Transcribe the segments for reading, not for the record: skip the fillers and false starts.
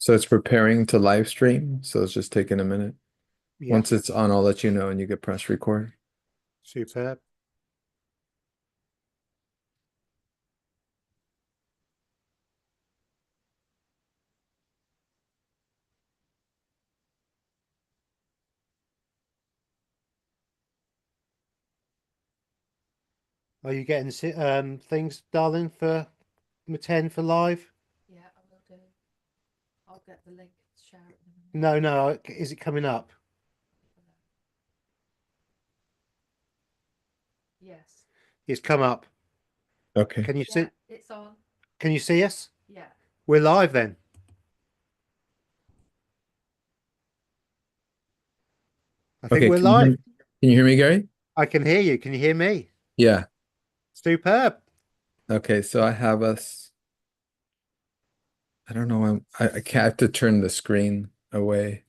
So it's preparing to live stream. So it's just taking a minute. Yeah, Once it's on, I'll let you know and you can press record. superb. Are you getting things, darling, for 10 for live? Yeah, I will do. I'll get the link to share it in a minute. No, no. Is it coming up? Yes. It's come up. Okay. Can you Yeah, see? it's on. Can you see us? Yeah. We're live then. I think Okay. we're live. Can you hear me, Gary? I can hear you. Can you hear me? Yeah. Superb. Okay. So I have us. I don't know. I can't have to turn the screen away.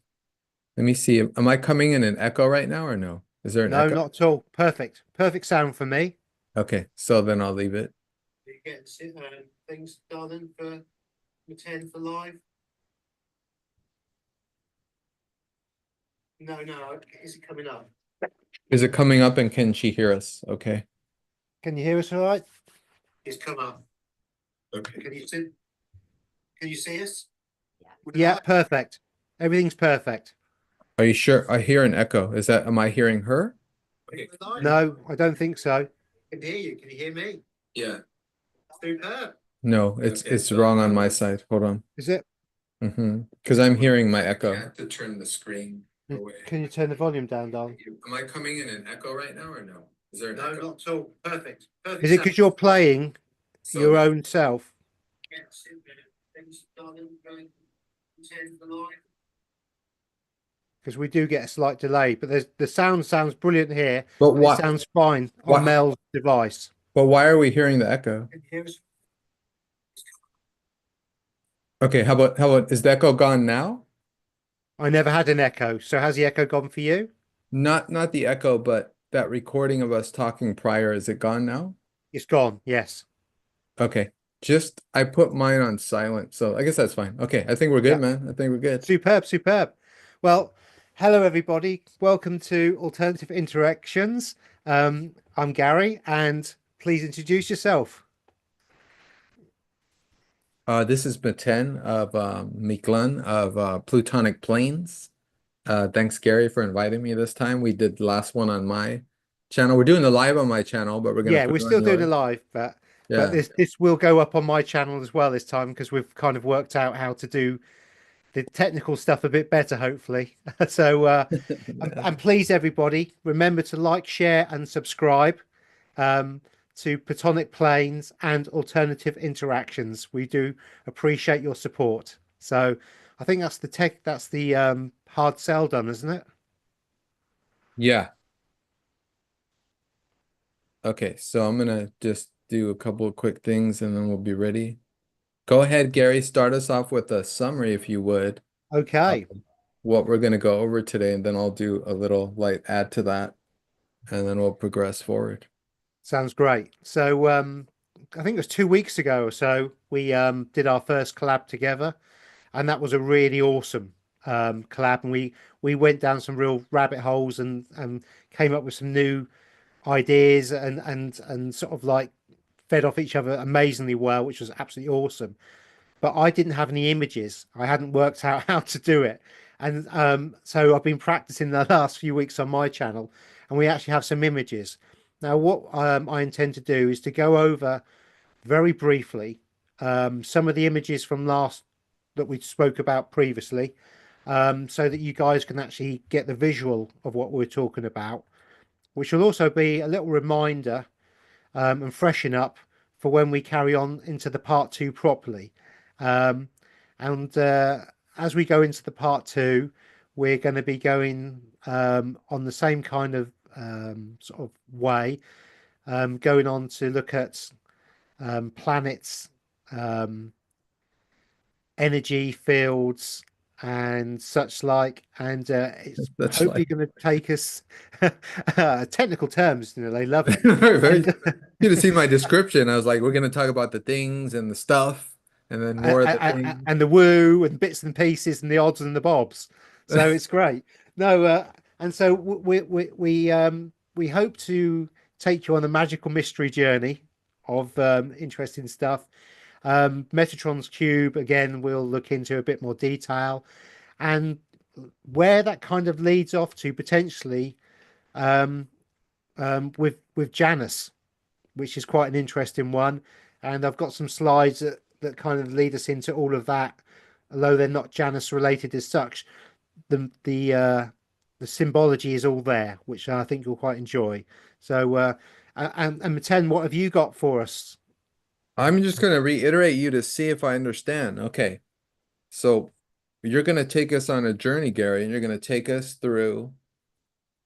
Let me see. Am I coming in an echo right now or no? Is there an No, echo? not at all. Perfect. Perfect sound for me. Okay. So then I'll leave it. Are you getting things, darling, for 10 for live? No, no. Is it coming up? Is it coming up and can she hear us? Okay. Can you hear us all right? It's come up. Okay. Can you see us? Yeah. Yeah, perfect. Everything's perfect. Are you sure? I hear an echo. Am I hearing her? Okay. No, I don't think so. I can hear you. Can you hear me? Yeah. Superb. No, it's wrong on my side. Hold on. Is it? Because I'm hearing my echo. I have to turn the screen away. Can you turn the volume down, darling? Am I coming in an echo right now or no? Is there an No, echo? not at all. Perfect. Perfect. Is it because you're playing your own self? Yes. Because we do get a slight delay, but the sound sounds brilliant here. But It why? sounds fine on Why? Mel's device. But why are we hearing the echo? Okay, how about is the echo gone now? I never had an echo, so has the echo gone for you? Not the echo, but that recording of us talking prior, is it gone now? It's gone. Yes. Okay. Just I put mine on silent, so I guess that's fine. Okay, I think we're good, Yeah. man. I think we're good. Superb, superb. Well, hello everybody. Welcome to Alternative Interactions. I'm Gary, and please introduce yourself. This is Maten of Miklan of Plutonic Planes. Thanks, Gary, for inviting me this time. We did the last one on my channel. We're doing the live on my channel, but we're gonna Yeah, put we're it on still doing a yours. live, but Yeah. this will go up on my channel as well this time because we've kind of worked out how to do the technical stuff a bit better, hopefully. So, and please, everybody, remember to like, share, and subscribe to Platonic Planes and Alternative Interactions. We do appreciate your support. So, I think that's the hard sell done, isn't it? Yeah. Okay, so I'm gonna just do a couple of quick things and then we'll be ready. Go ahead, Gary. Start us off with a summary, if you would, of Okay. what we're gonna go over today, and then I'll do a little light add to that, and then we'll progress forward. Sounds great. So, I think it was 2 weeks ago or so, we did our first collab together, and that was a really awesome collab. And we went down some real rabbit holes and came up with some new ideas and sort of like fed off each other amazingly well, which was absolutely awesome. But I didn't have any images. I hadn't worked out how to do it. And so I've been practicing the last few weeks on my channel, and we actually have some images. Now, what I intend to do is to go over very briefly some of the images from last that we spoke about previously, so that you guys can actually get the visual of what we're talking about, which will also be a little reminder and freshen up for when we carry on into the part two properly. Um, and as we go into the part two, we're going to be going on the same kind of sort of way, going on to look at planets, um, energy fields, and such like. And it's That's hopefully like going to take us technical terms. You know, they love it. very, And you should have seen my description. I was like, we're gonna talk about the things and the stuff. and then more of the and the woo and bits and pieces and the odds and the bobs. So things. it's great. No, and so we hope to take you on a magical mystery journey of interesting stuff. Metatron's cube again, we'll look into a bit more detail, and where that kind of leads off to potentially um, with Janus, which is quite an interesting one. And I've got some slides that kind of lead us into all of that, although they're not Janus related as such. The symbology is all there, which I think you'll quite enjoy. So, and Maten, what have you got for us? I'm just going to reiterate you to see if I understand. Okay. So you're going to take us on a journey, Gary, and you're going to take us through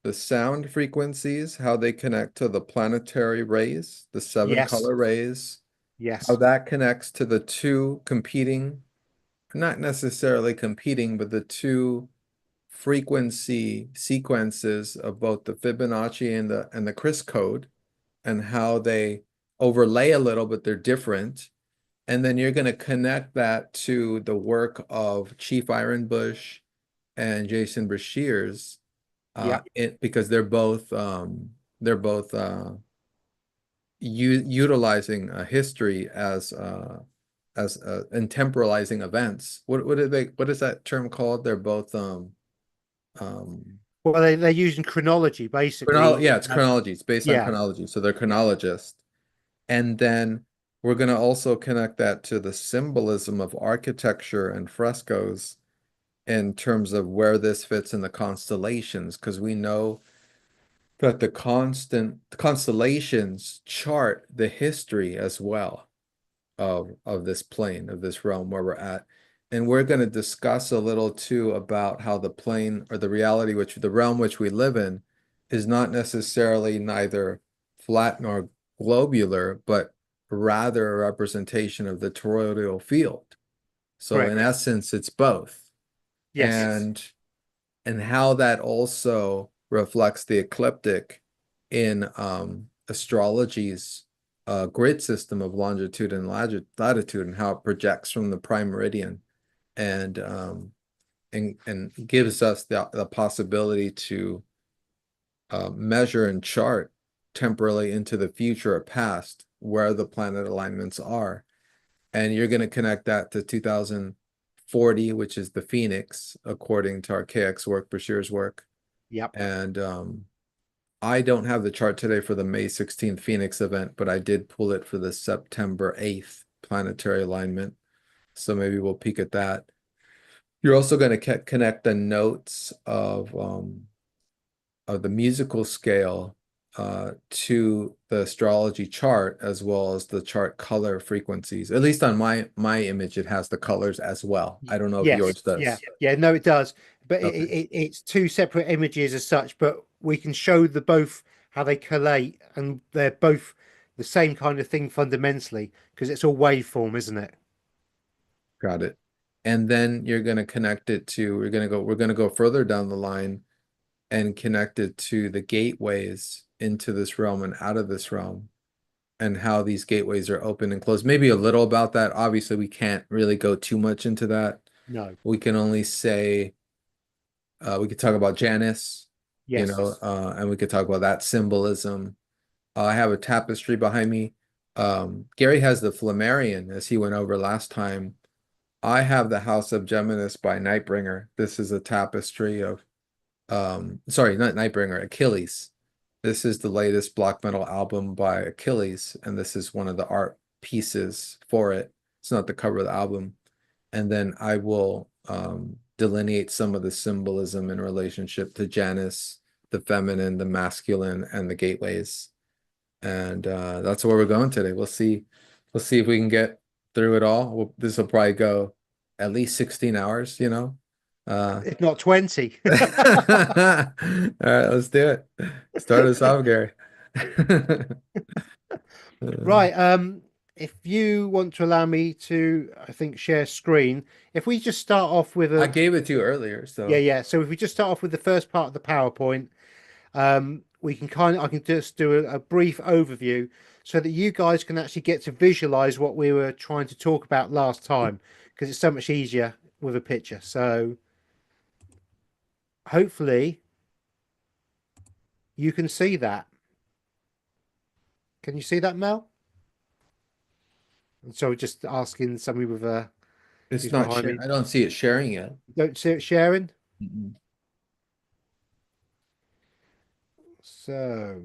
the sound frequencies, how they connect to the planetary rays, the seven Yes, color rays, how yes, that connects to the two competing, not necessarily competing, but the two frequency sequences of both the Fibonacci and the Chris code, and how they overlay a little, but they're different. And then you're going to connect that to the work of Chief Ironbush and Jason Breshears, yeah, because they're both utilizing history as and temporalizing events. What is that term called? They're both um well, they're using chronology basically. yeah, it's chronology. It's based on Yeah, chronology. So they're yeah, chronologists. And then we're going to also connect that to the symbolism of architecture and frescoes in terms of where this fits in the constellations, because we know that the constellations chart the history as well of this plane, of this realm where we're at. And we're going to discuss a little too about how the plane, or the reality, which the realm which we live in, is not necessarily neither flat nor globular, but rather a representation of the toroidal field. So in correct. essence, it's both. Yes, And how that also reflects the ecliptic in astrology's grid system of longitude and latitude, and how it projects from the prime meridian, and gives us the possibility to measure and chart temporally into the future or past where the planet alignments are. And you're going to connect that to 2040, which is the Phoenix, according to Archaic's work, Bashir's work. yep. And I don't have the chart today for the May 16th Phoenix event, but I did pull it for the September 8th planetary alignment. So maybe we'll peek at that. You're also going to connect the notes of the musical scale to the astrology chart, as well as the chart color frequencies. At least on my image, it has the colors as well. I don't know if Yes, yours yeah, does. yeah. No, it does, but Okay, it's two separate images as such. But we can show the both how they collate, and they're both the same kind of thing fundamentally because it's all waveform, isn't it? got it. And then you're going to connect it to, we're going to go further down the line and connect it to the gateways into this realm and out of this realm, and how these gateways are open and closed. Maybe a little about that. Obviously, we can't really go too much into that. No. We can only say, we could talk about Janus, Yes. and we could talk about that symbolism. I have a tapestry behind me. Gary has the Flammarion, as he went over last time. I have the House of Geminus by Nightbringer. This is a tapestry of, sorry, not Nightbringer, Achilles. This is the latest block metal album by Achilles, and this is one of the art pieces for it. It's not the cover of the album. And then I will delineate some of the symbolism in relationship to Janus, the feminine, the masculine, and the gateways. And that's where we're going today. We'll see. We'll see if we can get through it all. This will probably go at least 16 hours, you know. If not 20. All right, let's do it. Start us off, Gary. Right. If you want to allow me to, I think, share screen, if we just start off with I a, gave it to you earlier, yeah, so yeah. So if we just start off with the first part of the PowerPoint, we can I can just do a brief overview so that you guys can actually get to visualize what we were trying to talk about last time, because it's so much easier with a picture. So hopefully you can see that. Can you see that, Mel? And so just asking somebody with a It's who's not behind share. me. I don't see it sharing yet. Don't see it sharing. Mm-mm. So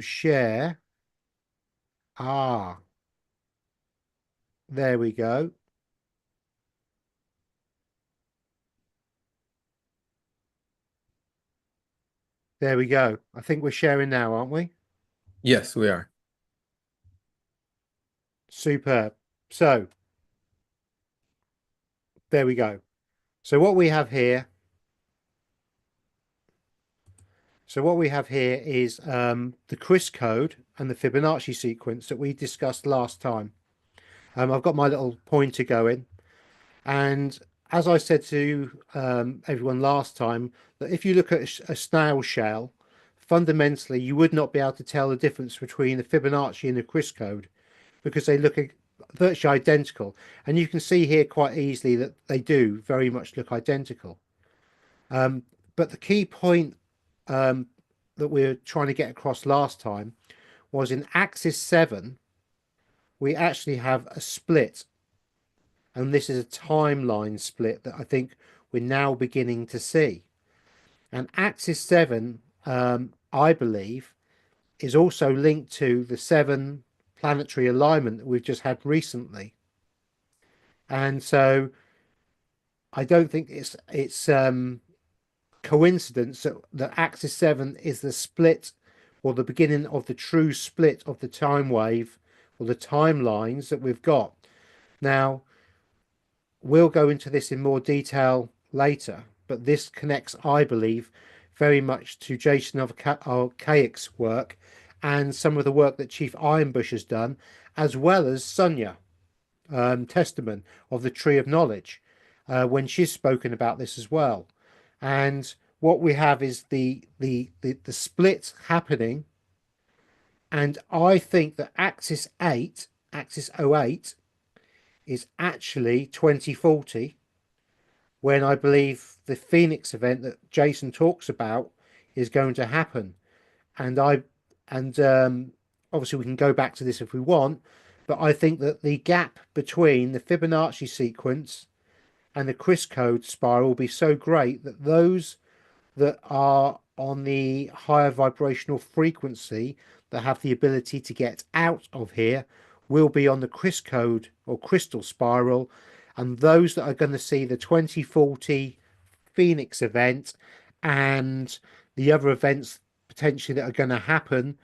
share. Ah, there we go. There we go. I think we're sharing now, aren't we? Yes, we are. Superb. So there we go. So what we have here. So what we have here is the Chris code and the Fibonacci sequence that we discussed last time. I've got my little pointer going, and as I said to everyone last time, that if you look at a snail shell, fundamentally you would not be able to tell the difference between the Fibonacci and the Chris code because they look virtually identical. And you can see here quite easily that they do very much look identical. But the key point that we were trying to get across last time was in axis 7, we actually have a split. And this is a timeline split that I think we're now beginning to see. And axis 7, I believe, is also linked to the 7 planetary alignment that we've just had recently. And so I don't think it's coincidence that axis 7 is the split or the beginning of the true split of the time wave or the timelines that we've got. Now, we'll go into this in more detail later, but this connects, I believe, very much to Jason Archaic's work and some of the work that Chief Ironbush has done, as well as Sonia Testament of the Tree of Knowledge, when she's spoken about this as well. And what we have is the split happening, and I think that axis 8, axis 08, is actually 2040, when I believe the Phoenix event that Jason talks about is going to happen. And obviously we can go back to this if we want, but I think that the gap between the Fibonacci sequence and the Chris code spiral will be so great that those that are on the higher vibrational frequency that have the ability to get out of here will be on the Chris code or crystal spiral, and those that are going to see the 2040 Phoenix event and the other events potentially that are going to happen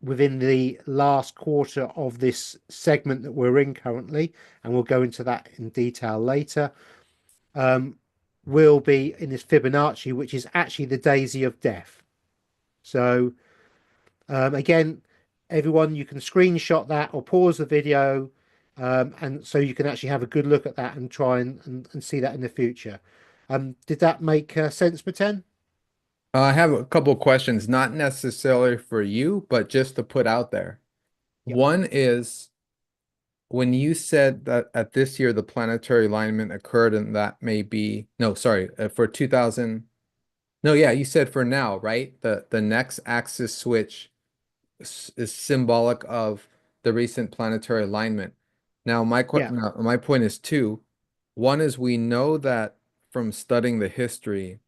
within the last quarter of this segment that we're in currently, and we'll go into that in detail later, will be in this Fibonacci, which is actually the daisy of death. So again, everyone, you can screenshot that or pause the video, and so you can actually have a good look at that and try and see that in the future. Did that make sense, Maten? I have a couple questions, not necessarily for you, but just to put out there. Yep. One is when you said that at this year the planetary alignment occurred, and that may be no, sorry, for 2000. No, yeah, you said for now, right? The next axis switch is symbolic of the recent planetary alignment. Now, Yeah. my point is two. One is we know that from studying the history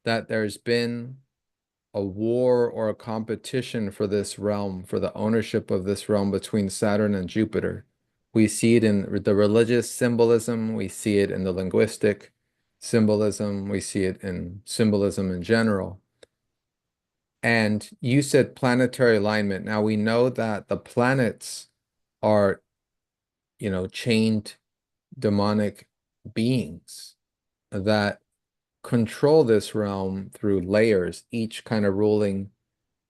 that there's been a war or a competition for this realm, for the ownership of this realm between Saturn and Jupiter. We see it in the religious symbolism, we see it in the linguistic symbolism, we see it in symbolism in general. And you said planetary alignment. Now we know that the planets are, chained demonic beings that control this realm through layers, each kind of ruling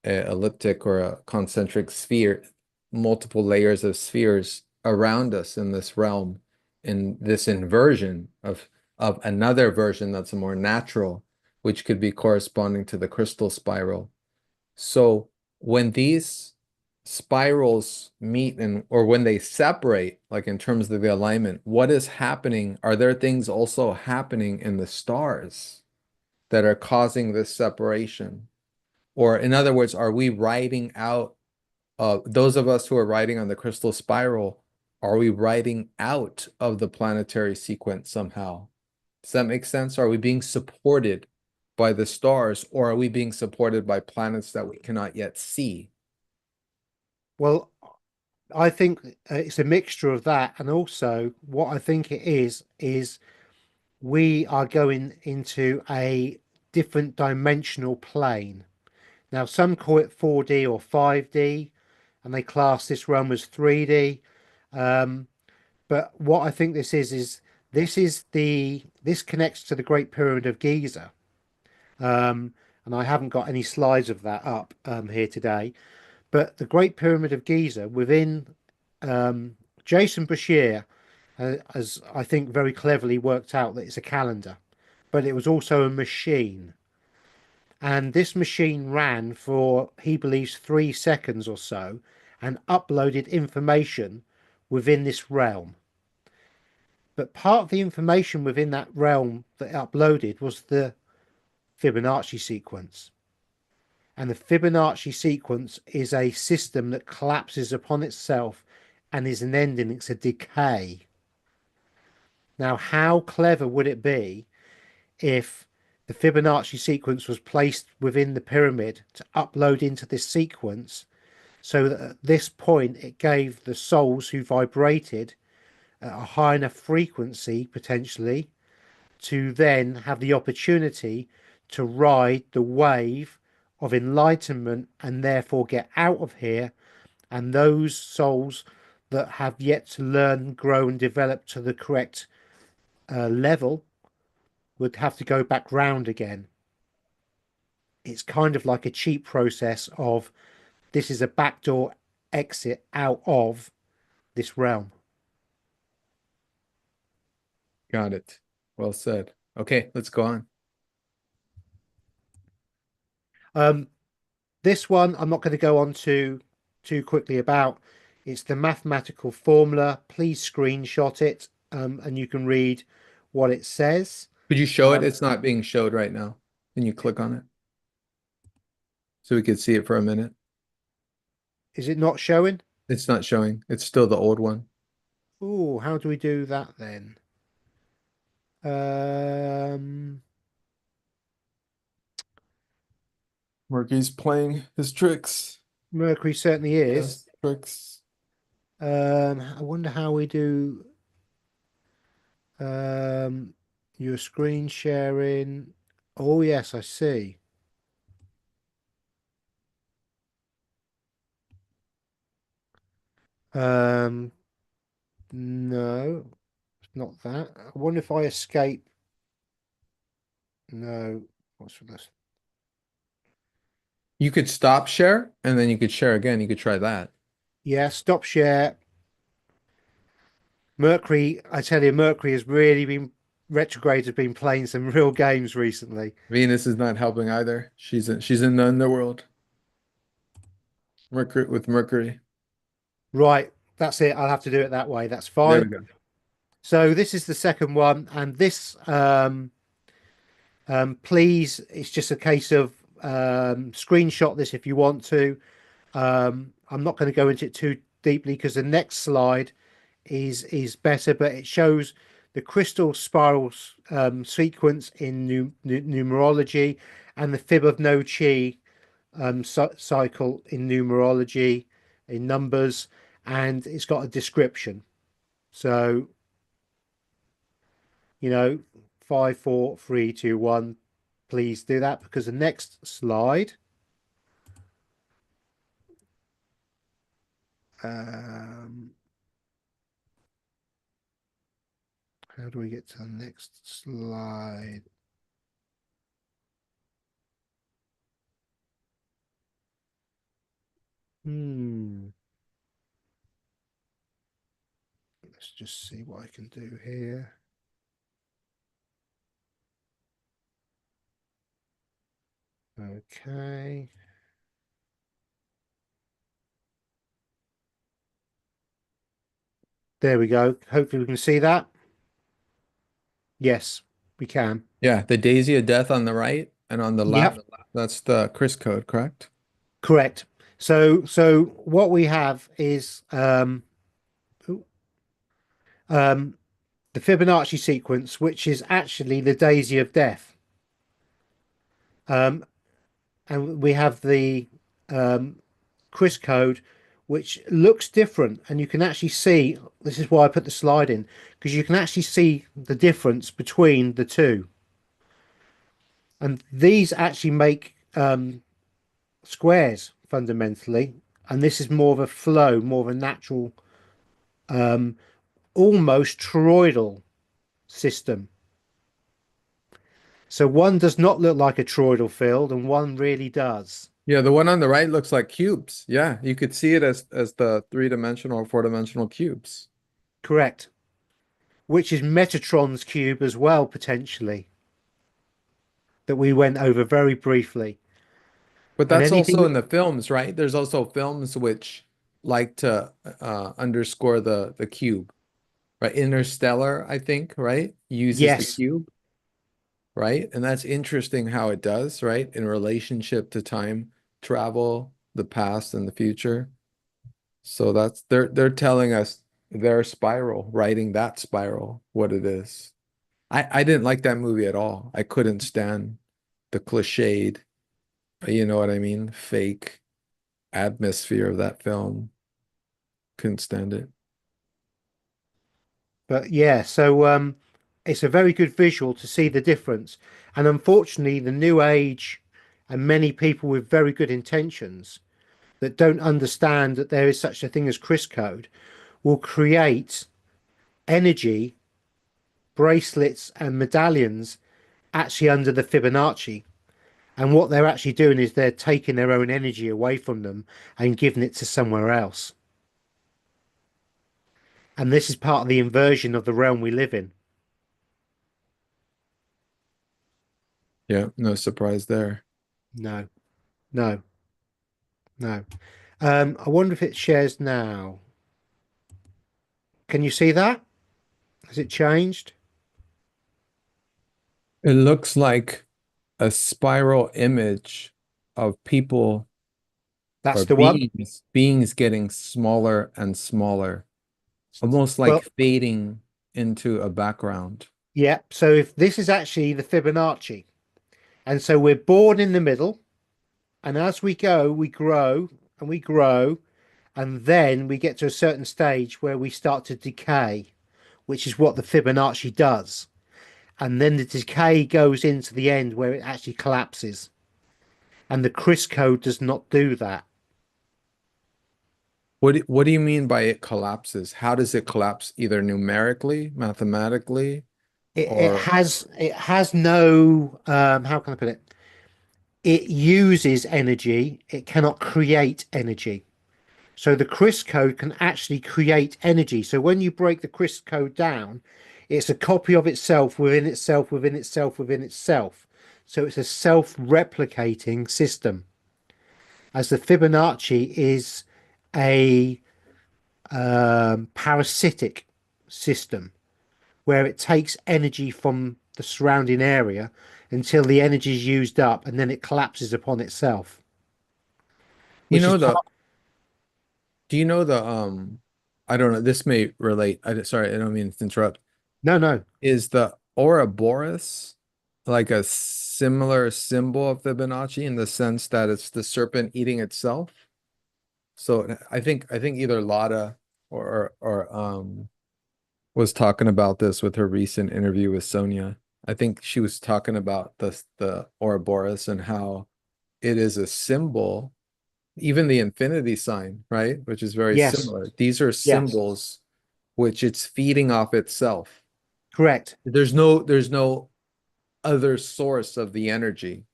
an elliptic or a concentric sphere, multiple layers of spheres around us in this realm, in this inversion of another version that's more natural, which could be corresponding to the crystal spiral. So when these spirals meet and or when they separate, like in terms of the alignment, what is happening? Are there things also happening in the stars that are causing this separation? Or in other words, are we riding out those of us who are riding on the crystal spiral, are we riding out of the planetary sequence somehow? Does that make sense? Are we being supported by the stars, or are we being supported by planets that we cannot yet see? Well, I think it's a mixture of that, and also what I think it is we are going into a different dimensional plane. Now, some call it 4D or 5D, and they class this realm as 3D. But what I think this is this connects to the Great Pyramid of Giza. And I haven't got any slides of that up here today. But the Great Pyramid of Giza within Jason Bashir has, I think, very cleverly worked out that it's a calendar, but it was also a machine. And this machine ran for, he believes, 3 seconds or so and uploaded information within this realm. But part of the information within that realm that it uploaded was the Fibonacci sequence. And the Fibonacci sequence is a system that collapses upon itself and is an ending, it's a decay. Now, how clever would it be if the Fibonacci sequence was placed within the pyramid to upload into this sequence so that at this point it gave the souls who vibrated at a high enough frequency potentially to then have the opportunity to ride the wave of enlightenment and therefore get out of here, and those souls that have yet to learn, grow and develop to the correct level would have to go back round again. It's kind of like a cheap process of this is a backdoor exit out of this realm. Got it. Well said. Okay, let's go on. This one I'm not going to go on to too quickly about. It's the mathematical formula. Please screenshot it and you can read what it says. Could you show it? It's not being showed right now. Can you click on it so we could see it for a minute? Is it not showing? It's not showing. It's still the old one. Oh, how do we do that then? Murky's playing his tricks. Mercury certainly is. Yes, tricks. I wonder how we do your screen sharing. Oh yes, I see. No, it's not that. I wonder if I escape. No, what's this? You could stop share and then you could share again. You could try that. Yeah, stop share. Mercury, I tell you, Mercury has really been retrograde, has been playing some real games recently. Venus is not helping either. She's in the underworld. Mercury with Mercury. Right, that's it. I'll have to do it that way. That's There we fine. go. So this is the second one, and this please, it's just a case of screenshot this if you want to. I'm not going to go into it too deeply because the next slide is better, but it shows the crystal spirals sequence in numerology and the fib of no chi cycle in numerology in numbers, and it's got a description. So, 5, 4, 3, 2, 1. Please do that because the next slide. How do we get to the next slide? Let's just see what I can do here. Okay. There we go. Hopefully we can see that. Yes, we can. Yeah, the daisy of death on the right and on the Yep, left, that's the Chris code, correct? correct. So what we have is um, the Fibonacci sequence, which is actually the daisy of death. Um, and we have the um, Chris code, which looks different. And you can actually see, this is why I put the slide in, because you can actually see the difference between the two. And these actually make squares fundamentally. And this is more of a flow, more of a natural, almost toroidal system. So one does not look like a toroidal field, and one really does. Yeah, the one on the right looks like cubes. Yeah, you could see it as the three-dimensional or four-dimensional cubes. Correct. Which is Metatron's cube as well, potentially, that we went over very briefly. But And that's also anything, in the films, right? There's also films which like to underscore the cube, right? Interstellar, I think, right? Uses the yes, cube, right? And that's interesting how it does, right? In relationship to time travel, the past and the future. So that's they're telling us their spiral, writing that spiral, what it is. I didn't like that movie at all. I couldn't stand the cliched, you know what I mean? Fake atmosphere of that film. Couldn't stand it. but yeah, so it's a very good visual to see the difference. And unfortunately, the new age and many people with very good intentions that don't understand that there is such a thing as Chris code will create energy bracelets and medallions actually under the Fibonacci. And what they're actually doing is they're taking their own energy away from them and giving it to somewhere else. And this is part of the inversion of the realm we live in. Yeah, no surprise there. No, no, no. I wonder if it shares now. Can you see that? Has it changed? It looks like a spiral image of people That's or the one. beings getting smaller and smaller, almost like Well, fading into a background. yeah. So if this is actually the Fibonacci, and so we're born in the middle, and as we go, we grow and we grow, and then we get to a certain stage where we start to decay, which is what the Fibonacci does. And then the decay goes into the end where it actually collapses. And the Chris code does not do that. What do you mean by it collapses? How does it collapse? Either numerically, mathematically, or It has no how can I put it? It uses energy. It cannot create energy. So the Chris code can actually create energy. So when you break the Chris code down, it's a copy of itself within itself, within itself, within itself. So it's a self-replicating system. As the Fibonacci is a parasitic system where it takes energy from the surrounding area until the energy is used up and then it collapses upon itself, you which is know the part. do you know the I don't know, this may relate. Sorry, I don't mean to interrupt. No, no. Is the Ouroboros like a similar symbol of Fibonacci in the sense that it's the serpent eating itself? So I think either Lotta or was talking about this with her recent interview with Sonia. I think she was talking about the Ouroboros and how it is a symbol, even the infinity sign, right? Which is very Yes, similar. These are yes, symbols which it's feeding off itself. correct. There's no other source of the energy.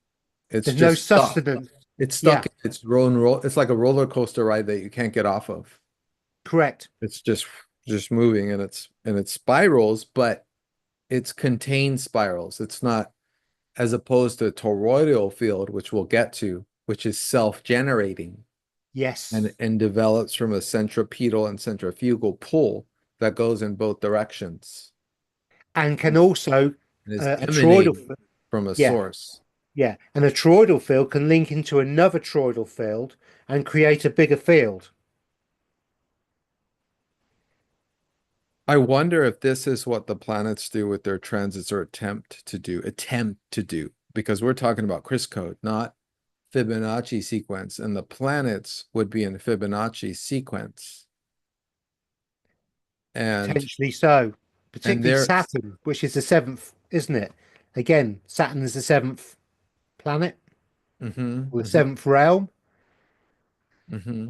It's There's no just stuck. sustenance. It's stuck Yeah, in its own roll. It's like a roller coaster ride that you can't get off of. correct. It's just moving and it's spirals, but it's contained spirals. It's not as opposed to a toroidal field, which we'll get to, which is self-generating Yes, and develops from a centripetal and centrifugal pull. that goes in both directions and can also and is a toroidal, emanating from a yeah, source. yeah, and a toroidal field can link into another toroidal field and create a bigger field. I wonder if this is what the planets do with their transits or attempt to do, because we're talking about Chris code, not Fibonacci sequence, and the planets would be in Fibonacci sequence. And Potentially so, particularly they're Saturn, which is the seventh, isn't it? Again, Saturn is the seventh planet or the seventh realm.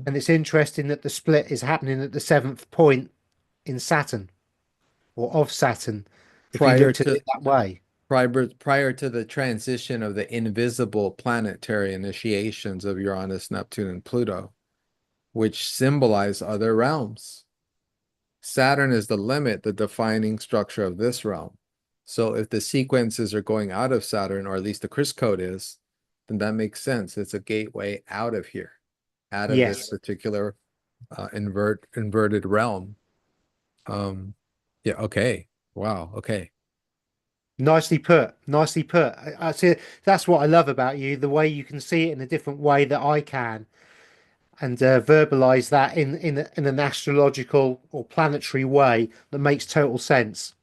And it's interesting that the split is happening at the seventh point in Saturn or of Saturn, if you prior looked at it to that way. prior to the transition of the invisible planetary initiations of Uranus, Neptune, and Pluto, which symbolize other realms. Saturn is the limit, the defining structure of this realm. So if the sequences are going out of Saturn, or at least the Chris code is, then that makes sense. It's a gateway out of here, out of this Yes, particular inverted realm. Yeah, okay. Wow, okay. nicely put. Nicely put. I see. That's what I love about you, the way you can see it in a different way that I can, and verbalize that in an astrological or planetary way that makes total sense.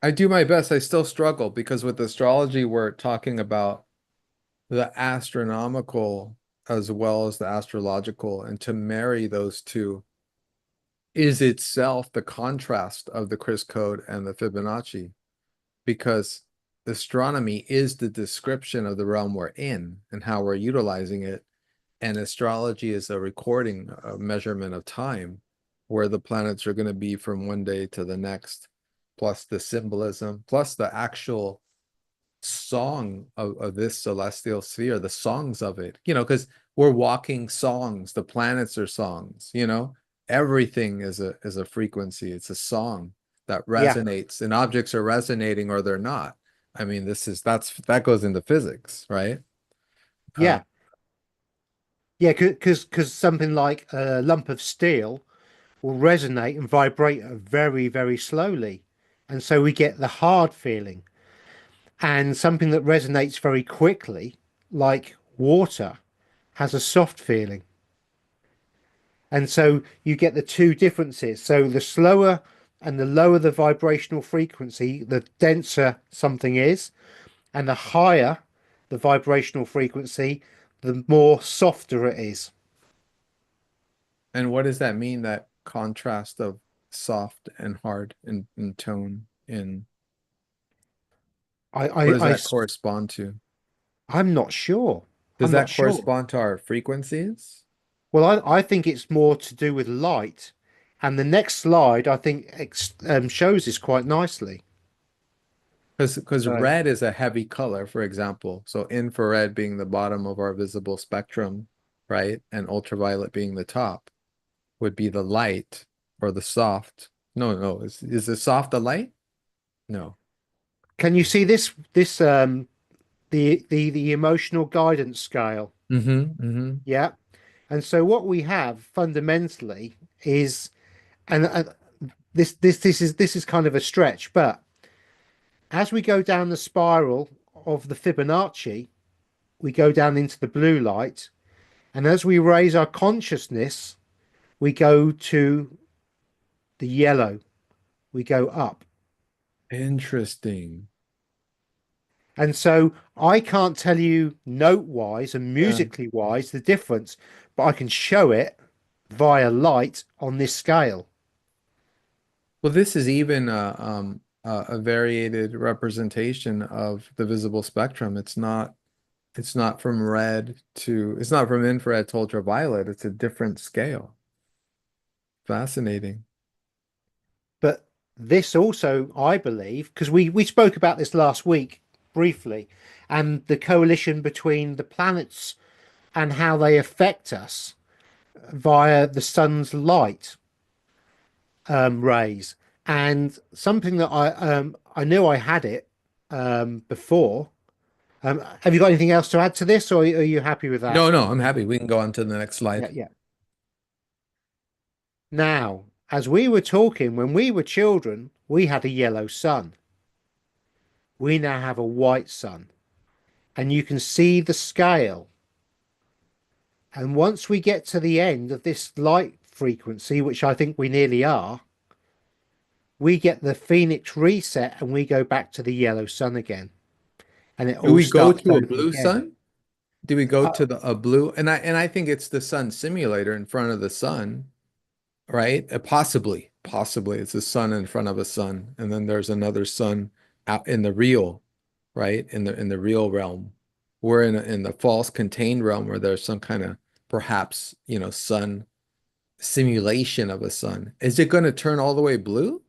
I do my best. I still struggle because with astrology, we're talking about the astronomical as well as the astrological, and to marry those two is itself the contrast of the Chris code and the Fibonacci, because astronomy is the description of the realm we're in and how we're utilizing it, and astrology is a recording, a measurement of time, where the planets are going to be from one day to the next, plus the symbolism, plus the actual song of this celestial sphere, the songs of it, because we're walking songs, the planets are songs, everything is a frequency, it's a song that Yeah, resonates, and objects are resonating or they're not. I mean, that goes into physics, right? uh, yeah, yeah. Because something like a lump of steel will resonate and vibrate very, very slowly, and so we get the hard feeling. And something that resonates very quickly, like water, has a soft feeling. And so you get the two differences. So the slower and the lower the vibrational frequency, the denser something is, and the higher the vibrational frequency, the more softer it is. and what does that mean, that contrast of soft and hard in tone, in I, what I, does I, that s- correspond to? I'm not sure. Does I'm not that sure. correspond to our frequencies? Well, I think it's more to do with light. And the next slide, I think, shows this quite nicely. Because So, red is a heavy color, for example. So infrared being the bottom of our visible spectrum, right? And ultraviolet being the top would be the light or the soft. No, no. Is the soft the light? No. can you see the emotional guidance scale? Mm-hmm. Yeah. And so what we have fundamentally is, and this is kind of a stretch, but as we go down the spiral of the Fibonacci, we go down into the blue light, and as we raise our consciousness, we go to the yellow, we go up. Interesting. And so I can't tell you note wise and Yeah. musically wise the difference, but I can show it via light on this scale. Well, this is even a variated representation of the visible spectrum. It's not from red to, it's not from infrared to ultraviolet. It's a different scale. Fascinating. But this also, I believe, because we spoke about this last week briefly, and the coalition between the planets and how they affect us via the sun's light rays. And something that I knew I had it before. Have you got anything else to add to this, or are you happy with that? No, no, I'm happy. We can go on to the next Yeah, slide. yeah. Now, as we were talking, when we were children, we had a yellow sun. We now have a white sun, and you can see the scale. And once we get to the end of this light frequency, which I think we nearly are, we get the phoenix reset and we go back to the yellow sun again. And it Do all we go starts to a over blue again. sun? Do we go Uh, to a blue? And I think it's the sun simulator in front of the sun, right? Possibly it's the sun in front of a sun, and then there's another sun out in the real, right? In the real realm. We're in the false contained realm where there's some kind of perhaps, sun simulation of a sun. Is it going to turn all the way blue?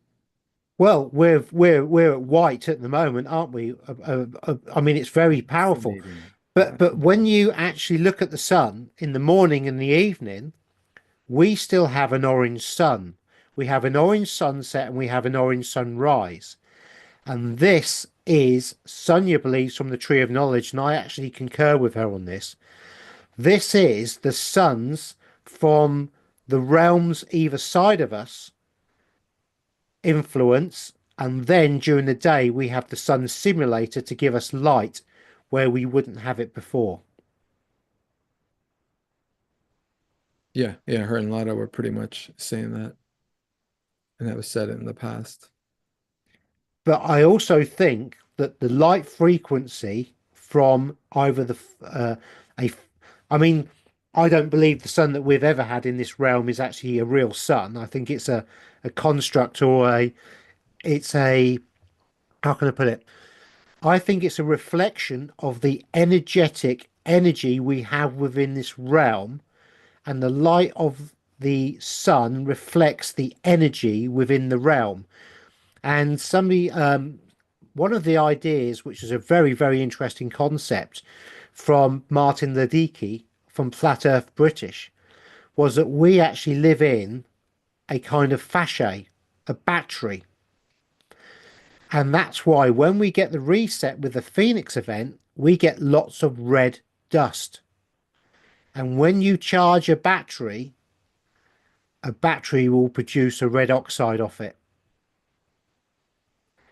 well, we're at white at the moment, aren't we? I mean, it's very powerful. Fascinating. But when you actually look at the sun in the morning and the evening, we still have an orange sun. We have an orange sunset and we have an orange sunrise. And this is, Sonia believes from the Tree of Knowledge, and I actually concur with her on this. This is the suns from the realms either side of us influence, and then during the day we have the sun simulator to give us light where we wouldn't have it before. Yeah, her and Lada were pretty much saying that, and that was said in the past. But I also think that the light frequency from either a, I mean, I don't believe the sun that we've ever had in this realm is actually a real sun. I think it's a construct or it's a, how can I put it? I think it's a reflection of the energetic energy we have within this realm, and the light of the sun reflects the energy within the realm. And somebody, one of the ideas, which is a very, very interesting concept from Martin Ledicki from Flat Earth British, was that we actually live in a kind of fascia, a battery. And that's why when we get the reset with the Phoenix event, we get lots of red dust. And when you charge a battery will produce a red oxide off it.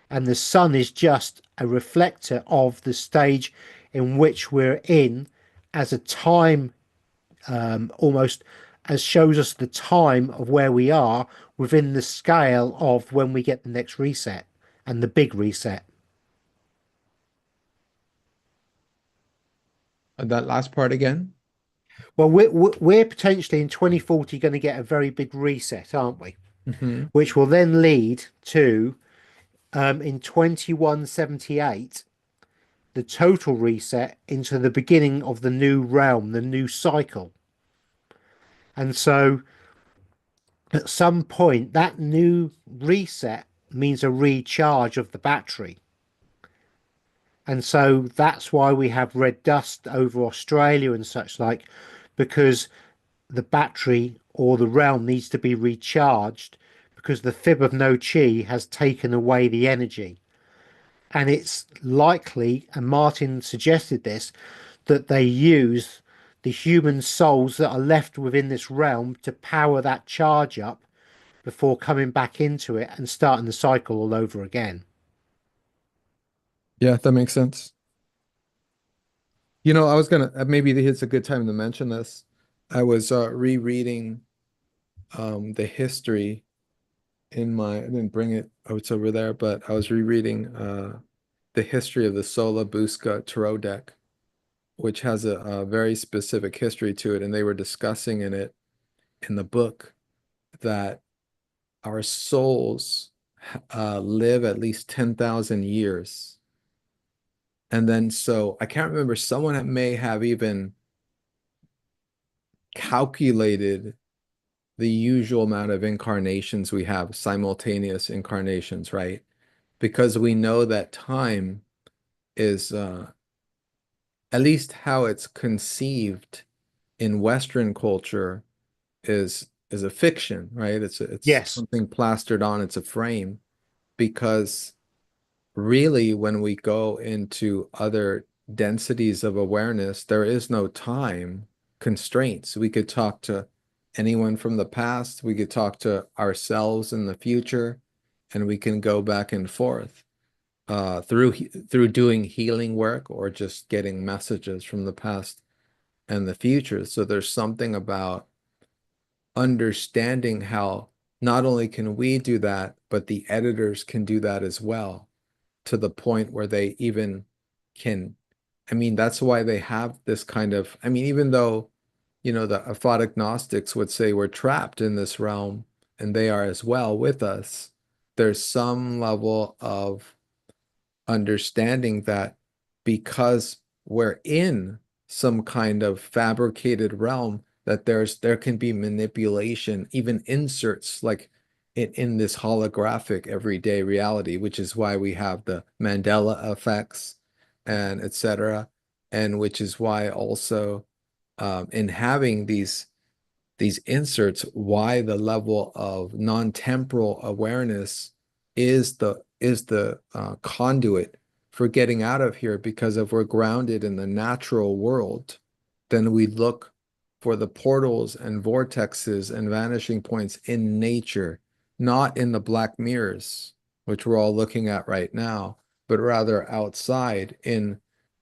And the sun is just a reflector of the stage in which we're in as a time, almost as shows us the time of where we are within the scale of when we get the next reset and the big reset. That last part again? Well, we're potentially in 2040 going to get a very big reset, aren't we? Hmm. Which will then lead to, in 2178, the total reset into the beginning of the new realm, the new cycle. And so at some point, that new reset means a recharge of the battery. And so that's why we have red dust over Australia and such like, because the battery or the realm needs to be recharged because the Fibonacci has taken away the energy. And it's likely, and Martin suggested this, that they use the human souls that are left within this realm to power that charge up before coming back into it and starting the cycle all over again. Yeah, that makes sense. I was gonna maybe it's a good time to mention this. I was rereading the history I didn't bring it, oh, it's over there, but I was rereading the history of the Sola Busca Tarot deck, which has a very specific history to it, and they were discussing in the book that our souls live at least 10,000 years. And then so I can't remember, someone may have even calculated the usual amount of incarnations we have, simultaneous incarnations, right? Because we know that time is at least how it's conceived in Western culture is a fiction, right? It's Yes. something plastered on, it's a frame, because really when we go into other densities of awareness, there is no time constraints. We could talk to anyone from the past. We could talk to ourselves in the future, and we can go back and forth through doing healing work or just getting messages from the past and the future. So there's something about understanding how not only can we do that, but the editors can do that as well, to the point where they even can. I mean, that's why they have this kind of, I mean, even though, the aphotic Gnostics would say we're trapped in this realm, and they are as well with us, there's some level of understanding that because we're in some kind of fabricated realm, that there can be manipulation, even inserts like in this holographic everyday reality, which is why we have the Mandela effects and etc. And which is why also in having these inserts, why the level of non-temporal awareness is the conduit for getting out of here. Because if we're grounded in the natural world, then we look for the portals and vortexes and vanishing points in nature, not in the black mirrors, which we're all looking at right now, but rather outside in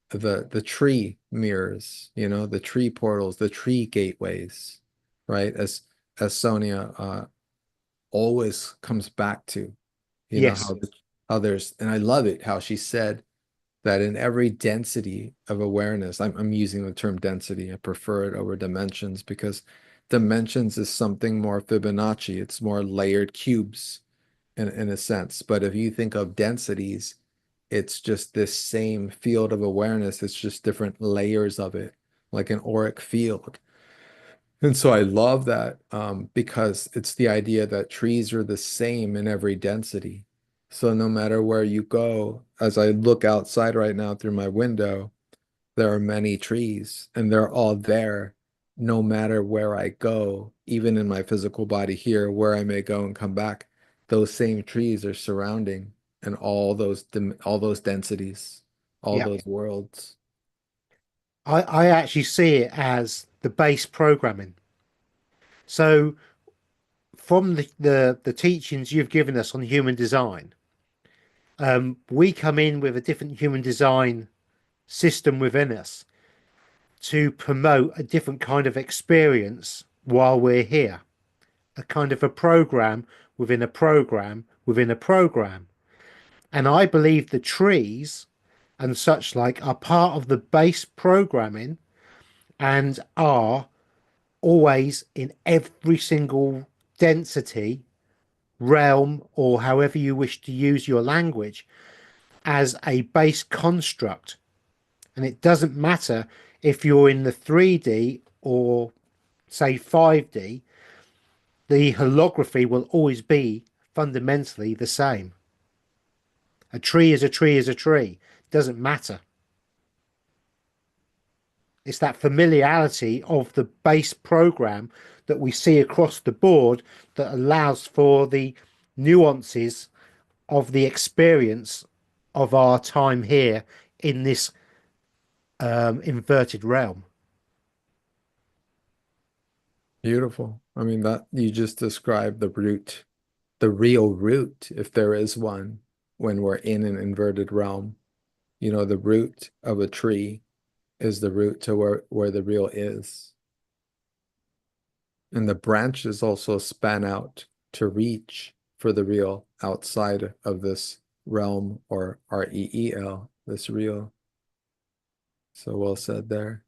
the tree mirrors, the tree portals, the tree gateways, right? As Sonia always comes back to, Yes. how there's, and I love it how she said that in every density of awareness, I'm using the term density, I prefer it over dimensions, because dimensions is something more Fibonacci, it's more layered cubes in a sense. But if you think of densities, it's just this same field of awareness, it's just different layers of it, like an auric field. And so I love that, because it's the idea that trees are the same in every density. So no matter where you go, as I look outside right now through my window, there are many trees, and they're all there no matter where I go, even in my physical body here, where I may go and come back. Those same trees are surrounding, and all those densities, all Yeah. those worlds. I actually see it as the base programming. So from the teachings you've given us on human design, we come in with a different human design system within us to promote a different kind of experience while we're here, a kind of a program within a program within a program. And I believe the trees and such like are part of the base programming and are always in every single density, realm, or however you wish to use your language, as a base construct. And it doesn't matter if you're in the 3D or say 5D, the holography will always be fundamentally the same. A tree is a tree is a tree. Doesn't matter. It's that familiarity of the base program that we see across the board that allows for the nuances of the experience of our time here in this inverted realm. Beautiful. I mean, that you just described the root, the real root, if there is one, when we're in an inverted realm. The root of a tree is the root to where the real is. And the branches also span out to reach for the real outside of this realm, or REEL, this real. So well said there.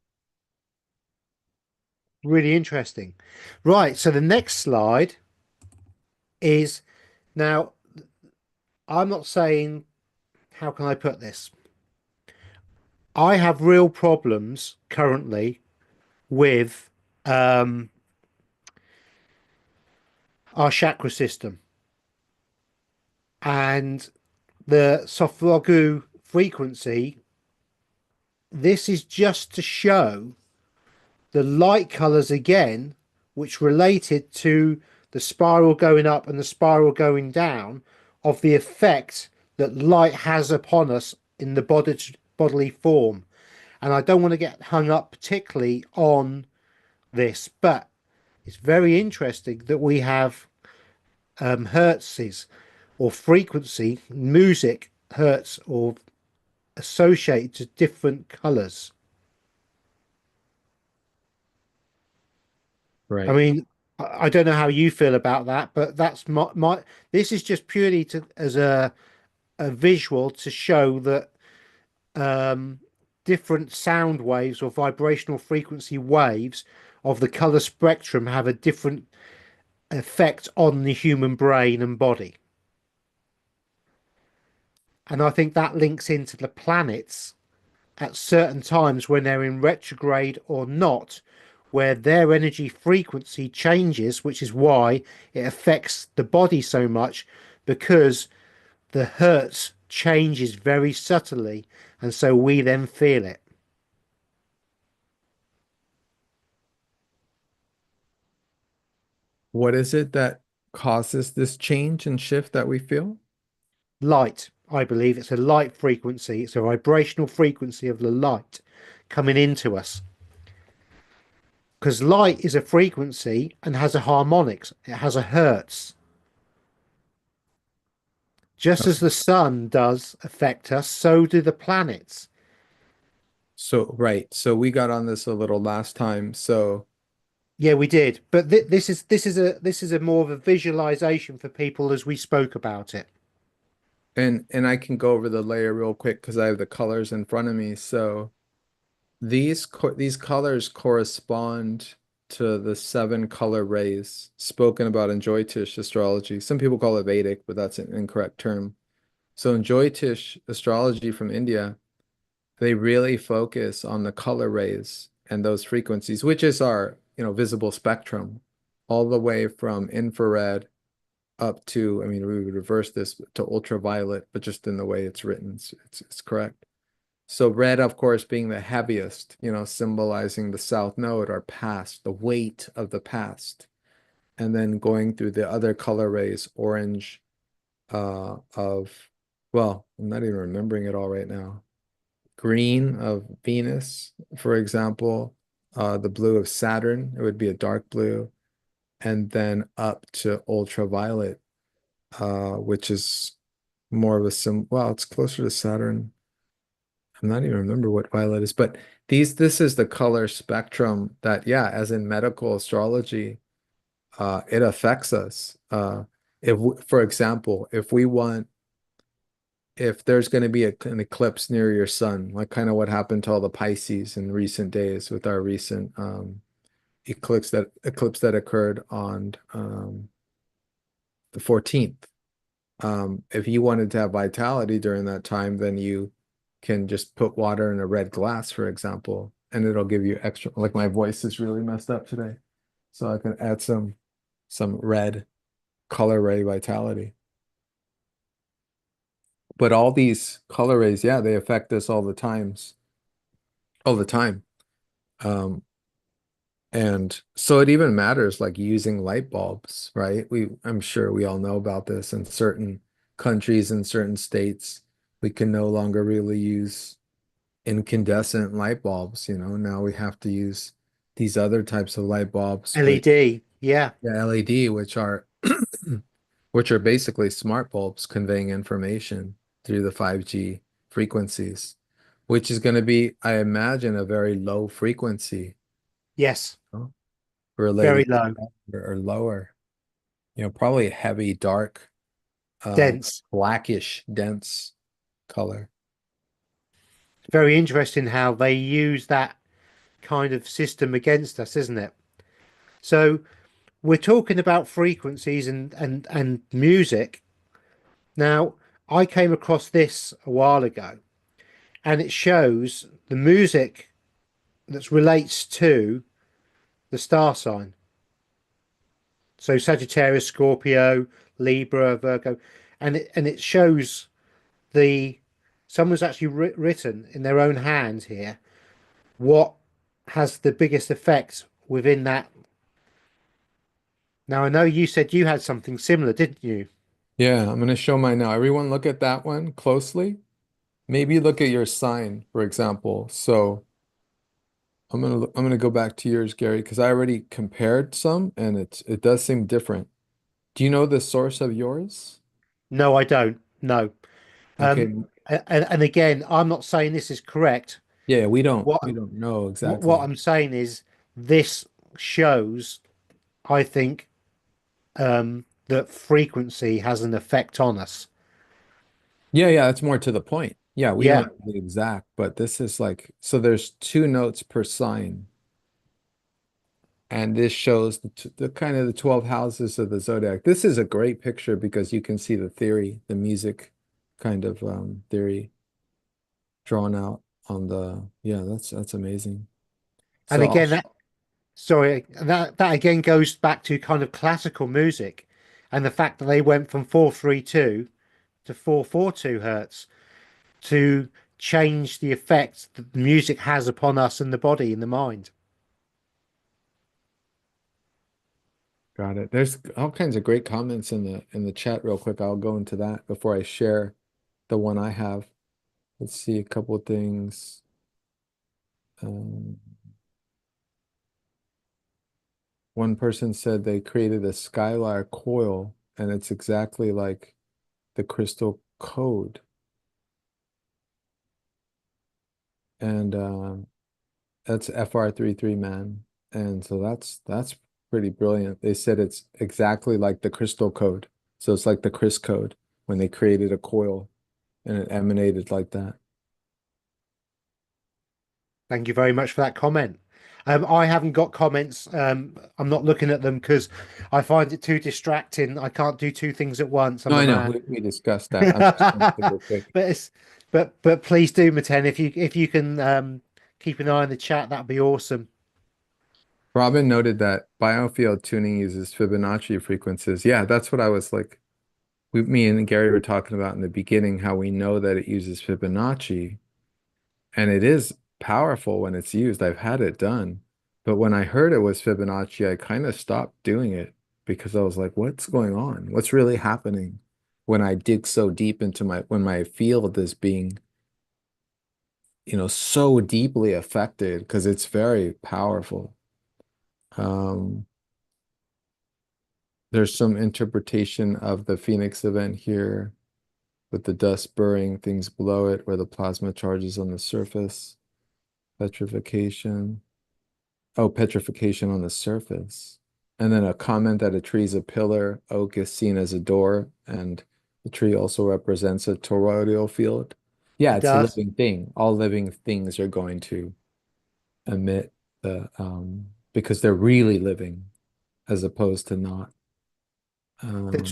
Really interesting. Right. So the next slide is now, I'm not saying, how can I put this? I have real problems currently with our chakra system and the Sophrogou frequency. This is just to show the light colors again, which related to the spiral going up and the spiral going down, of the effect that light has upon us in the bodily form. And I don't want to get hung up particularly on this, but It's very interesting that we have hertzes or frequency, music, hertz, or associated to different colors. I Right. mean, I don't know how you feel about that, but that's my this is just purely to as a visual to show that um, different sound waves or vibrational frequency waves of the color spectrum have a different effect on the human brain and body. And I think that links into the planets at certain times when they're in retrograde or not, where their energy frequency changes, which is why it affects the body so much, because the hertz changes very subtly, and so we then feel it. What is it that causes this change and shift that we feel? Light, I believe it's a light frequency, it's a vibrational frequency of the light coming into us. Because light is a frequency and has a harmonics, it has a hertz. Just as the sun does affect us, so do the planets. So, right. So we got on this a little last time. So, Yeah, we did. But this is a more of a visualization for people as we spoke about it. and I can go over the layer real quick because I have the colors in front of me. So these colors correspond to the seven color rays spoken about in Jyotish astrology. Some people call it Vedic, but that's an incorrect term. So in Jyotish astrology from India, they really focus on the color rays and those frequencies, which is our, visible spectrum, all the way from infrared up to, I mean, we would reverse this to ultraviolet, but just in the way it's written, it's correct. So red, of course, being the heaviest, symbolizing the south node, our past, the weight of the past. And then going through the other color rays, orange well, I'm not even remembering it all right now. Green of Venus, for example, the blue of Saturn, it would be a dark blue, and then up to ultraviolet, which is more of well, it's closer to Saturn. I'm not even remember what violet is, but this is the color spectrum that, yeah, as in medical astrology, it affects us. For example, if there's going to be an eclipse near your sun, like kind of what happened to all the Pisces in recent days with our recent eclipse that occurred on the 14th. If you wanted to have vitality during that time, then you can just put water in a red glass, for example, and it'll give you extra. Like my voice is really messed up today, so I can add some red color ray vitality. But all these color rays, yeah, they affect us all the time. Um, and so it even matters like using light bulbs, right? I'm sure we all know about this in certain countries and certain states. We can no longer really use incandescent light bulbs, now we have to use these other types of light bulbs, which LED, yeah. yeah, LED, which are basically smart bulbs conveying information through the 5G frequencies, which is going to be, I imagine, a very low frequency, Yes, very related low, or lower, probably a heavy, dark, uh, dense. blackish, dense color. Very interesting how they use that kind of system against us, isn't it? So we're talking about frequencies and music. Now, I came across this a while ago, and it shows the music that relates to the star sign. So Sagittarius, Scorpio, Libra, Virgo, and it shows the someone's actually written in their own hand here what has the biggest effect within that. Now, I know you said you had something similar, didn't you? Yeah, I'm going to show mine now. Everyone look at that one closely. Maybe look at your sign, for example. So I'm gonna go back to yours, Gary, because I already compared some and it does seem different. Do you know the source of yours? No, I don't. No. Okay. And again, I'm not saying this is correct. Yeah, What we don't know what exactly. I'm saying is this shows, I think, that frequency has an effect on us. Yeah, yeah, that's more to the point. Yeah, we don't Yeah. know the exact, but this is like so there's two notes per sign. And this shows the kind of the 12 houses of the zodiac. This is a great picture because you can see the theory, the music kind of theory drawn out on the yeah, that's amazing. And So I'll again, that again goes back to kind of classical music and the fact that they went from 432 to 442 hertz to change the effect that the music has upon us and the body and the mind. got it. There's all kinds of great comments in the chat real quick. I'll go into that before I share the one I have. Let's see a couple of things. Um, one person said they created a skylar coil and it's exactly like the crystal code. And that's FR33 man. And so that's pretty brilliant. They said it's exactly like the crystal code. So it's like the Chris code when they created a coil and it emanated like that. Thank you very much for that comment. I haven't got comments. I'm not looking at them because I find it too distracting. I can't do two things at once. No, I'm a I know. man. We discussed that. I'm just going to But go quick. it's but please do, Maten, if you can keep an eye on the chat, that'd be awesome. Robin noted that biofield tuning uses Fibonacci frequencies. Yeah, that's what I was like. Me and Gary were talking about in the beginning how we know that it uses Fibonacci. And it is powerful when it's used. I've had it done. But when I heard it was Fibonacci, I kind of stopped doing it because I was like, what's going on? What's really happening when I dig so deep into when my field is being, so deeply affected because it's very powerful. Um, there's some interpretation of the Phoenix event here with the dust burying things below it where the plasma charges on the surface, petrification. Oh, petrification on the surface. And then a comment that a tree is a pillar, oak is seen as a door, and the tree also represents a toroidal field. Yeah, It it's a does. living thing. All living things are going to emit because they're really living as opposed to not.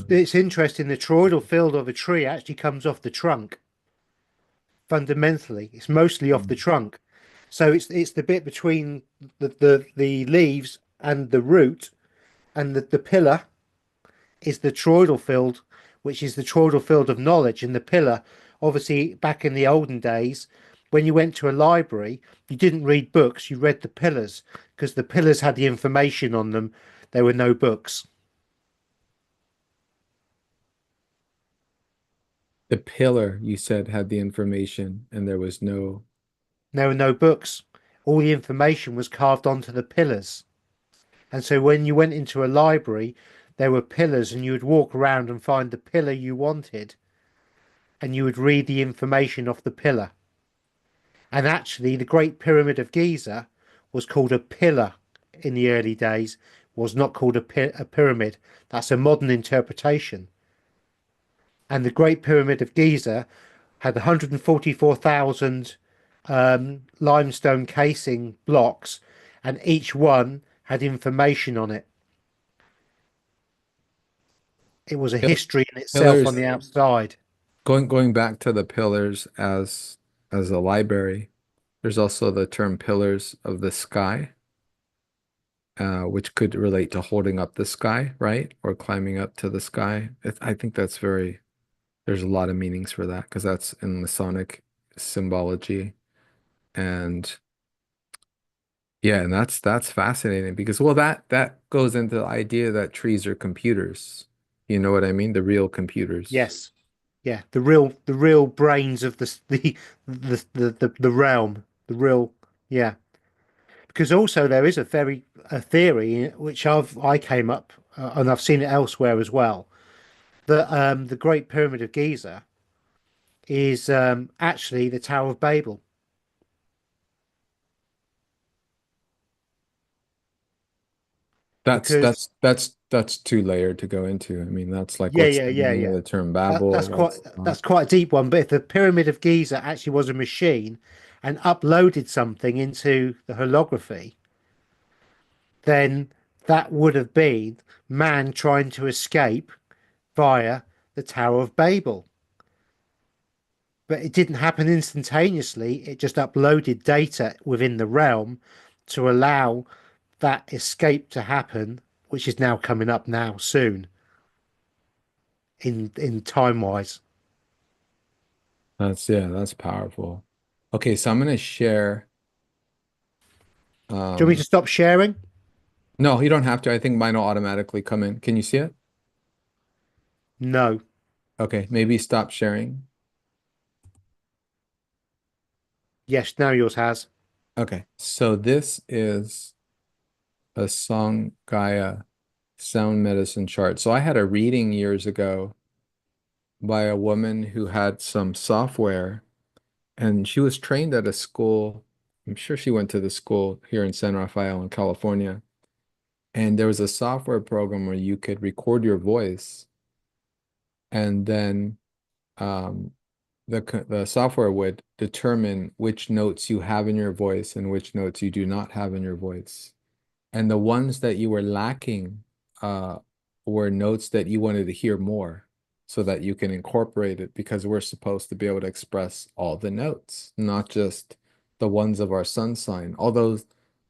It's interesting. The toroidal field of a tree actually comes off the trunk. Fundamentally, it's mostly off the trunk. So it's the bit between the leaves and the root, and the pillar is the toroidal field, which is the toroidal field of knowledge. And the pillar, obviously, back in the olden days, when you went to a library, you didn't read books, you read the pillars because the pillars had the information on them. There were no books. The pillar, you said, had the information, and there was no. There were no books. All the information was carved onto the pillars. And so when you went into a library, there were pillars, and you would walk around and find the pillar you wanted, and you would read the information off the pillar. And actually, the Great Pyramid of Giza was called a pillar in the early days, was not called a pyramid. That's a modern interpretation. And the Great Pyramid of Giza had 144,000 limestone casing blocks, and each one had information on it. It was a history in itself on Pillars, the outside. going back to the pillars as a library. There's also the term pillars of the sky, which could relate to holding up the sky, right? Or climbing up to the sky. I think there's a lot of meanings for that because that's in Masonic symbology. And yeah, and that's fascinating because well that goes into the idea that trees are computers. You know what I mean? The real computers. Yes. Yeah, the real brains of the realm, the real, yeah. because also there is a theory which I came up and I've seen it elsewhere as well, that the Great Pyramid of Giza is actually the Tower of Babel. That's Because that's that's that's too layered to go into. I mean, that's like yeah, what's yeah, the yeah, meaning of yeah. the term Babel? What's not? That's quite a deep one. But if the Pyramid of Giza actually was a machine and uploaded something into the holography, then that would have been man trying to escape via the Tower of Babel. But it didn't happen instantaneously. It just uploaded data within the realm to allow that escape to happen, which is now coming up now soon in time wise. That's powerful. Okay, so I'm gonna share. Do you want me to Um, stop sharing? no, you don't have to. I think mine will automatically come in. Can you see it? No. Okay, maybe stop sharing. Yes, now yours has. Okay, so this is a Song Gaia sound medicine chart. So I had a reading years ago by a woman who had some software, and she was trained at a school. I'm sure she went to the school here in San Rafael in California. And there was a software program where you could record your voice, and then um, the software would determine which notes you have in your voice and which notes you do not have in your voice. And the ones that you were lacking uh, were notes that you wanted to hear more so that you can incorporate it, because we're supposed to be able to express all the notes, not just the ones of our sun sign, although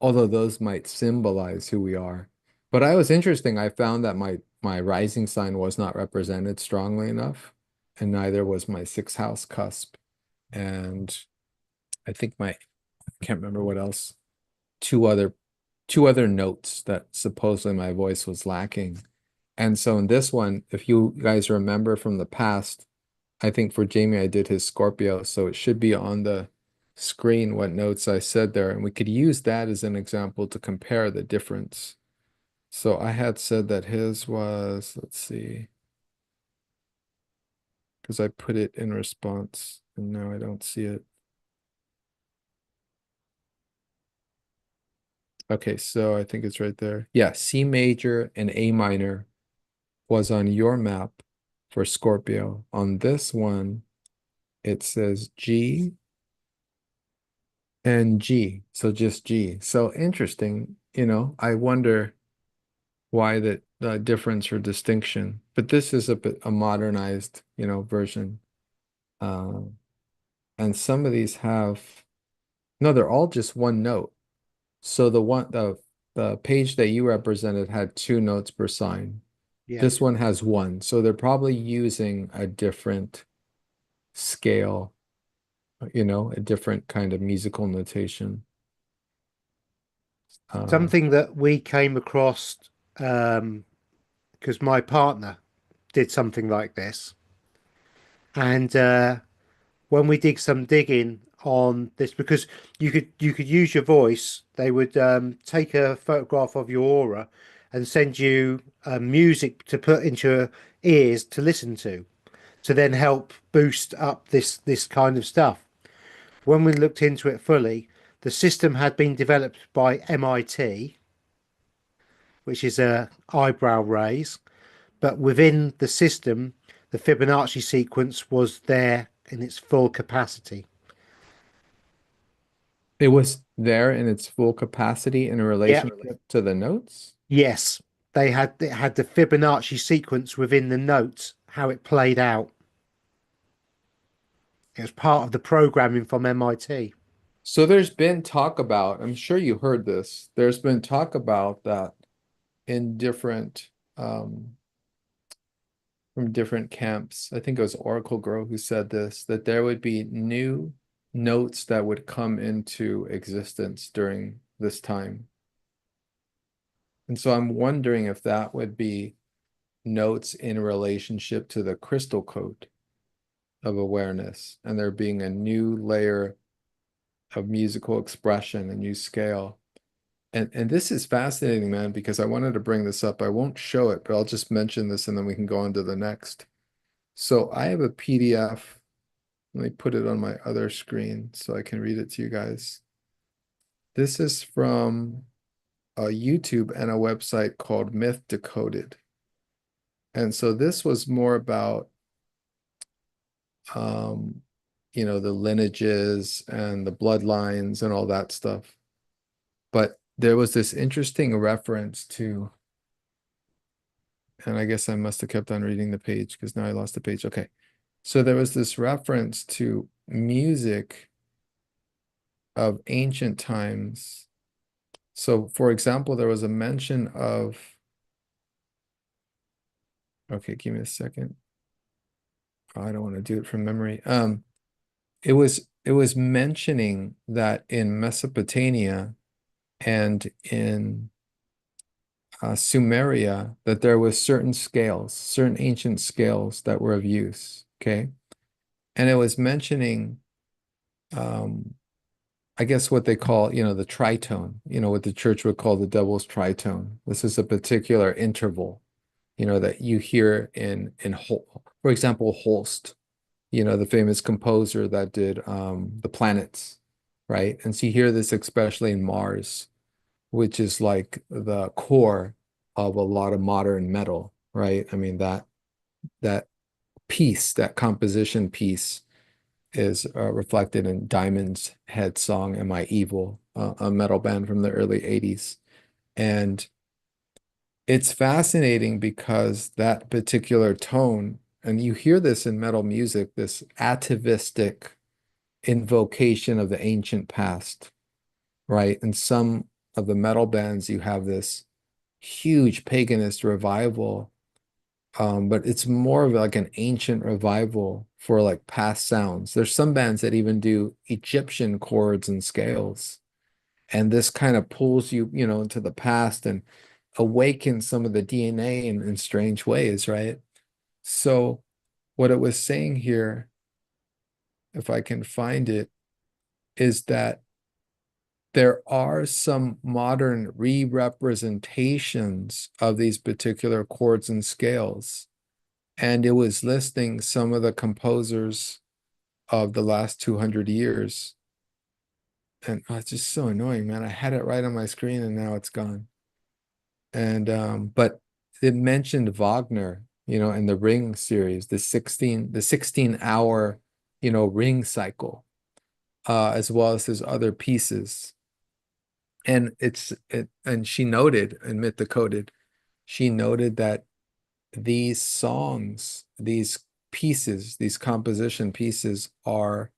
those might symbolize who we are. But I was interesting. I found that my rising sign was not represented strongly enough, and neither was my sixth house cusp. And I think I can't remember what else, two other two other notes that supposedly my voice was lacking. And so in this one, if you guys remember from the past, I think for Jamie, I did his Scorpio. So it should be on the screen what notes I said there. And we could use that as an example to compare the difference. So I had said that his was, let's see, because I put it in response and now I don't see it. Okay, so I think it's right there. Yeah, C major and A minor was on your map for Scorpio. On this one, it says G and G. So just G. So interesting. I wonder why the difference or distinction. But this is a bit a modernized, version. Uh, and some of these have no, they're all just one note. So the page that you represented had two notes per sign. Yeah. This one has one. So they're probably using a different scale, a different kind of musical notation. Uh, Something that we came across because my partner did something like this. And when we did some digging on this, because you could use your voice, they would take a photograph of your aura and send you music to put into your ears to listen to then help boost up this kind of stuff. When we looked into it fully, the system had been developed by MIT, which is a eyebrow raise, but within the system, the Fibonacci sequence was there in its full capacity. it was there in its full capacity in a Yeah. relationship to the notes. Yes, it had the Fibonacci sequence within the notes, how it played out. It was part of the programming from MIT. So there's been talk about, I'm sure you heard this, there's been talk about that in different from different camps. I think it was Oracle Girl who said this, that there would be new notes that would come into existence during this time. And so I'm wondering if that would be notes in relationship to the crystal code of awareness, and there being a new layer of musical expression, a new scale. And this is fascinating, man, because I wanted to bring this up. I won't show it, but I'll just mention this and then we can go on to the next. So I have a PDF. Let me put it on my other screen so I can read it to you guys. This is from a YouTube and a website called Myth Decoded. And so this was more about, the lineages and the bloodlines and all that stuff. But there was this interesting reference to, and I guess I must have kept on reading the page because now I lost the page. Okay. So there was this reference to music of ancient times. So, for example, there was a mention of, okay, give me a second. Oh, I don't want to do it from memory. It was mentioning that in Mesopotamia and in Sumeria, that there was certain ancient scales that were of use. Okay. And it was mentioning, I guess what they call, the tritone, what the church would call the devil's tritone. This is a particular interval, that you hear for example, Holst, the famous composer that did the planets, right? And so you hear this especially in Mars, which is like the core of a lot of modern metal, right? I mean, that that composition piece is reflected in Diamond's Head song, Am I Evil, a metal band from the early 80s. And it's fascinating because that particular tone, and you hear this in metal music, this atavistic invocation of the ancient past, right? In some of the metal bands, you have this huge paganist revival, but it's more of like an ancient revival for like past sounds. There's some bands that even do Egyptian chords and scales, and this kind of pulls you, into the past and awakens some of the DNA in strange ways, right? So what it was saying here, if I can find it, is that there are some modern re-representations of these particular chords and scales. And it was listing some of the composers of the last 200 years. And it's just so annoying, man. I had it right on my screen and now it's gone. And but it mentioned Wagner, in the Ring series, the 16-hour, Ring cycle, as well as his other pieces. And and she noted in Myth Decoded, she noted that these songs, these pieces, these composition pieces are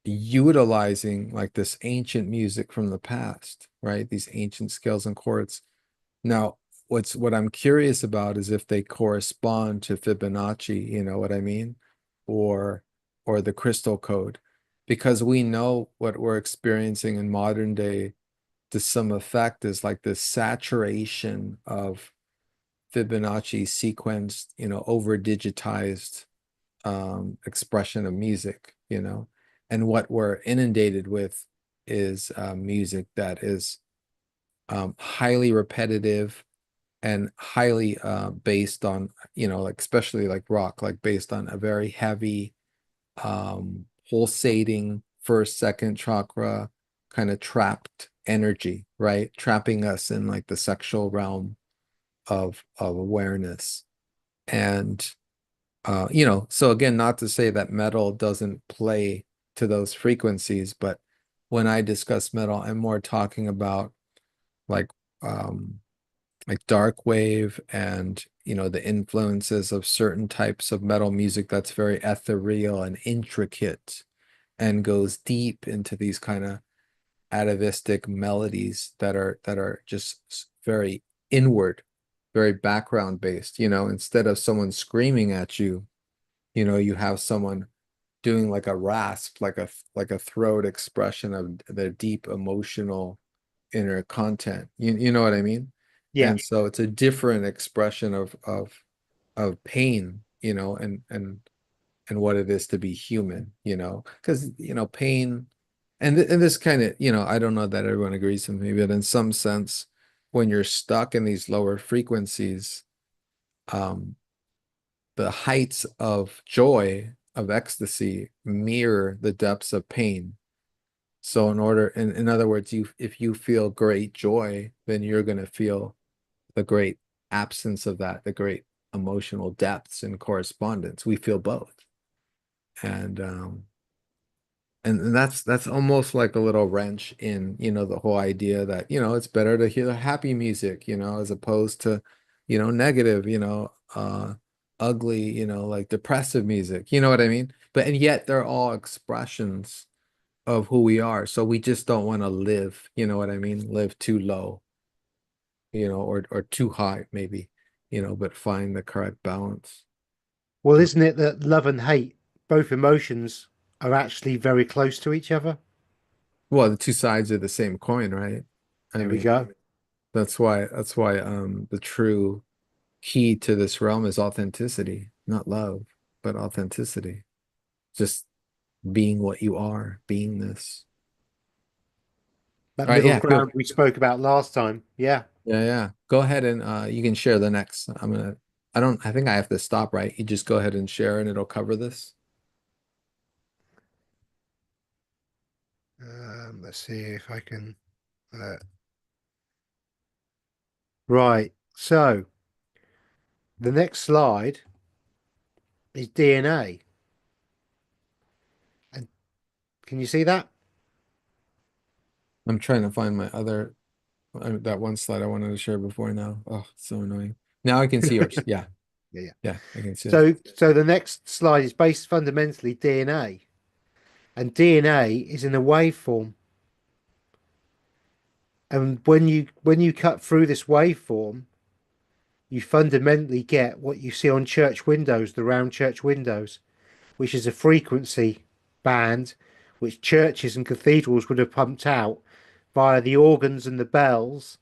utilizing like this ancient music from the past, right? These ancient scales and chords. Now, what I'm curious about is if they correspond to Fibonacci, you know what I mean? Or the crystal code, because we know what we're experiencing in modern day to some effect is like this saturation of Fibonacci sequenced, over digitized expression of music, and what we're inundated with is music that is highly repetitive and highly based on, like especially like rock, like based on a very heavy pulsating first, second chakra kind of trapped energy, right? Trapping us in like the sexual realm of awareness. And so again, not to say that metal doesn't play to those frequencies, but when I discuss metal, I'm more talking about like dark wave and the influences of certain types of metal music that's very ethereal and intricate and goes deep into these kind of atavistic melodies that are just very inward, very background based, instead of someone screaming at you, you have someone doing like a rasp, like a throat expression of their deep emotional inner content. You know what I mean? Yeah. And so it's a different expression of pain, and what it is to be human, because pain And this kind of, I don't know that everyone agrees with me, but in some sense, when you're stuck in these lower frequencies, um, the heights of joy, of ecstasy, mirror the depths of pain. So in other words, if you feel great joy, then you're going to feel the great absence of that, the great emotional depths in correspondence. We feel both. And and that's almost like a little wrench in, the whole idea that, it's better to hear the happy music, as opposed to, negative, ugly, like depressive music. You know what I mean? But and yet they're all expressions of who we are. So we just don't want to live, you know what I mean? Live too low, or too high maybe, but find the correct balance. Well, isn't it that love and hate, both emotions, are actually very close to each other? Well, the two sides of the same coin, right? I There we mean, go. that's why the true key to this realm is authenticity, not love, but authenticity. Just being what you are, beingness. That All right, middle yeah, cool. ground we spoke about last time. Yeah. Yeah, yeah. Go ahead and you can share the next. I think I have to stop, right? You just go ahead and share and it'll cover this. Let's see if I can. Uh, right. So the next slide is DNA. And can you see that? I'm trying to find my other that one slide I wanted to share before now. Oh, it's so annoying. Now I can see yours. Yeah, Yeah, yeah. yeah, I can see it. So the next slide is based fundamentally DNA, and DNA is in a waveform. And when you cut through this waveform, you fundamentally get what you see on church windows, the round church windows, which is a frequency band which churches and cathedrals would have pumped out via the organs and the bells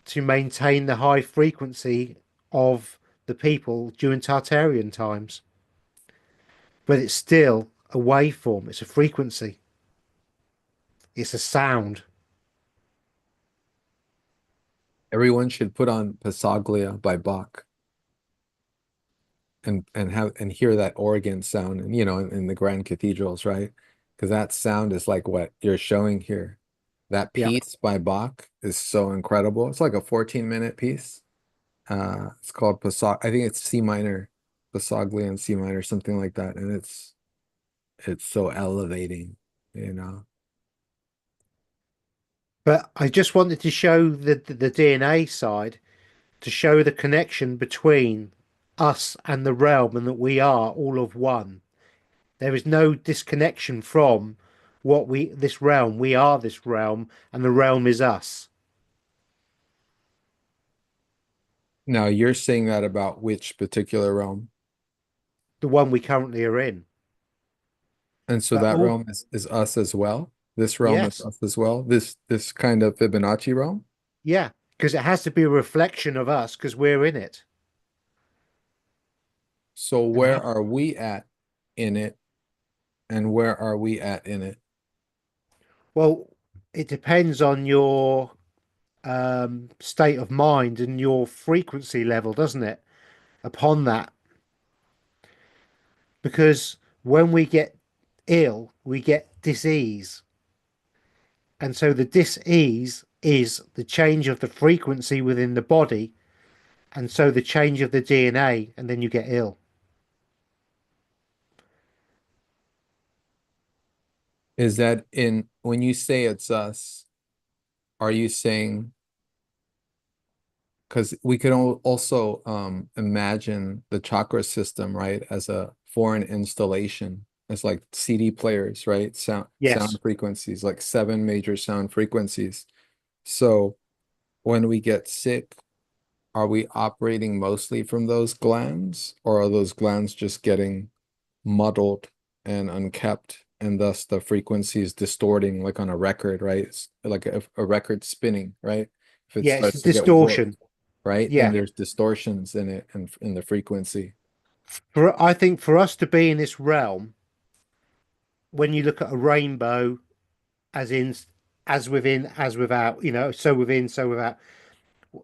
to maintain the high frequency of the people during Tartarian times. But it's still a waveform, it's a frequency, it's a sound. Everyone should put on Passaglia by Bach and hear that organ sound, and in the grand cathedrals, right? Because that sound is like what you're showing here. That Yeah. piece by Bach is so incredible. It's like a 14-minute piece. It's called Passag. I think it's C minor, Passaglia in C minor, something like that, and it's so elevating, you know. But I just wanted to show the DNA side to show the connection between us and the realm and that we are all of one. There is no disconnection from what this realm. We are this realm and the realm is us, Now you're saying that about which particular realm? the one we currently are in. And so But that all realm is us as well. This realm is yes, us as well. This kind of Fibonacci realm. yeah, because it has to be a reflection of us because we're in it. So And where are we at in it, and where are we at in it? well, it depends on your state of mind and your frequency level, doesn't it? Upon that, because when we get ill, we get dis-ease. And so the dis-ease is the change of the frequency within the body, and so the change of the DNA, and then you get ill. Is that in when you say it's us, are you saying because we could also imagine the chakra system, right, as a foreign installation, as like CD players, right? Sound Yes. frequencies, like seven major sound frequencies. So when we get sick, are we operating mostly from those glands, or are those glands just getting muddled and unkept, and thus the frequency is distorting, like on a record, right? It's like a record spinning, right? If it Yeah, it's a starts to get warped, distortion. right? Then Yeah. there's distortions in it and in the frequency. I think for us to be in this realm, when you look at a rainbow as in as within, as without, so within, so without.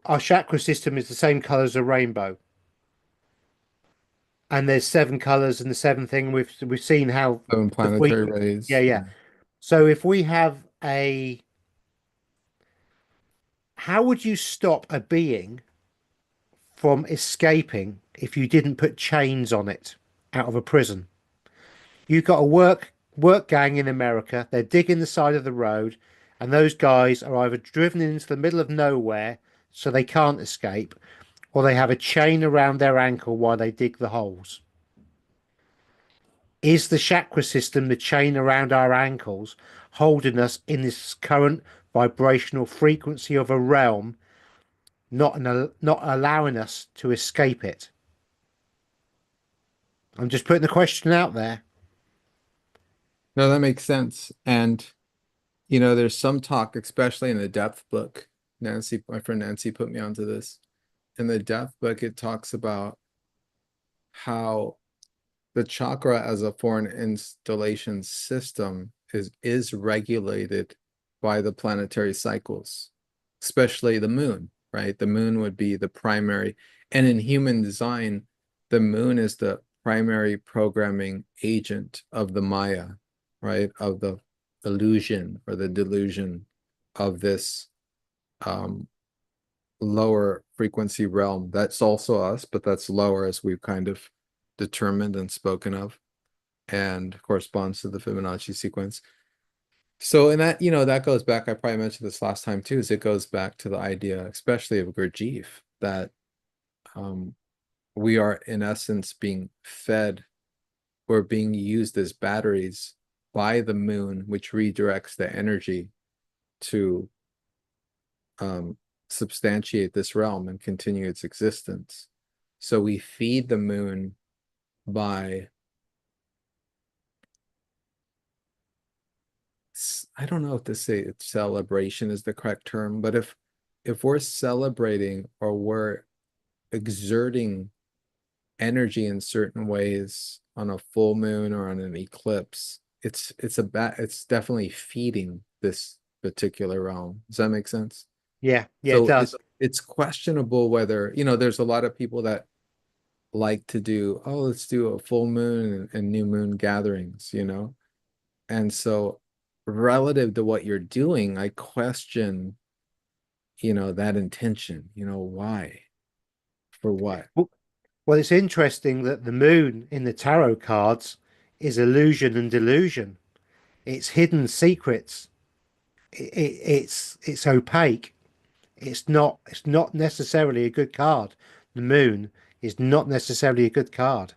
Our chakra system is the same color as a rainbow, and there's seven colors and the seven thing. We've seen how Seven the planetary frequency. Yeah, rays. yeah. Yeah. So if we have a, how would you stop a being from escaping if you didn't put chains on it out of a prison? You've got a work gang in America. They're digging the side of the road, and those guys are either driven into the middle of nowhere so they can't escape, or they have a chain around their ankle while they dig the holes. Is the chakra system the chain around our ankles holding us in this current vibrational frequency of a realm, not allowing us to escape it? I'm just putting the question out there. No, that makes sense. And there's some talk, especially in the depth book. Nancy, my friend Nancy put me onto this. In the depth book, it talks about how the chakra as a foreign installation system is regulated by the planetary cycles, especially the moon, right? The moon would be the primary, and in human design, the moon is the primary programming agent of the Maya, right? Of the illusion or the delusion of this lower frequency realm. That's also us, but that's lower, as we've kind of determined and spoken of, and corresponds to the Fibonacci sequence. So, and that, that goes back, I probably mentioned this last time too, is it goes back to the idea, especially of Gurdjieff, that we are in essence being fed or being used as batteries by the moon, which redirects the energy to substantiate this realm and continue its existence. So we feed the moon by, I don't know if to say celebration is the correct term, but if we're celebrating or we're exerting energy in certain ways on a full moon or on an eclipse, it's definitely feeding this particular realm. Does that make sense? Yeah, yeah, it So does. it's questionable whether, there's a lot of people that like to do, oh, let's do a full moon and new moon gatherings, And so relative to what you're doing, I question, that intention, why? For what? Well, it's interesting that the moon in the tarot cards is illusion and delusion. It's hidden secrets. It's opaque. It's not necessarily a good card. The moon is not necessarily a good card.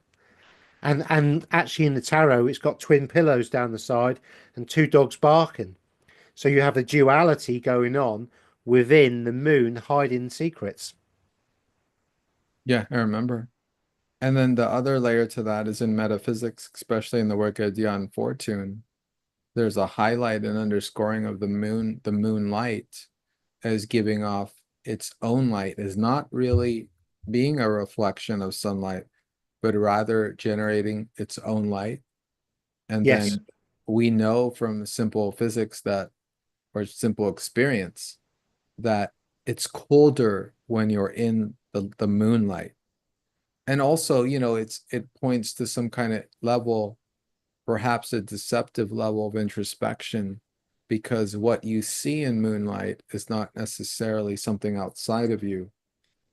And actually in the tarot, it's got twin pillows down the side and two dogs barking. So you have a duality going on within the moon hiding secrets. Yeah, I remember. And then the other layer to that is in metaphysics, especially in the work of Dion Fortune. There's a highlight and underscoring of the moonlight as giving off its own light, is not really being a reflection of sunlight, but rather generating its own light. And Yes. then we know from simple physics that, or simple experience, that it's colder when you're in the moonlight. And also, it points to some kind of level, perhaps a deceptive level of introspection, because what you see in moonlight is not necessarily something outside of you,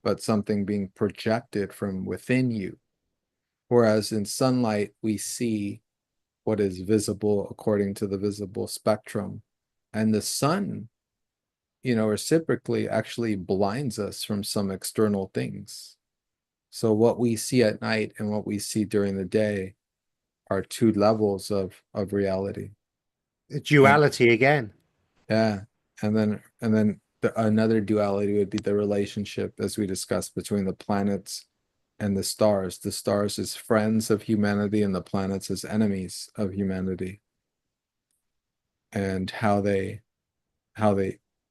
but something being projected from within you. Whereas in sunlight, we see what is visible according to the visible spectrum. And the sun, reciprocally actually blinds us from some external things. So what we see at night and what we see during the day are two levels of reality. And Duality again. yeah, another duality would be the relationship, as we discussed, between the planets and the stars. The stars as friends of humanity and the planets as enemies of humanity, and how they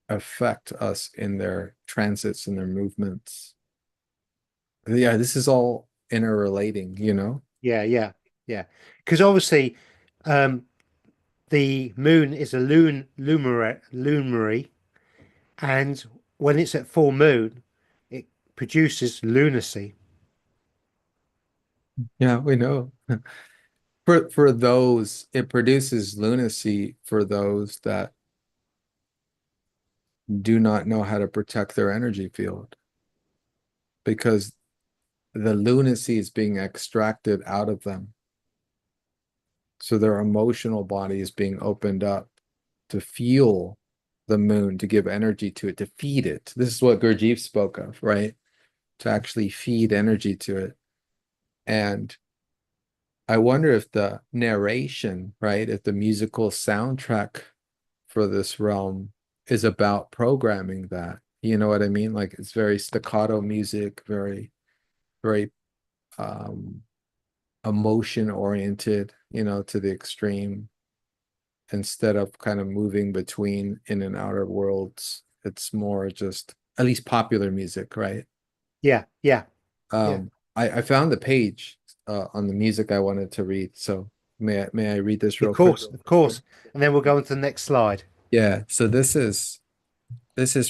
affect us in their transits and their movements. Yeah, this is all interrelating. Yeah, yeah, yeah. Because obviously, um, the moon is a luminary, and when it's at full moon, it produces lunacy. Yeah, we know. For those, it produces lunacy for those that do not know how to protect their energy field, because the lunacy is being extracted out of them. So their emotional body is being opened up to feel the moon, to give energy to it, to feed it. This is what Gurdjieff spoke of, right? To actually feed energy to it. And I wonder if the narration, right, if the musical soundtrack for this realm is about programming that. You know what I mean? Like it's very staccato music, very, very emotion oriented, to the extreme, instead of kind of moving between in and outer worlds. It's more just at least popular music, right? Yeah, yeah, yeah. I found the page on the music I wanted to read. So may I read this Of real quick? course, of course. And then we'll go on to the next slide. Yeah, so this is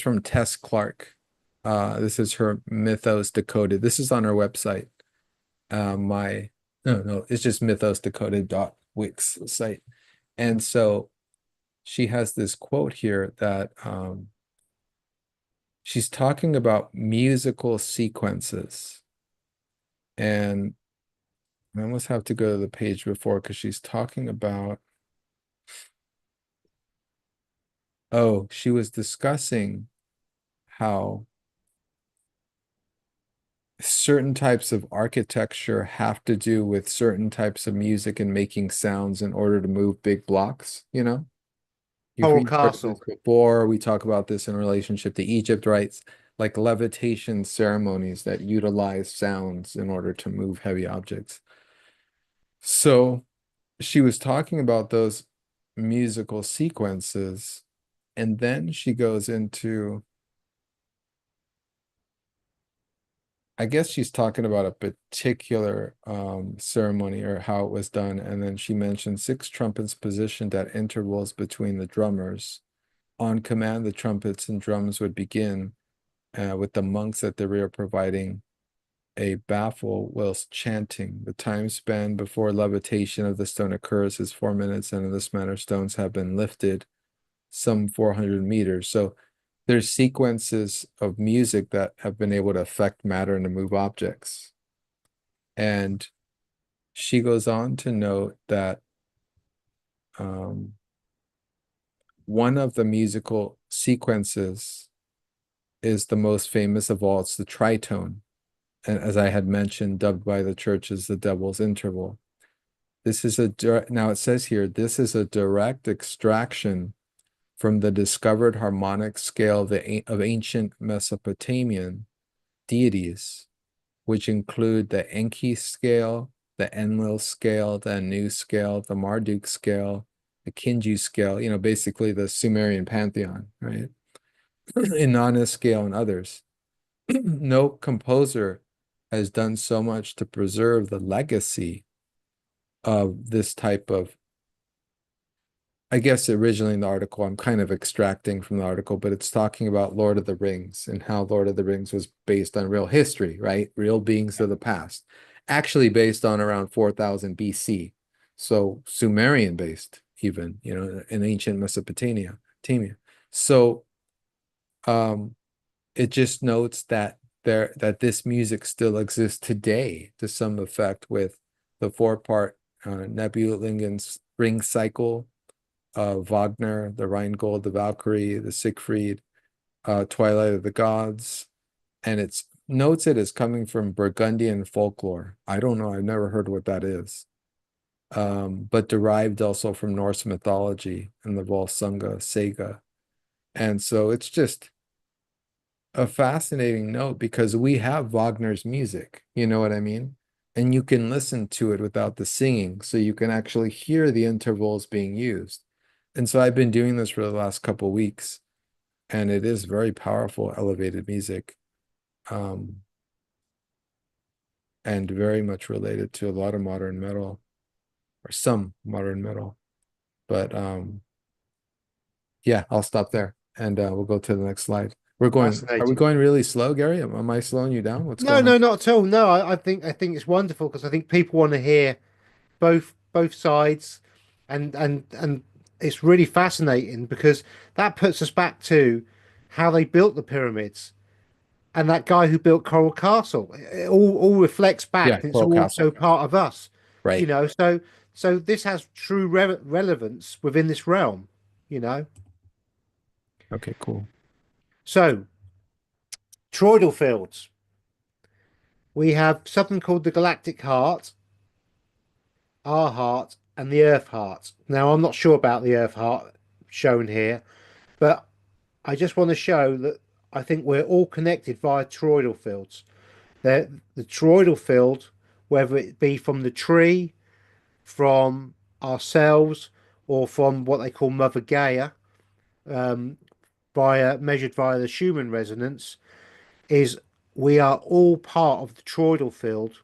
from Tess Clark. This is her Mythos Decoded. This is on her website. My no, it's just mythosdecoded.wix site. And so she has this quote here that she's talking about musical sequences. And I almost have to go to the page before because she's talking about, she was discussing how certain types of architecture have to do with certain types of music and making sounds in order to move big blocks, You've Coral heard of this Castle. before. We talk about this in relationship to Egypt, right? Like levitation ceremonies that utilize sounds in order to move heavy objects. So she was talking about those musical sequences, and then she goes into, I guess she's talking about a particular ceremony or how it was done. And then she mentioned 6 trumpets positioned at intervals between the drummers. On command, the trumpets and drums would begin with the monks at the rear providing a baffle whilst chanting. The time span before levitation of the stone occurs is 4 minutes, and in this manner, stones have been lifted some 400 meters. So there's sequences of music that have been able to affect matter and to move objects. And she goes on to note that one of the musical sequences is the most famous of all. It's the tritone. And as I had mentioned, dubbed by the church as the devil's interval. This is now it says here, this is a direct extraction from the discovered harmonic scale of ancient Mesopotamian deities, which include the Enki scale, the Enlil scale, the Anu scale, the Marduk scale, the Kinju scale, basically the Sumerian pantheon, right? Inanna scale and others. No composer has done so much to preserve the legacy of this type of, I guess originally in the article, I'm kind of extracting from the article, but it's talking about Lord of the Rings and how Lord of the Rings was based on real history, right? Real beings of the past, actually based on around 4000 BC. So Sumerian based even, in ancient Mesopotamia. So it just notes that this music still exists today to some effect with the 4-part Nibelungen's ring cycle, Wagner, the Rheingold, the Valkyrie, the Siegfried, Twilight of the Gods, and it notes it as coming from Burgundian folklore. I don't know, I've never heard what that is, but derived also from Norse mythology and the Volsunga saga. And so it's just a fascinating note because we have Wagner's music, you know what I mean? And you can listen to it without the singing, so you can actually hear the intervals being used. And so I've been doing this for the last couple of weeks, and it is very powerful, elevated music, and very much related to a lot of modern metal, or some modern metal. But yeah, I'll stop there and we'll go to the next slide. Are we Fascinating. going really slow, Gary? Am I slowing you down? What's No, going on? no, not at all. No, I think it's wonderful because I think people want to hear both sides, and it's really fascinating because that puts us back to how they built the pyramids and that guy who built Coral Castle. It all reflects Yeah, back, and it's Coral all Castle. also part of us, you Right. know. So this has true relevance within this realm, you know. Okay, cool. So toroidal fields. We have something called the galactic heart, our heart, and the Earth heart. Now, I'm not sure about the Earth heart shown here, but I just want to show that I think we're all connected via toroidal fields. The toroidal field, whether it be from the tree, from ourselves, or from what they call Mother Gaia, um, measured via the Schumann resonance, is we are all part of the toroidal field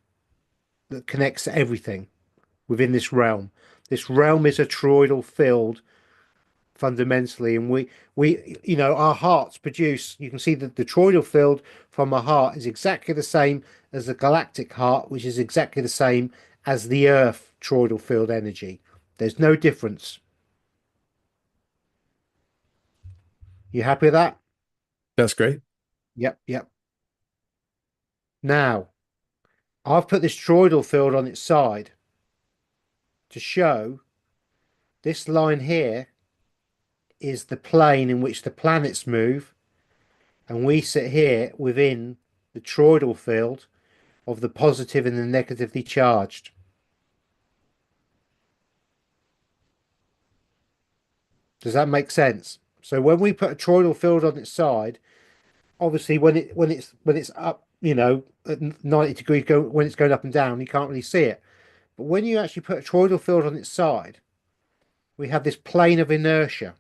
that connects everything within this realm. This realm is a toroidal field fundamentally, and we you know our hearts produce, you can see that the toroidal field from our heart is exactly the same as the galactic heart, which is exactly the same as the earth toroidal field energy. There's no difference. You happy with that? That's great. Yep. Now I've put this toroidal field on its side to show this line here is the plane in which the planets move, and we sit here within the toroidal field of the positive and the negatively charged. Does that make sense? So when we put a toroidal field on its side, obviously when it's up, you know, at 90 degrees, when it's going up and down, you can't really see it. But when you actually put a toroidal field on its side, we have this plane of inertia,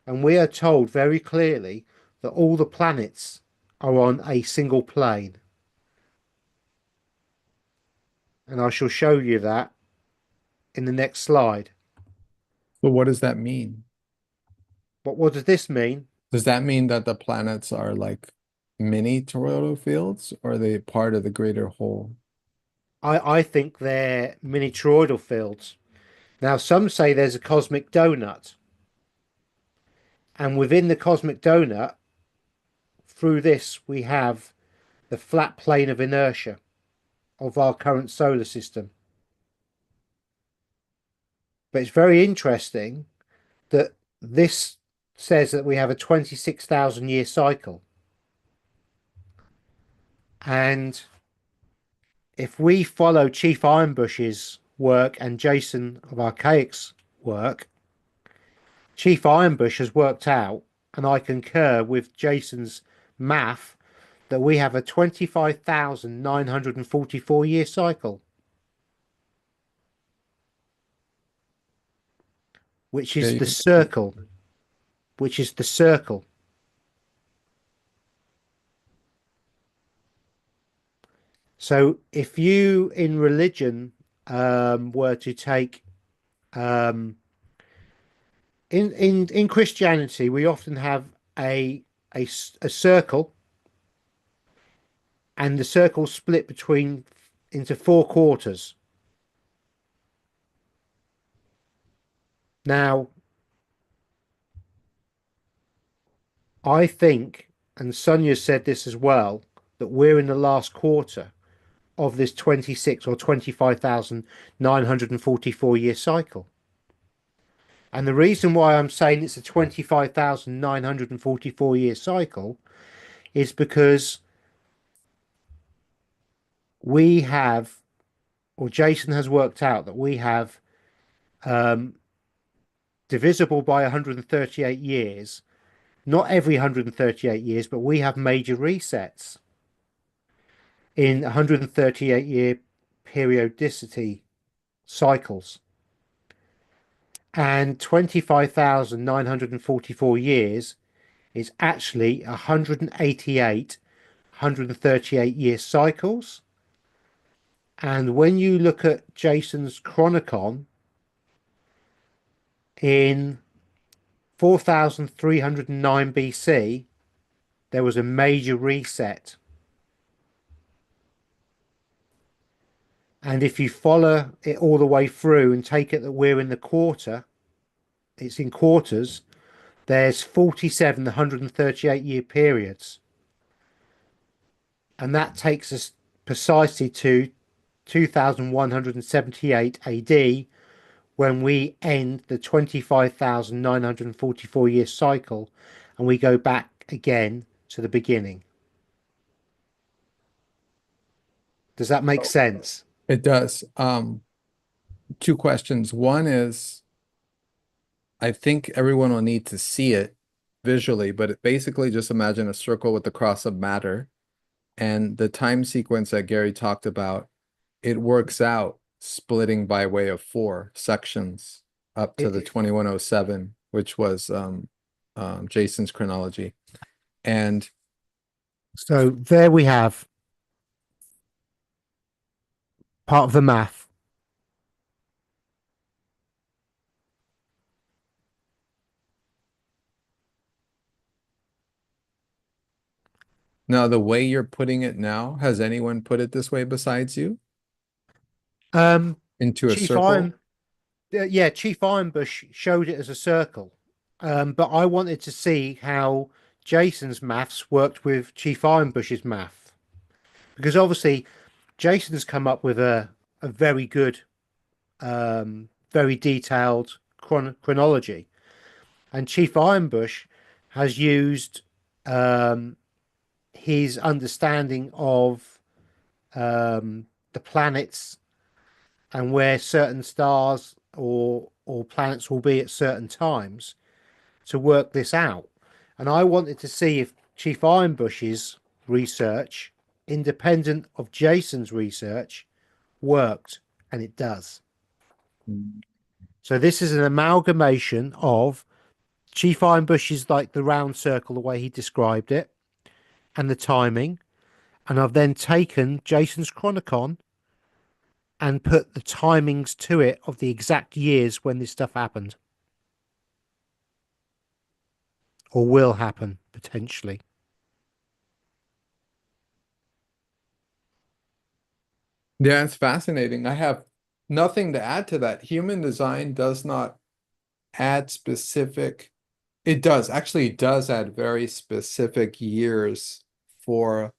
and we are told very clearly that all the planets are on a single plane. And I shall show you that in the next slide. But what does that mean? What does this mean? Does that mean that the planets are like mini toroidal fields, or are they part of the greater whole? I think they're mini toroidal fields. Now, some say there's a cosmic donut, and within the cosmic donut, through this, we have the flat plane of inertia of our current solar system. But it's very interesting that this says that we have a 26,000 year cycle. And if we follow Chief Ironbush's work and Jason of Archaic's work, Chief Ironbush has worked out, and I concur with Jason's math, that we have a 25,944 year cycle, which is Okay, the circle, which is the circle. So if you in religion were to take in Christianity, we often have a circle, and the circle split between into four quarters. Now, I think, and Sonia said this as well, that we're in the last quarter of this 26 or 25,944 year cycle. And the reason why I'm saying it's a 25,944 year cycle is because we have, or Jason has worked out that we have um, divisible by 138 years, not every 138 years, but we have major resets in 138 year periodicity cycles. And 25,944 years is actually 188 138 year cycles. And when you look at Jason's chronicon, in 4309 BC, there was a major reset. And if you follow it all the way through and take it that we're in the quarter, it's in quarters, there's 47 138-year periods. And that takes us precisely to 2178 AD, when we end the 25,944-year cycle and we go back again to the beginning. Does that make sense? It does. Two questions. One is, I think everyone will need to see it visually, but it basically just imagine a circle with the cross of matter, and the time sequence that Gary talked about, it works out splitting by way of 4 sections up to the 2107, which was Jason's chronology. And so there we have part of the math. now the way you're putting it now, has anyone put it this way besides you? Into a Chief circle? Iron, yeah, Chief Ironbush showed it as a circle, but I wanted to see how Jason's maths worked with Chief Ironbush's math, because obviously Jason's come up with a very good, very detailed chronology, and Chief Ironbush has used his understanding of the planets and where certain stars or planets will be at certain times to work this out. And I wanted to see if Chief Ironbush's research, independent of Jason's research, worked, and it does. So this is an amalgamation of Chief Ironbush's, like the round circle, the way he described it, and the timing. And I've then taken Jason's Chronicon and put the timings to it of the exact years when this stuff happened. Or will happen, potentially. Yeah, it's fascinating. I have nothing to add to that. Human design does not add specific, it does, actually it does add very specific years for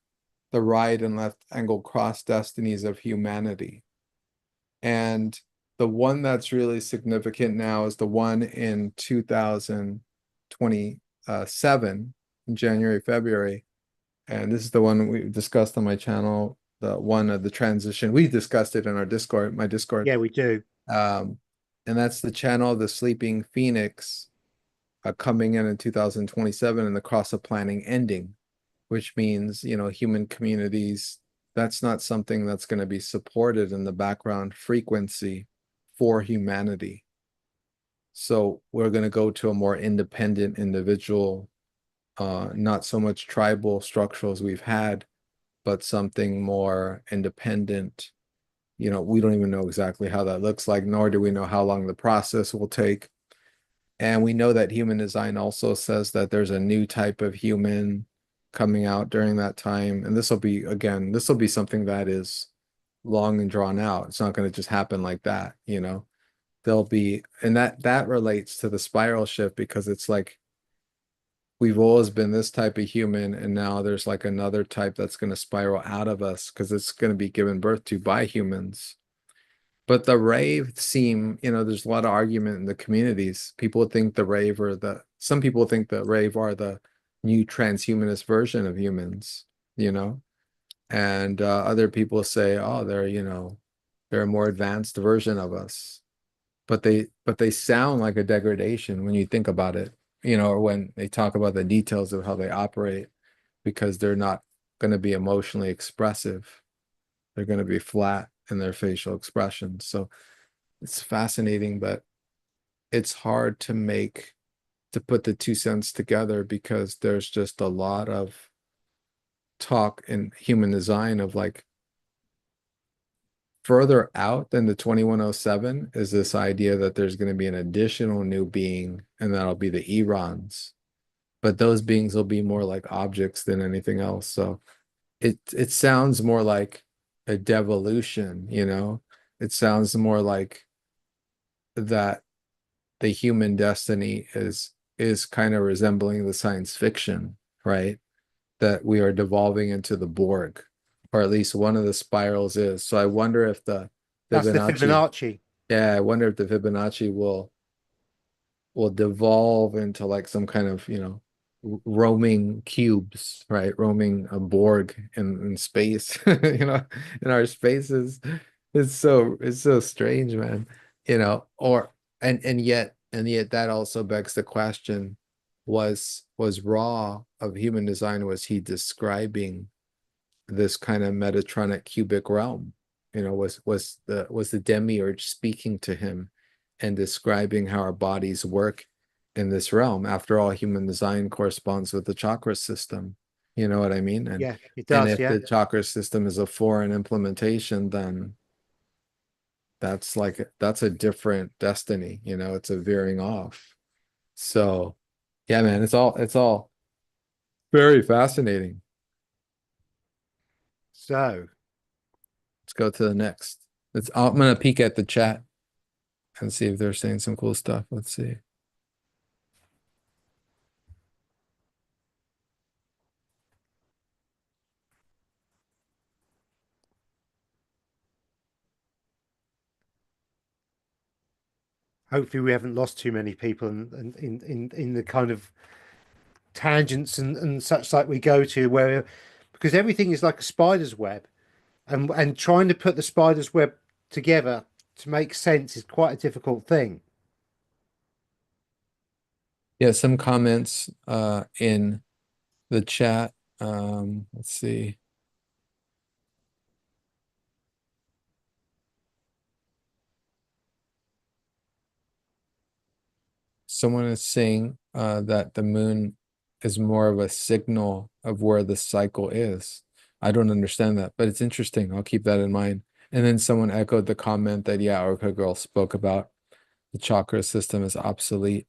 the right and left angle cross destinies of humanity. And the one that's really significant now is the one in 2027, in January, February. And this is the one we discussed on my channel, the one of the transition. We discussed it in our Discord, my Discord. Yeah, we do. And that's the channel of the sleeping phoenix coming in 2027, and the cross of planning ending, which means, you know, human communities, that's not something that's going to be supported in the background frequency for humanity. So we're going to go to a more independent individual, not so much tribal structures we've had, but something more independent. You know, we don't even know exactly how that looks like, nor do we know how long the process will take. And we know that human design also says that there's a new type of human coming out during that time. And this will be, again, this will be something that is long and drawn out. It's not going to just happen like that, you know. There'll be, and that relates to the spiral shift, because it's like we've always been this type of human, and now there's like another type that's going to spiral out of us because it's going to be given birth to by humans. But the rave seem, you know, there's a lot of argument in the communities. People think the rave some people think the rave are the new transhumanist version of humans, you know, and other people say, oh, they're, you know, they're a more advanced version of us. But they sound like a degradation when you think about it, you know, or when they talk about the details of how they operate, because they're not going to be emotionally expressive. They're going to be flat in their facial expressions. So it's fascinating, but it's hard to put the 2 cents together, because there's just a lot of talk in human design of like further out than the 2107 is this idea that there's going to be an additional new being, and that'll be the Erons. But those beings will be more like objects than anything else. So it sounds more like a devolution, you know? It sounds more like that the human destiny is kind of resembling the science fiction, right? That we are devolving into the Borg, or at least one of the spirals is. So I wonder if the That's the Fibonacci, Fibonacci. yeah, I wonder if the Fibonacci will devolve into like some kind of, you know, roaming cubes, right? Roaming a Borg in space, you know, in our spaces. It's so strange, man. You know, or and yet that also begs the question, was Ra of human design, was he describing this kind of Metatronic cubic realm? You know, was the demiurge speaking to him and describing how our bodies work in this realm? After all, human design corresponds with the chakra system. You know what I mean? Yeah, it And does. if Yeah. the chakra system is a foreign implementation, then that's a different destiny, you know, it's a veering off. So yeah, man, it's all very fascinating. So, Let's go to the next. I'm gonna peek at the chat and see if they're saying some cool stuff. Let's see. hopefully, we haven't lost too many people in the kind of tangents and such like we go to, where because everything is like a spider's web, and trying to put the spider's web together to make sense is quite a difficult thing. Yeah, some comments in the chat. Let's see. Someone is saying that the moon is more of a signal of where the cycle is. I don't understand that, but it's interesting. I'll keep that in mind. And then someone echoed the comment that, yeah, Orca Girl spoke about the chakra system is obsolete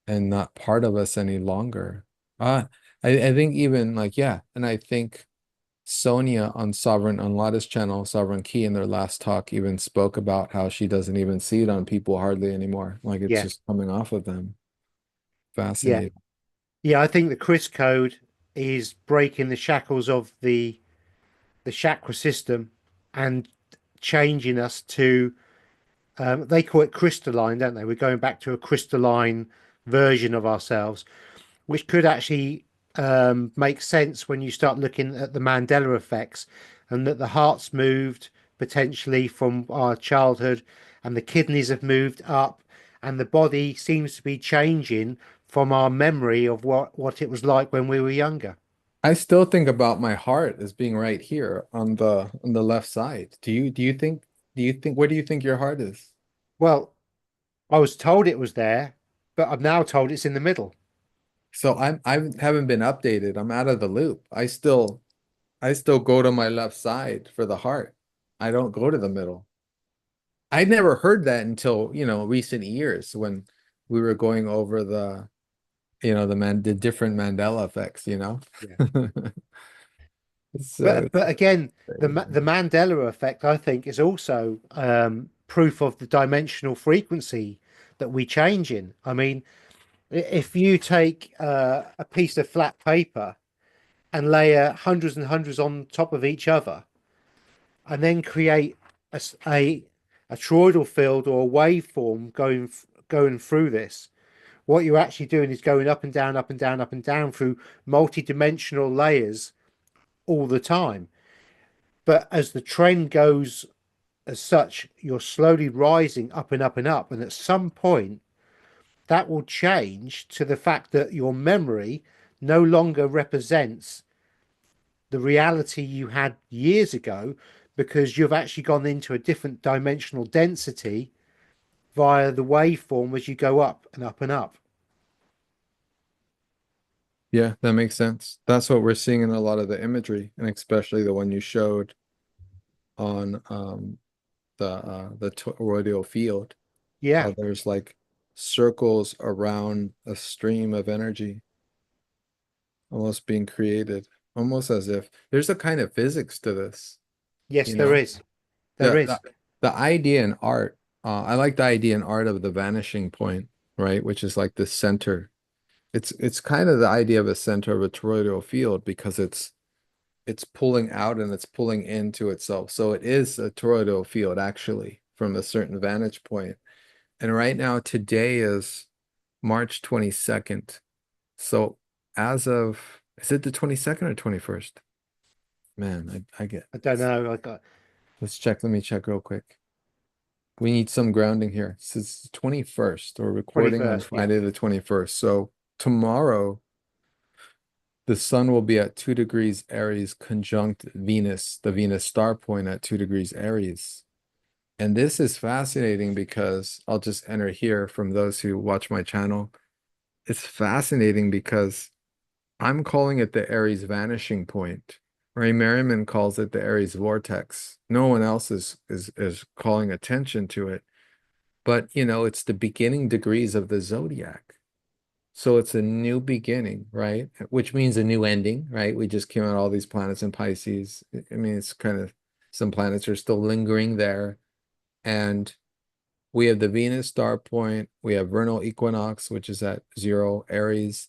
and not part of us any longer. I think even like, yeah, and I think Sonia on Sovereign on Lotta's channel, Sovereign Key, in their last talk even spoke about how she doesn't even see it on people hardly anymore. Like it's Yeah, just coming off of them. yeah, Fascinating. yeah. I think the Chris code is breaking the shackles of the chakra system and changing us to they call it crystalline, don't they? We're going back to a crystalline version of ourselves, which could actually make sense when you start looking at the Mandela effects, and that the heart's moved potentially from our childhood, and the kidneys have moved up, and the body seems to be changing from our memory of what it was like when we were younger. I still think about my heart as being right here on the left side. Do you think where do you think your heart is? Well, I was told it was there, but I'm now told it's in the middle. So I haven't been updated. I'm out of the loop. I still go to my left side for the heart. I don't go to the middle. I never heard that until, recent years when we were going over the different Mandela effects. Yeah. So But again, the Mandela effect, I think, is also proof of the dimensional frequency that we change in. I mean, if you take a piece of flat paper and layer hundreds and hundreds on top of each other, and then create a toroidal field or a waveform going through this, what you're actually doing is going up and down, up and down, up and down through multi-dimensional layers all the time. But as the trend goes as such, you're slowly rising up and up and up. And at some point, that will change to the fact that your memory no longer represents the reality you had years ago, because you've actually gone into a different dimensional density via the waveform as you go up and up and up. yeah, that makes sense. That's what we're seeing in a lot of the imagery, and especially the one you showed on the toroidal field. Yeah. How there's like circles around a stream of energy almost being created, almost as if there's a kind of physics to this, Yes, you there know? is. There The is. the, the idea in art, I like the idea in art of the vanishing point, right? Which is like the center. It's kind of the idea of a center of a toroidal field because it's pulling out and it's pulling into itself. So it is a toroidal field actually from a certain vantage point. And right now, today is March 22nd. So as of, is it the 22nd or 21st? Man, I get, I don't know. I got let's check. Let me check real quick. We need some grounding here. It's the 21st. We're recording on 21st. Yeah. Friday the 21st. So tomorrow, the sun will be at 2 degrees Aries conjunct Venus, the Venus star point at 2 degrees Aries. And this is fascinating because I'll just enter here from those who watch my channel. It's fascinating because I'm calling it the Aries vanishing point. Ray Merriman calls it the Aries vortex. No one else is calling attention to it. But you know, it's the beginning degrees of the zodiac. So it's a new beginning, right? Which means a new ending, right? We just came out all these planets in Pisces. I mean, it's kind of some planets are still lingering there. And we have the Venus star point, we have vernal equinox, which is at 0 Aries.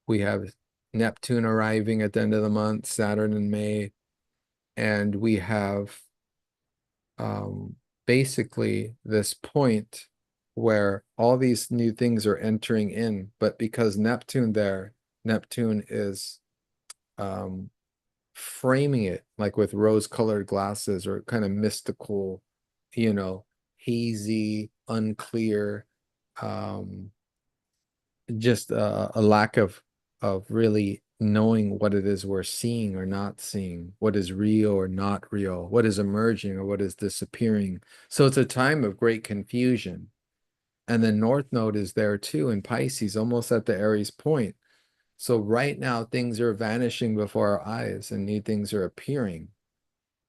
We have Neptune arriving at the end of the month, Saturn in May, and we have basically this point where all these new things are entering in, but because Neptune is framing it like with rose-colored glasses or kind of mystical, you know, hazy, unclear, um, just a lack of really knowing what it is we're seeing or not seeing, what is real or not real, what is emerging or what is disappearing. So it's a time of great confusion. And the North Node is there too in Pisces, almost at the Aries point. So right now things are vanishing before our eyes and new things are appearing.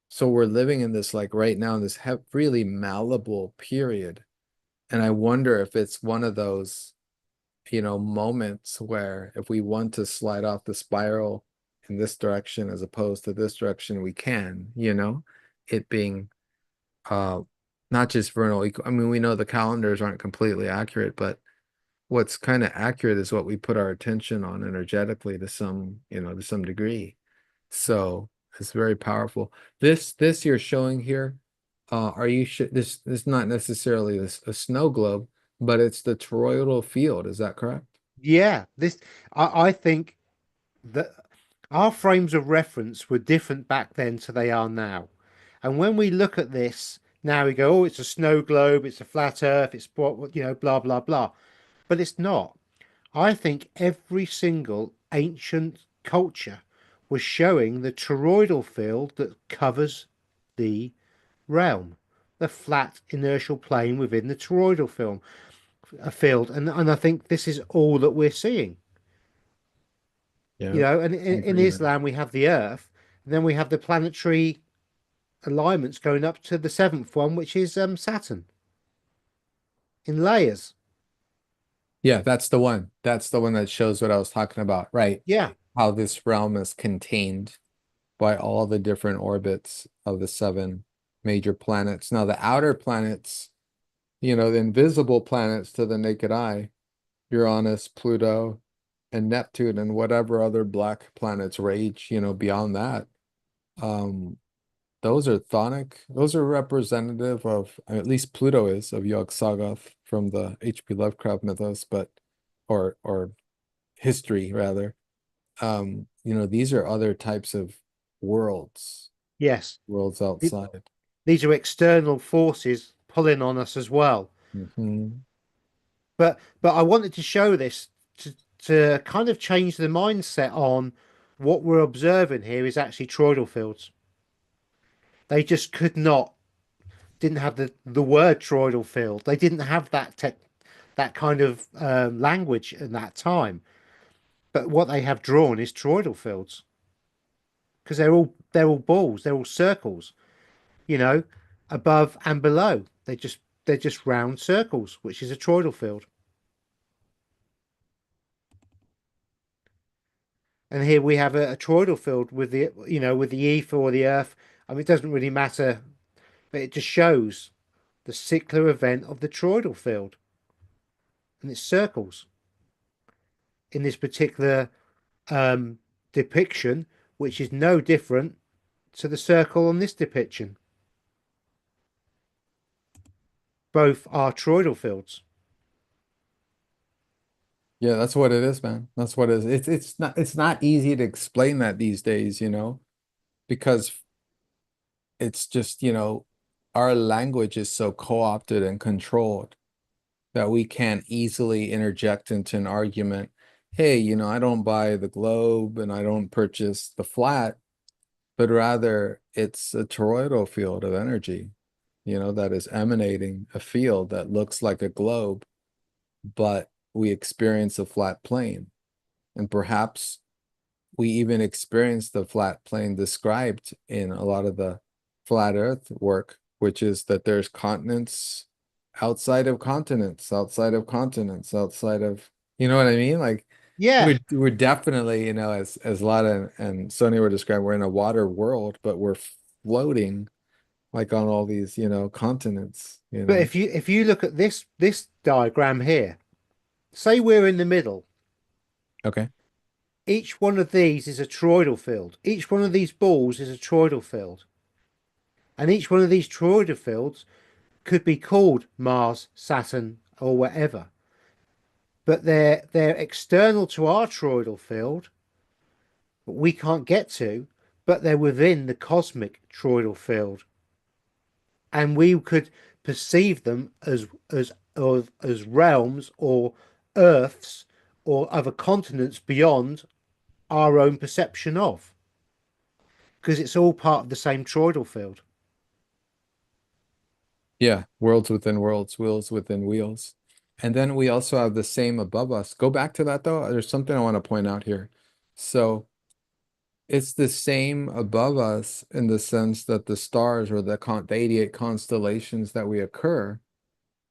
So we're living in this, like right now, in this really malleable period. And I wonder if it's one of those, you know, moments where if we want to slide off the spiral in this direction as opposed to this direction, we can, you know, it being uh not just vernal I mean, we know the calendars aren't completely accurate, but what's kind of accurate is what we put our attention on energetically to some, you know, to some degree. So it's very powerful. This you're showing here, are you this is not necessarily a snow globe, but it's the toroidal field. Is that correct? Yeah. I think that our frames of reference were different back then to they are now. And when we look at this now, we go, oh, it's a snow globe, it's a flat Earth, it's what, you know, blah blah blah. But it's not. I think every single ancient culture was showing the toroidal field that covers the realm, the flat inertial plane within the toroidal film a field, and I think this is all that we're seeing. You Yeah, know, and I in agree, man. Islam we have the Earth, and then we have the planetary alignments going up to the seventh one, which is Saturn in layers. Yeah, that's the one. That's the one that shows what I was talking about, right? Yeah, How this realm is contained by all the different orbits of the 7 major planets. Now, the outer planets, you know, the invisible planets to the naked eye, Uranus, Pluto, and Neptune, and whatever other black planets rage, you know, beyond that. Um, those are chthonic. Those are representative of, at least Pluto is, of Yog-Sothoth from the H.P. Lovecraft mythos, but or history rather. You know, these are other types of worlds, yes. worlds Th- outside. These are external forces pulling on us as well. Mhm. But I wanted to show this to kind of change the mindset on what we're observing here is actually toroidal fields. They just could not didn't have the word toroidal field. They didn't have that kind of language at that time. But what they have drawn is toroidal fields because they're all balls, they're all circles, you know. above and below. They're just round circles, which is a toroidal field. And here we have a toroidal field with the ether or the earth. I mean, it doesn't really matter, but it just shows the cyclic event of the toroidal field, and it circles in this particular depiction, which is no different to the circle on this depiction. Both are toroidal fields. Yeah, that's what it is, man. That's what it is. It's not easy to explain that these days, because it's just, our language is so co-opted and controlled that we can't easily interject into an argument. Hey, I don't buy the globe and I don't purchase the flat, but rather it's a toroidal field of energy, that is emanating a field that looks like a globe, but we experience a flat plane. And perhaps we even experience the flat plane described in a lot of the flat earth work, which is that there's continents outside of continents, outside of continents, outside of, you know what I mean? Like Yeah, we're definitely, as Lada and Sonia were describing, we're in a water world, but we're floating like on all these, continents, but if you look at this diagram here, say we're in the middle. Okay. Each one of these is a toroidal field. Each one of these balls is a toroidal field. And each one of these toroidal fields could be called Mars, Saturn, or whatever. But they're external to our toroidal field, but we can't get to, but they're within the cosmic toroidal field. And we could perceive them as realms or earths or other continents beyond our own perception of, because it's all part of the same toroidal field. Yeah, worlds within worlds, wheels within wheels. And then we also have the same above us. Go back to that though. There's something I want to point out here. So it's the same above us in the sense that the stars or the 88 constellations that we occur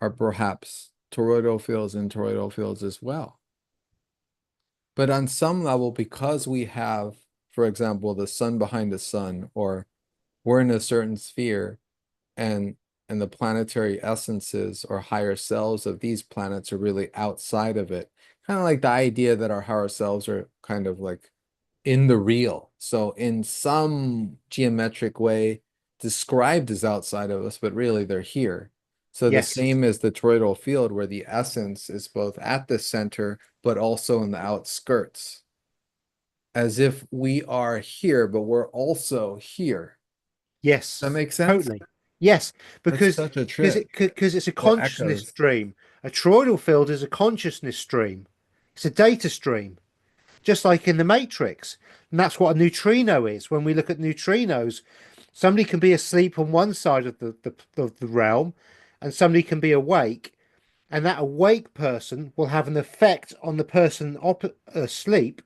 are perhaps toroidal fields and toroidal fields as well. But on some level, because we have, for example, the sun behind the sun, or we're in a certain sphere, and the planetary essences or higher selves of these planets are really outside of it. Kind of like the idea that our higher selves are kind of like in the real. So in some geometric way described as outside of us, but really they're here. So the Yes, same as the toroidal field where the essence is both at the center, but also in the outskirts. As if we are here, but we're also here. Does that yes, make sense? totally. Yes, That's because such a because trick. it's a Or consciousness echoes. stream. A toroidal field is a consciousness stream. It's a data stream, just like in the Matrix. And that's what a neutrino is. When we look at neutrinos, somebody can be asleep on one side of the realm, and somebody can be awake, and that awake person will have an effect on the person asleep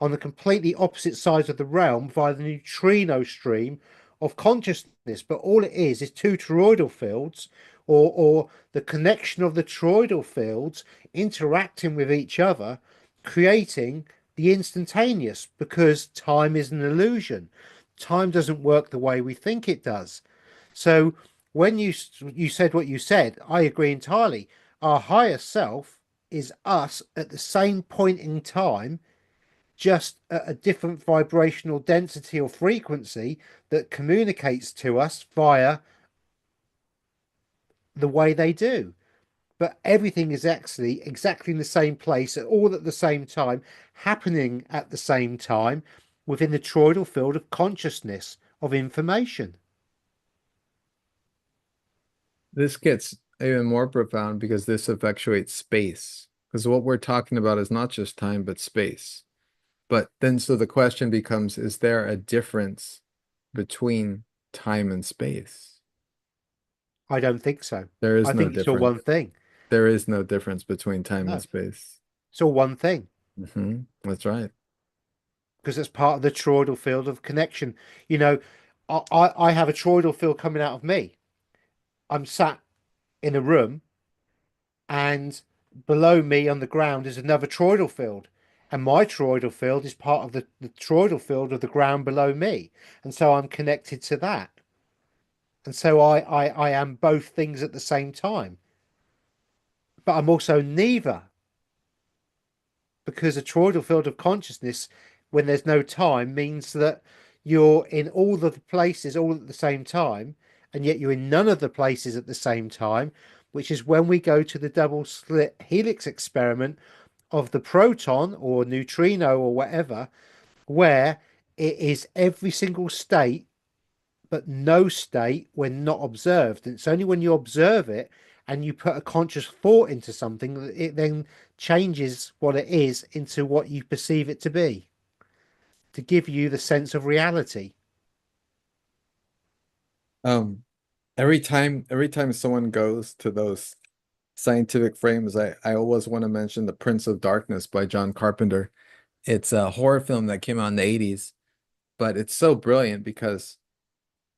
on the completely opposite sides of the realm via the neutrino stream of consciousness. But all it is two toroidal fields, or the connection of the toroidal fields interacting with each other, creating the instantaneous, because time is an illusion. Time doesn't work the way we think it does. So when you said what you said, I agree entirely. Our higher self is us at the same point in time, just at a different vibrational density or frequency that communicates to us via the way they do. But everything is actually exactly in the same place, all at the same time, happening at the same time within the toroidal field of consciousness of information. This gets even more profound because this effectuates space. Because what we're talking about is not just time, but space. But then, so the question becomes, is there a difference between time and space? I don't think so. There I is no think it's all difference. one thing. There is no difference between time and No, space. it's all one thing, That's right. because it's part of the toroidal field of connection. You know, I have a toroidal field coming out of me. I'm sat in a room, and below me on the ground is another toroidal field. And my toroidal field is part of the toroidal field of the ground below me. And so I'm connected to that. And so I am both things at the same time. But I'm also neither, because a toroidal field of consciousness, when there's no time, means that you're in all the places all at the same time, and yet you're in none of the places at the same time, which is when we go to the double slit helix experiment of the proton or neutrino or whatever, where it is every single state but no state when not observed. And it's only when you observe it and you put a conscious thought into something that it then changes what it is into what you perceive it to be, to give you the sense of reality. Every time someone goes to those scientific frames, I always want to mention The Prince of Darkness by John Carpenter. It's a horror film that came out in the 80s, but it's so brilliant because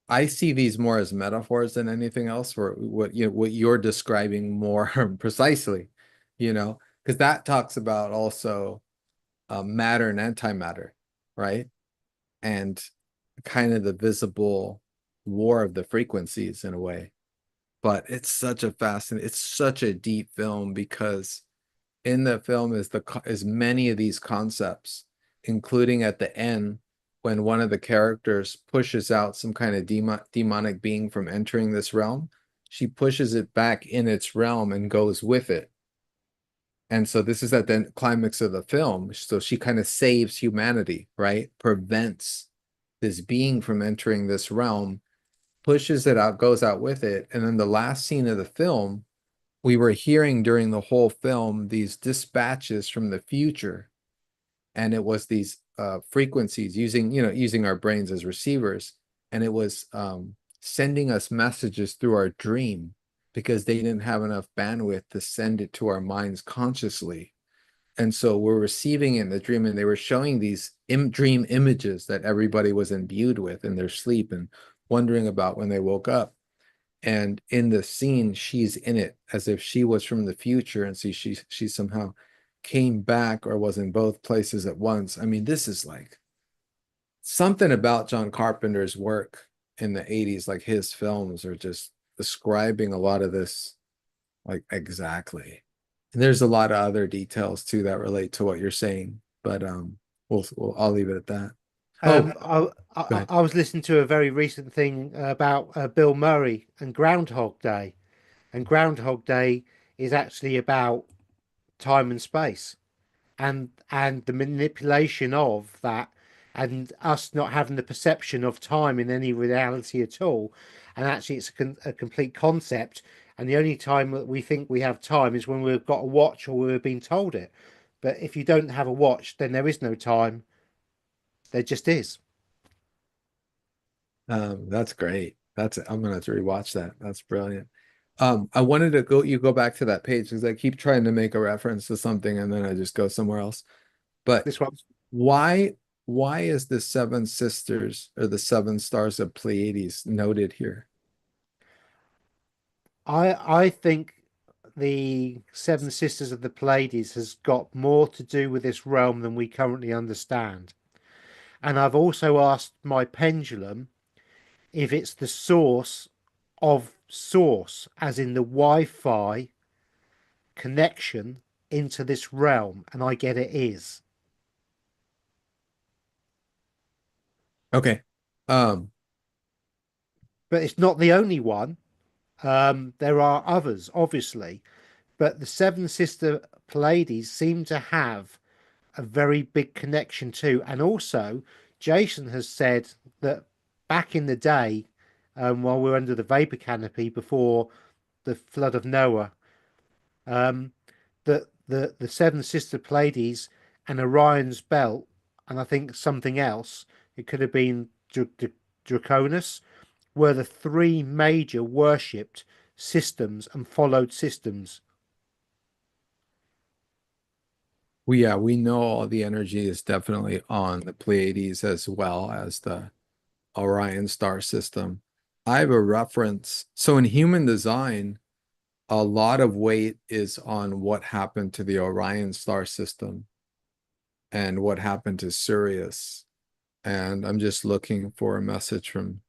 I see these more as metaphors than anything else for what you're describing more precisely, because that talks about also matter and antimatter, right? And kind of the visible war of the frequencies in a way. But it's such a deep film because in the film is many of these concepts, including at the end when one of the characters pushes out some kind of demonic being from entering this realm. She pushes it back in its realm and goes with it. And so this is at the climax of the film. So she kind of saves humanity, right? Prevents this being from entering this realm, pushes it out, goes out with it. And then the last scene of the film, we were hearing during the whole film these dispatches from the future. And it was these frequencies using our brains as receivers. And it was sending us messages through our dream because they didn't have enough bandwidth to send it to our minds consciously. And so we're receiving it in the dream, and they were showing these dream images that everybody was imbued with in their sleep and wondering about when they woke up. And in the scene, she's in it as if she was from the future, and see she somehow came back or was in both places at once. I mean, this is like something about John Carpenter's work in the 80s, like his films are just describing a lot of this, like exactly. And there's a lot of other details too that relate to what you're saying, but I'll leave it at that. Um, Go ahead. I was listening to a very recent thing about Bill Murray and Groundhog Day, and Groundhog Day is actually about time and space, and the manipulation of that, and us not having the perception of time in any reality at all. And actually it's a complete concept, and the only time that we think we have time is when we've got a watch or we're being told it. But if you don't have a watch, then there is no time, there just is. That's great. I'm gonna have to rewatch that. That's brilliant. I wanted to go back to that page because I keep trying to make a reference to something and then I just go somewhere else. But This one, why is the seven sisters or the seven stars of Pleiades noted here? I think the Seven Sisters of the Pleiades has got more to do with this realm than we currently understand. And I've also asked my pendulum if it's the source of source, as in the Wi-Fi connection into this realm, and I get it is. Okay. Um, But it's not the only one. There are others, obviously, but the Seven Sister Pleiades seem to have a very big connection too. And also, Jason has said that back in the day, while we were under the vapor canopy before the flood of Noah, um, that the Seven Sister Pleiades and Orion's belt, and I think something else, it could have been Draconis, were the three major worshipped systems and followed systems. we know all the energy is definitely on the Pleiades as well as the Orion star system. I have a reference. So in human design, a lot of weight is on what happened to the Orion star system and what happened to Sirius. And I'm just looking for a message from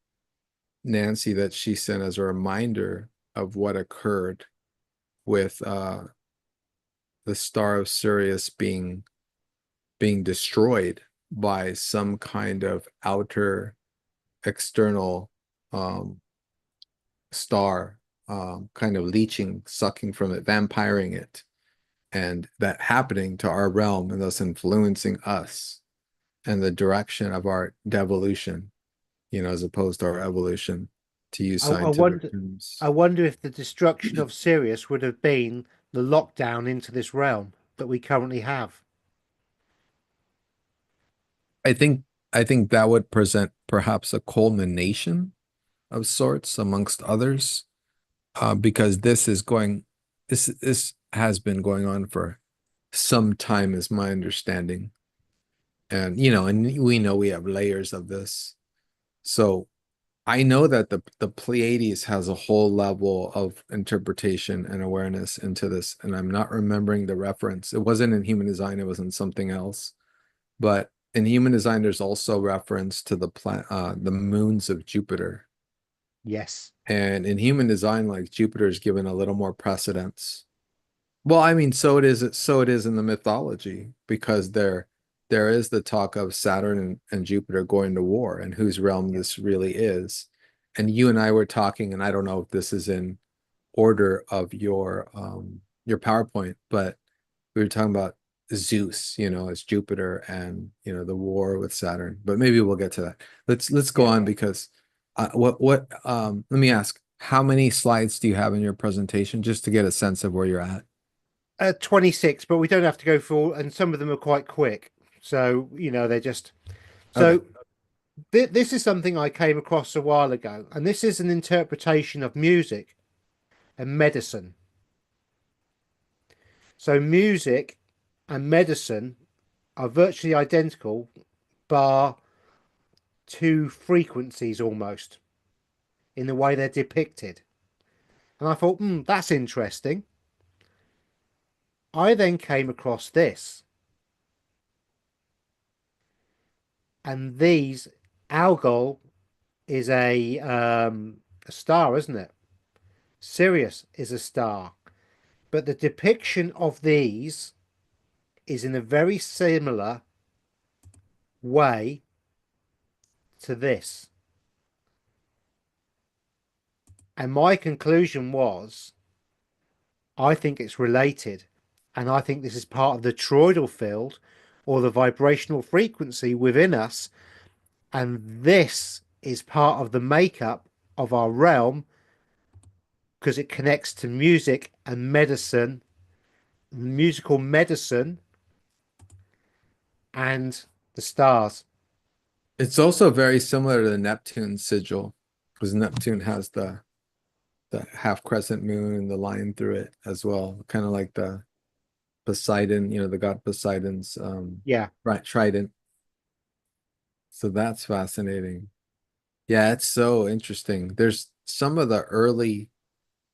Nancy that she sent as a reminder of what occurred with the star of Sirius being destroyed by some kind of outer external um, star, kind of leeching, sucking from it, vampiring it, and that happening to our realm and thus influencing us and the direction of our devolution, as opposed to our evolution, to use I scientific wonder, terms. I wonder if the destruction of Sirius would have been the lockdown into this realm that we currently have. I think I think that would present perhaps a culmination of sorts amongst others, because this has been going on for some time, is my understanding. And we know we have layers of this. So I know that the Pleiades has a whole level of interpretation and awareness into this, and I'm not remembering the reference. It wasn't in human design, it was in something else. But in human design, there's also reference to the moons of Jupiter. Yes. And in human design, like Jupiter is given a little more precedence. Well, I mean, so it is in the mythology, because there is the talk of Saturn and Jupiter going to war and whose realm this really is. And you and I were talking, and I don't know if this is in order of your PowerPoint, but we were talking about Zeus, as Jupiter, and the war with Saturn. But maybe we'll get to that. Let's go Yeah. on, because let me ask, how many slides do you have in your presentation, just to get a sense of where you're at? 26, but we don't have to go for all, and some of them are quite quick. So, they're just Okay. so this is something I came across a while ago, and this is an interpretation of music and medicine. So, music and medicine are virtually identical, bar two frequencies almost in the way they're depicted. And I thought, that's interesting. I then came across this, and these Algol is a star, isn't it? Sirius is a star, but the depiction of these is in a very similar way to this. And my conclusion was, I think it's related, and I think this is part of the toroidal field or the vibrational frequency within us, and this is part of the makeup of our realm because it connects to music and medicine, musical medicine, and the stars. It's also very similar to the Neptune sigil, because Neptune has the half crescent moon and the line through it as well, kind of like the Poseidon, the god Poseidon's Yeah, right trident. So that's fascinating. Yeah, it's so interesting. There's some of the early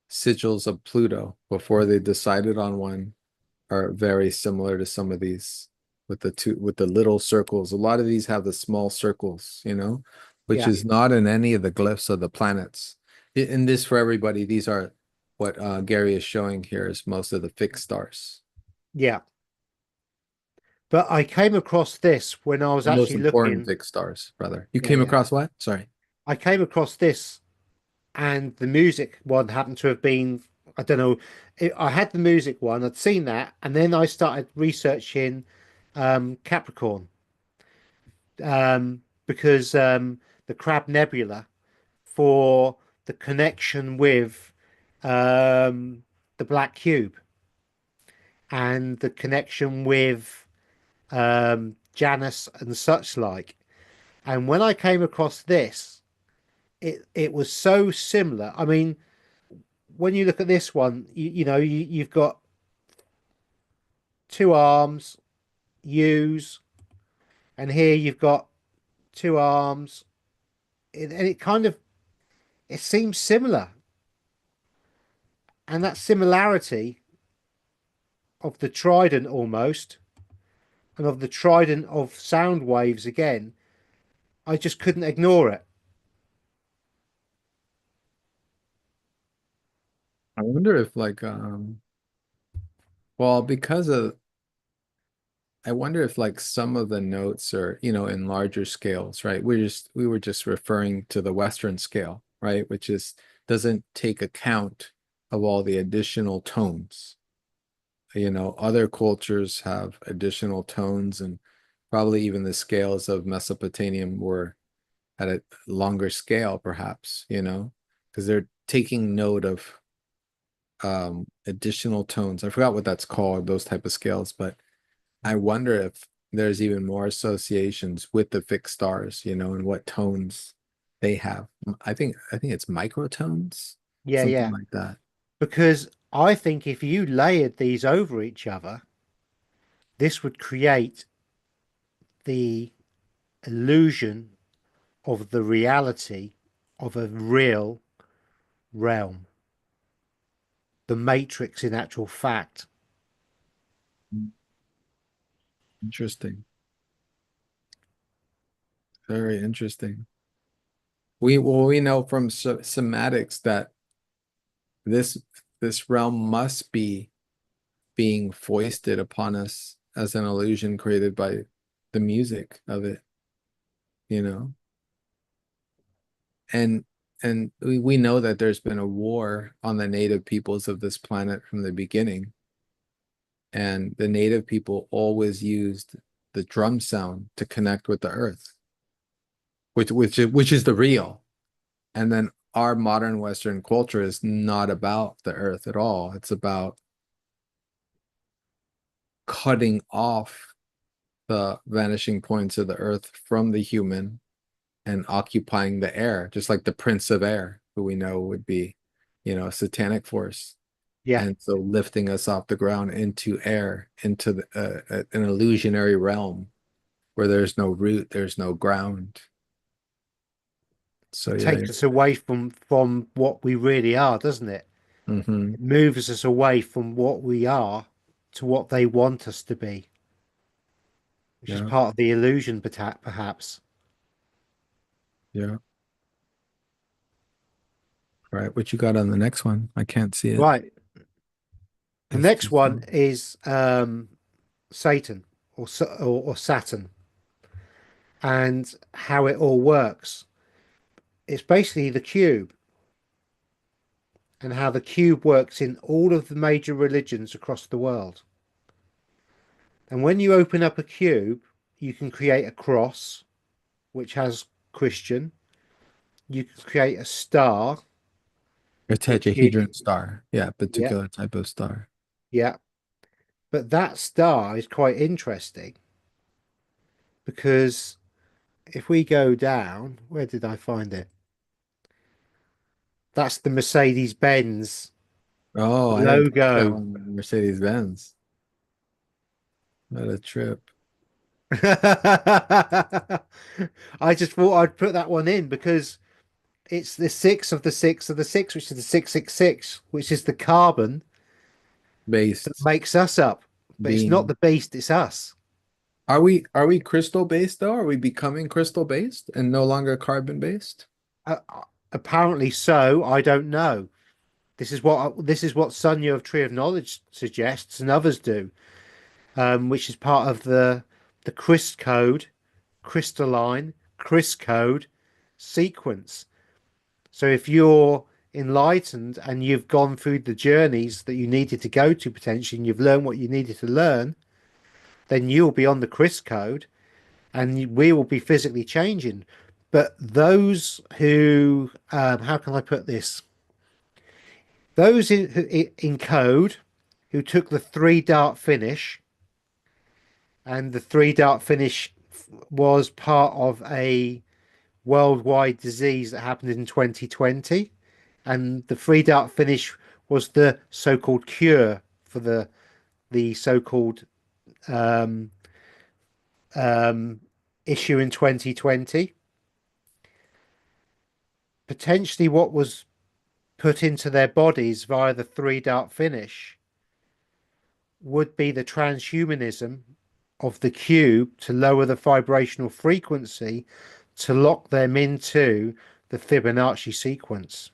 sigils of Pluto before they decided on one are very similar to some of these, with the little circles. A lot of these have the small circles, which yeah, is not in any of the glyphs of the planets. In this, for everybody, these are what Gary is showing here, is most of the fixed stars. yeah. But I came across this when I was The most actually important looking. fixed stars, brother. You Yeah, came yeah. across what? Sorry. I came across this, and the music one happened to have been, I don't know, I had the music one, I'd seen that, and then I started researching Capricorn, because the Crab Nebula, for the connection with the Black Cube and the connection with Janus and such like. And when I came across this, it was so similar. I mean, when you look at this one, you've got two arms, U's, and here you've got two arms, and it kind of it seems similar. And that similarity of the trident almost, and of the trident of sound waves again, I just couldn't ignore it. I wonder if like well, because of I wonder if like some of the notes are, in larger scales, right? We were just referring to the Western scale, right? Which is doesn't take account of all the additional tones. Other cultures have additional tones, and probably even the scales of Mesopotamian were at a longer scale, perhaps, because they're taking note of additional tones. I forgot what that's called, those type of scales, but I wonder if there's even more associations with the fixed stars, and what tones they have. I think it's microtones, Yeah, something yeah. like that. Because I think if you layered these over each other, this would create the illusion of the reality of a real realm, the matrix in actual fact. Interesting. Very interesting. We know from sematics that this this realm must be being foisted upon us as an illusion created by the music of it, you know? And we know that there's been a war on the native peoples of this planet from the beginning. And the native people always used the drum sound to connect with the earth, which is the real. And then our modern Western culture is not about the earth at all. It's about cutting off the vanishing points of the earth from the human and occupying the air, just like the Prince of Air, who we know would be, a satanic force. Yeah, And so lifting us off the ground into air, into an illusionary realm where there's no root, there's no ground. So it yeah, takes us away from what we really are, doesn't it? hmm It moves us away from what we are to what they want us to be, which is yeah, part of the illusion, perhaps. yeah. Right. What you got on the next one? I can't see it. Right. The It's next just one is Satan or Saturn and how it all works. It's basically the cube and how the cube works in all of the major religions across the world. And when you open up a cube, you can create a cross, which has Christian. You can create a star, a which is, tetrahedron star. Yeah, yeah, particular type of star. yeah. But that star is quite interesting because if we go down, where did I find it? That's the Mercedes Benz Oh, I didn't catch that logo. one. Mercedes Benz. What a trip. I just thought I'd put that one in because it's the six of the six of the six, which is the 666, which is the carbon that Based makes us up. But it's not being. the beast, it's us. Are we crystal based though? Are we becoming crystal based and no longer carbon based? Apparently so. I don't know. This is what Sunya of Tree of Knowledge suggests, and others do, which is part of the Chris code, crystalline Chris code sequence. So if you're enlightened and you've gone through the journeys that you needed to go to potentially, and you've learned what you needed to learn, then you'll be on the Chris code, and we will be physically changing. But those who, how can I put this? Those in code who took the three dart finish, and the three dart finish was part of a worldwide disease that happened in 2020, and the three dart finish was the so-called cure for the so-called um, um, issue in 2020. potentially what was put into their bodies via the three dark finish would be the transhumanism of the cube to lower the vibrational frequency to lock them into the Fibonacci sequence.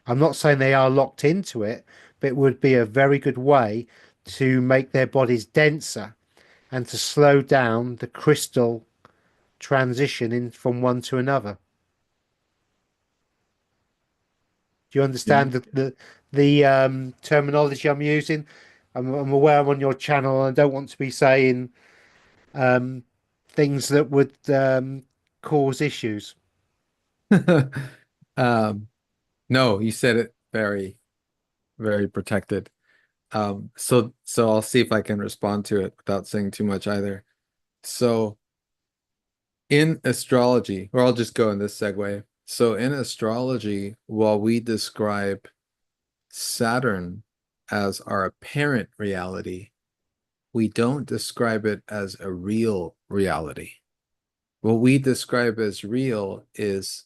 I'm not saying they are locked into it, but it would be a very good way to make their bodies denser and to slow down the crystal transition in from one to another. Do you understand the terminology I'm using? I'm aware I'm on your channel and I don't want to be saying um, things that would cause issues. Um, no, you said it very, very protected. So I'll see if I can respond to it without saying too much either. So in astrology, or I'll just go in this segue. So in astrology, while we describe Saturn as our apparent reality, we don't describe it as a real reality. What we describe as real is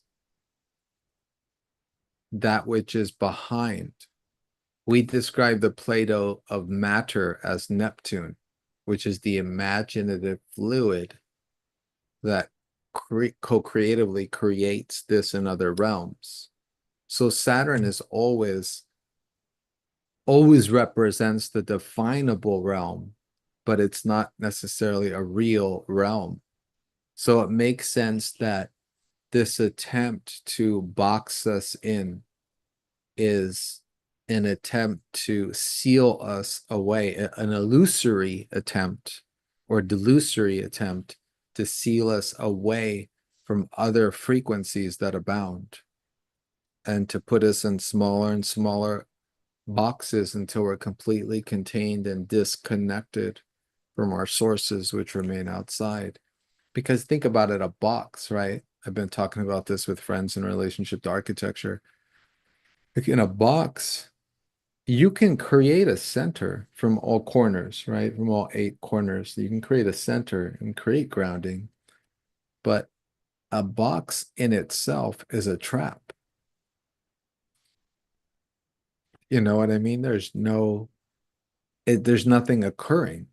that which is behind. We describe the Plato of matter as Neptune, which is the imaginative fluid that co-creatively creates this in other realms. So Saturn is always represents the definable realm, but it's not necessarily a real realm. So it makes sense that this attempt to box us in is an attempt to seal us away, an illusory attempt or delusory attempt to seal us away from other frequencies that abound and to put us in smaller and smaller boxes until we're completely contained and disconnected from our sources, which remain outside. Because think about it, a box, right? I've been talking about this with friends in relationship to architecture. Like in a box, you can create a center from all corners, right? From all 8 corners. You can create a center and create grounding. But a box in itself is a trap. You know what I mean? There's nothing occurring.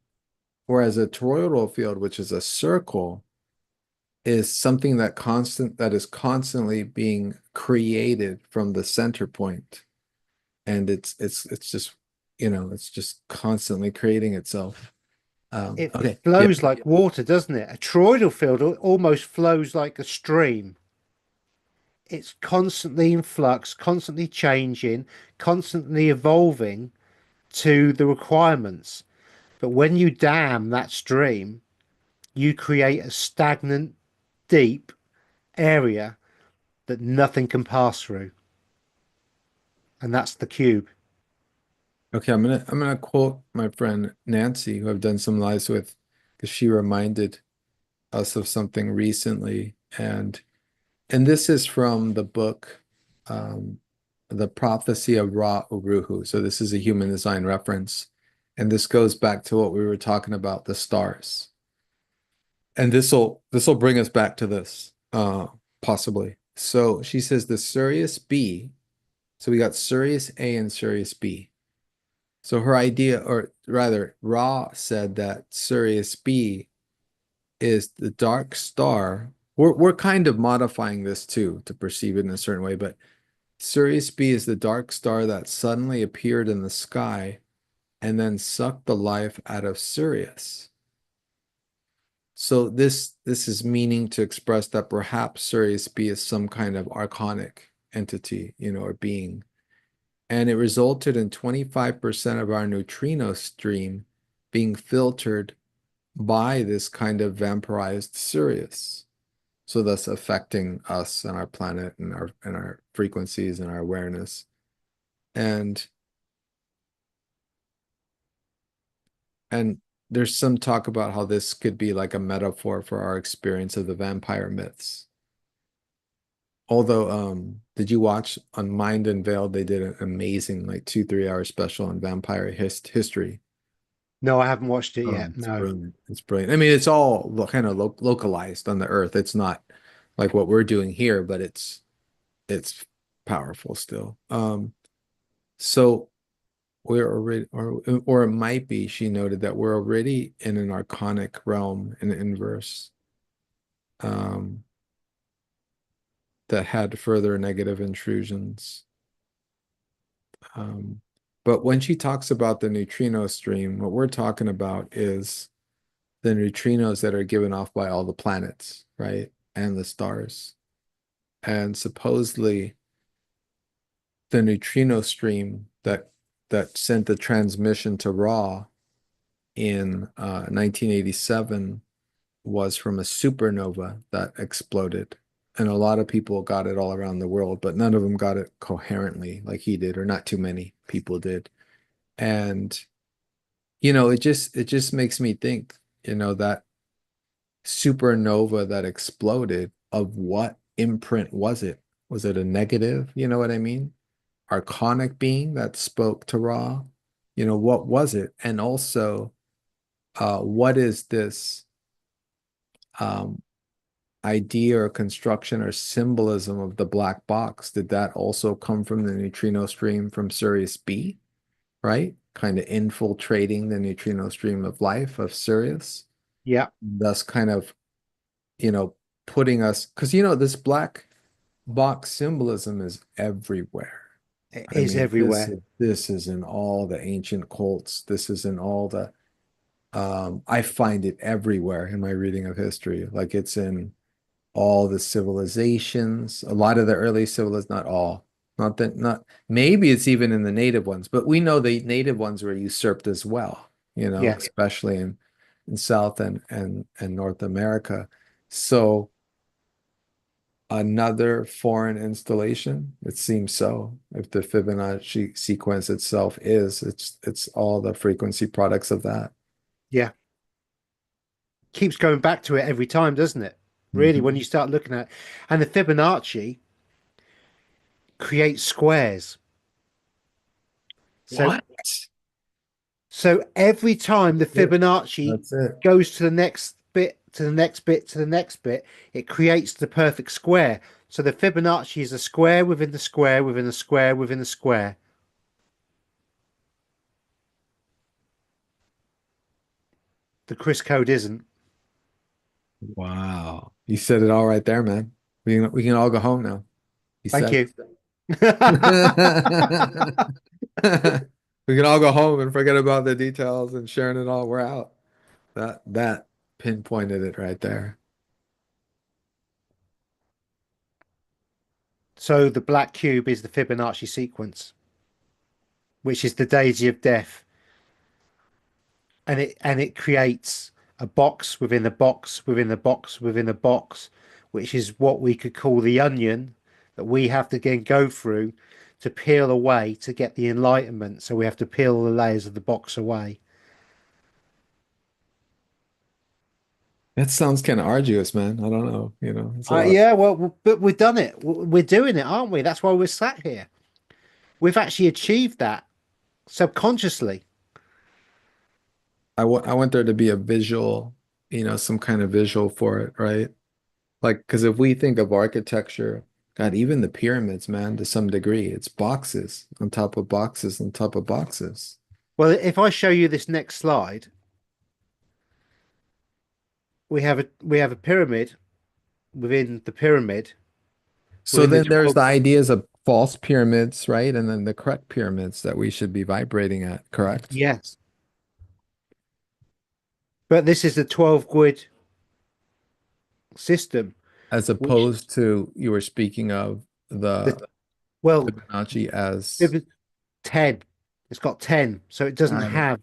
Whereas a toroidal field, which is a circle, is something that is constantly being created from the center point. And it's just, it's just constantly creating itself. It Okay. flows Yep. like water, doesn't it? A toroidal field almost flows like a stream. It's constantly in flux, constantly changing, constantly evolving to the requirements. But when you dam that stream, you create a stagnant, deep area that nothing can pass through. And that's the cube. Okay, I'm gonna quote my friend Nancy, who I've done some lives with, because she reminded us of something recently. And this is from the book The Prophecy of Ra Uruhu. So this is a human design reference. And this goes back to what we were talking about, the stars. And this will bring us back to this, possibly. So she says the Sirius B. So we got Sirius A and Sirius B. So her idea, or rather, Ra said that Sirius B is the dark star. We're kind of modifying this too to perceive it in a certain way, but Sirius B is the dark star that suddenly appeared in the sky and then sucked the life out of Sirius. So this is meaning to express that perhaps Sirius B is some kind of archonic entity, or being. And it resulted in 25% of our neutrino stream being filtered by this kind of vampirized Sirius. So thus affecting us and our planet and our frequencies and our awareness. And there's some talk about how this could be like a metaphor for our experience of the vampire myths. Although, did you watch on Mind Unveiled? They did an amazing, like 2-3 hour special on vampire history. No, I haven't watched it yet. It's No. brilliant. It's brilliant. I mean, it's all kind of localized on the Earth. It's not like what we're doing here, but it's powerful still. So we're already, or it might be, she noted that we're already in an archonic realm in inverse, um, that had further negative intrusions. Um, but when she talks about the neutrino stream, what we're talking about is the neutrinos that are given off by all the planets, right? And the stars. And supposedly the neutrino stream that sent the transmission to Ra in 1987 was from a supernova that exploded. And a lot of people got it all around the world, but none of them got it coherently like he did, or not too many people did. And it just makes me think, that supernova that exploded, of what imprint was it? Was it a negative? You know what I mean? Archonic being that spoke to Ra? What was it? And also, what is this um, idea or construction or symbolism of the black box? Did that also come from the neutrino stream from Sirius B, right? Kind of infiltrating the neutrino stream of life of Sirius, Yeah, thus kind of, you know, putting us, because this black box symbolism is everywhere. it I is mean, this everywhere. is this is in all the ancient cults. This is in all the I find it everywhere in my reading of history. Like it's in all the civilizations, a lot of the early civilizations, not all, not maybe it's even in the native ones, but we know the native ones were usurped as well, Yeah, especially in South and North America. So another foreign installation, it seems so. If the Fibonacci sequence itself it's all the frequency products of that. yeah. Keeps going back to it every time, doesn't it? Really, when Mhm. you start looking at, and the Fibonacci creates squares. So What? so every time the Yeah, Fibonacci that's it. goes to the next bit, to the next bit, to the next bit, it creates the perfect square. So the Fibonacci is a square within the square within the square within the square. The Chris code isn't. Wow. You said it all right there, man. We can all go home now. He Thank said you. we can all go home and forget about the details and sharing it all. We're out. That pinpointed it right there. So the black cube is the Fibonacci sequence, which is the daisy of death, and it creates a box within the box within the box within the box, which is what we could call the onion that we have to again go through to peel away to get the enlightenment. So we have to peel the layers of the box away. That sounds kind of arduous, man. I don't know. It's a lot. Yeah, well, but we've done it. We're doing it, aren't we? That's why we're sat here. We've actually achieved that subconsciously. I want there to be a visual, some kind of visual for it, right? Like, because if we think of architecture, God, even the pyramids, man, to some degree, it's boxes on top of boxes on top of boxes. Well, if I show you this next slide, we have a pyramid within the pyramid So within the then there's 12. the ideas of false pyramids, right? And then the correct pyramids that we should be vibrating at, correct? Yes, but this is the 12 grid system, As which opposed to you were speaking of the the well, Fibonacci as it 10. It's got 10, so it got it.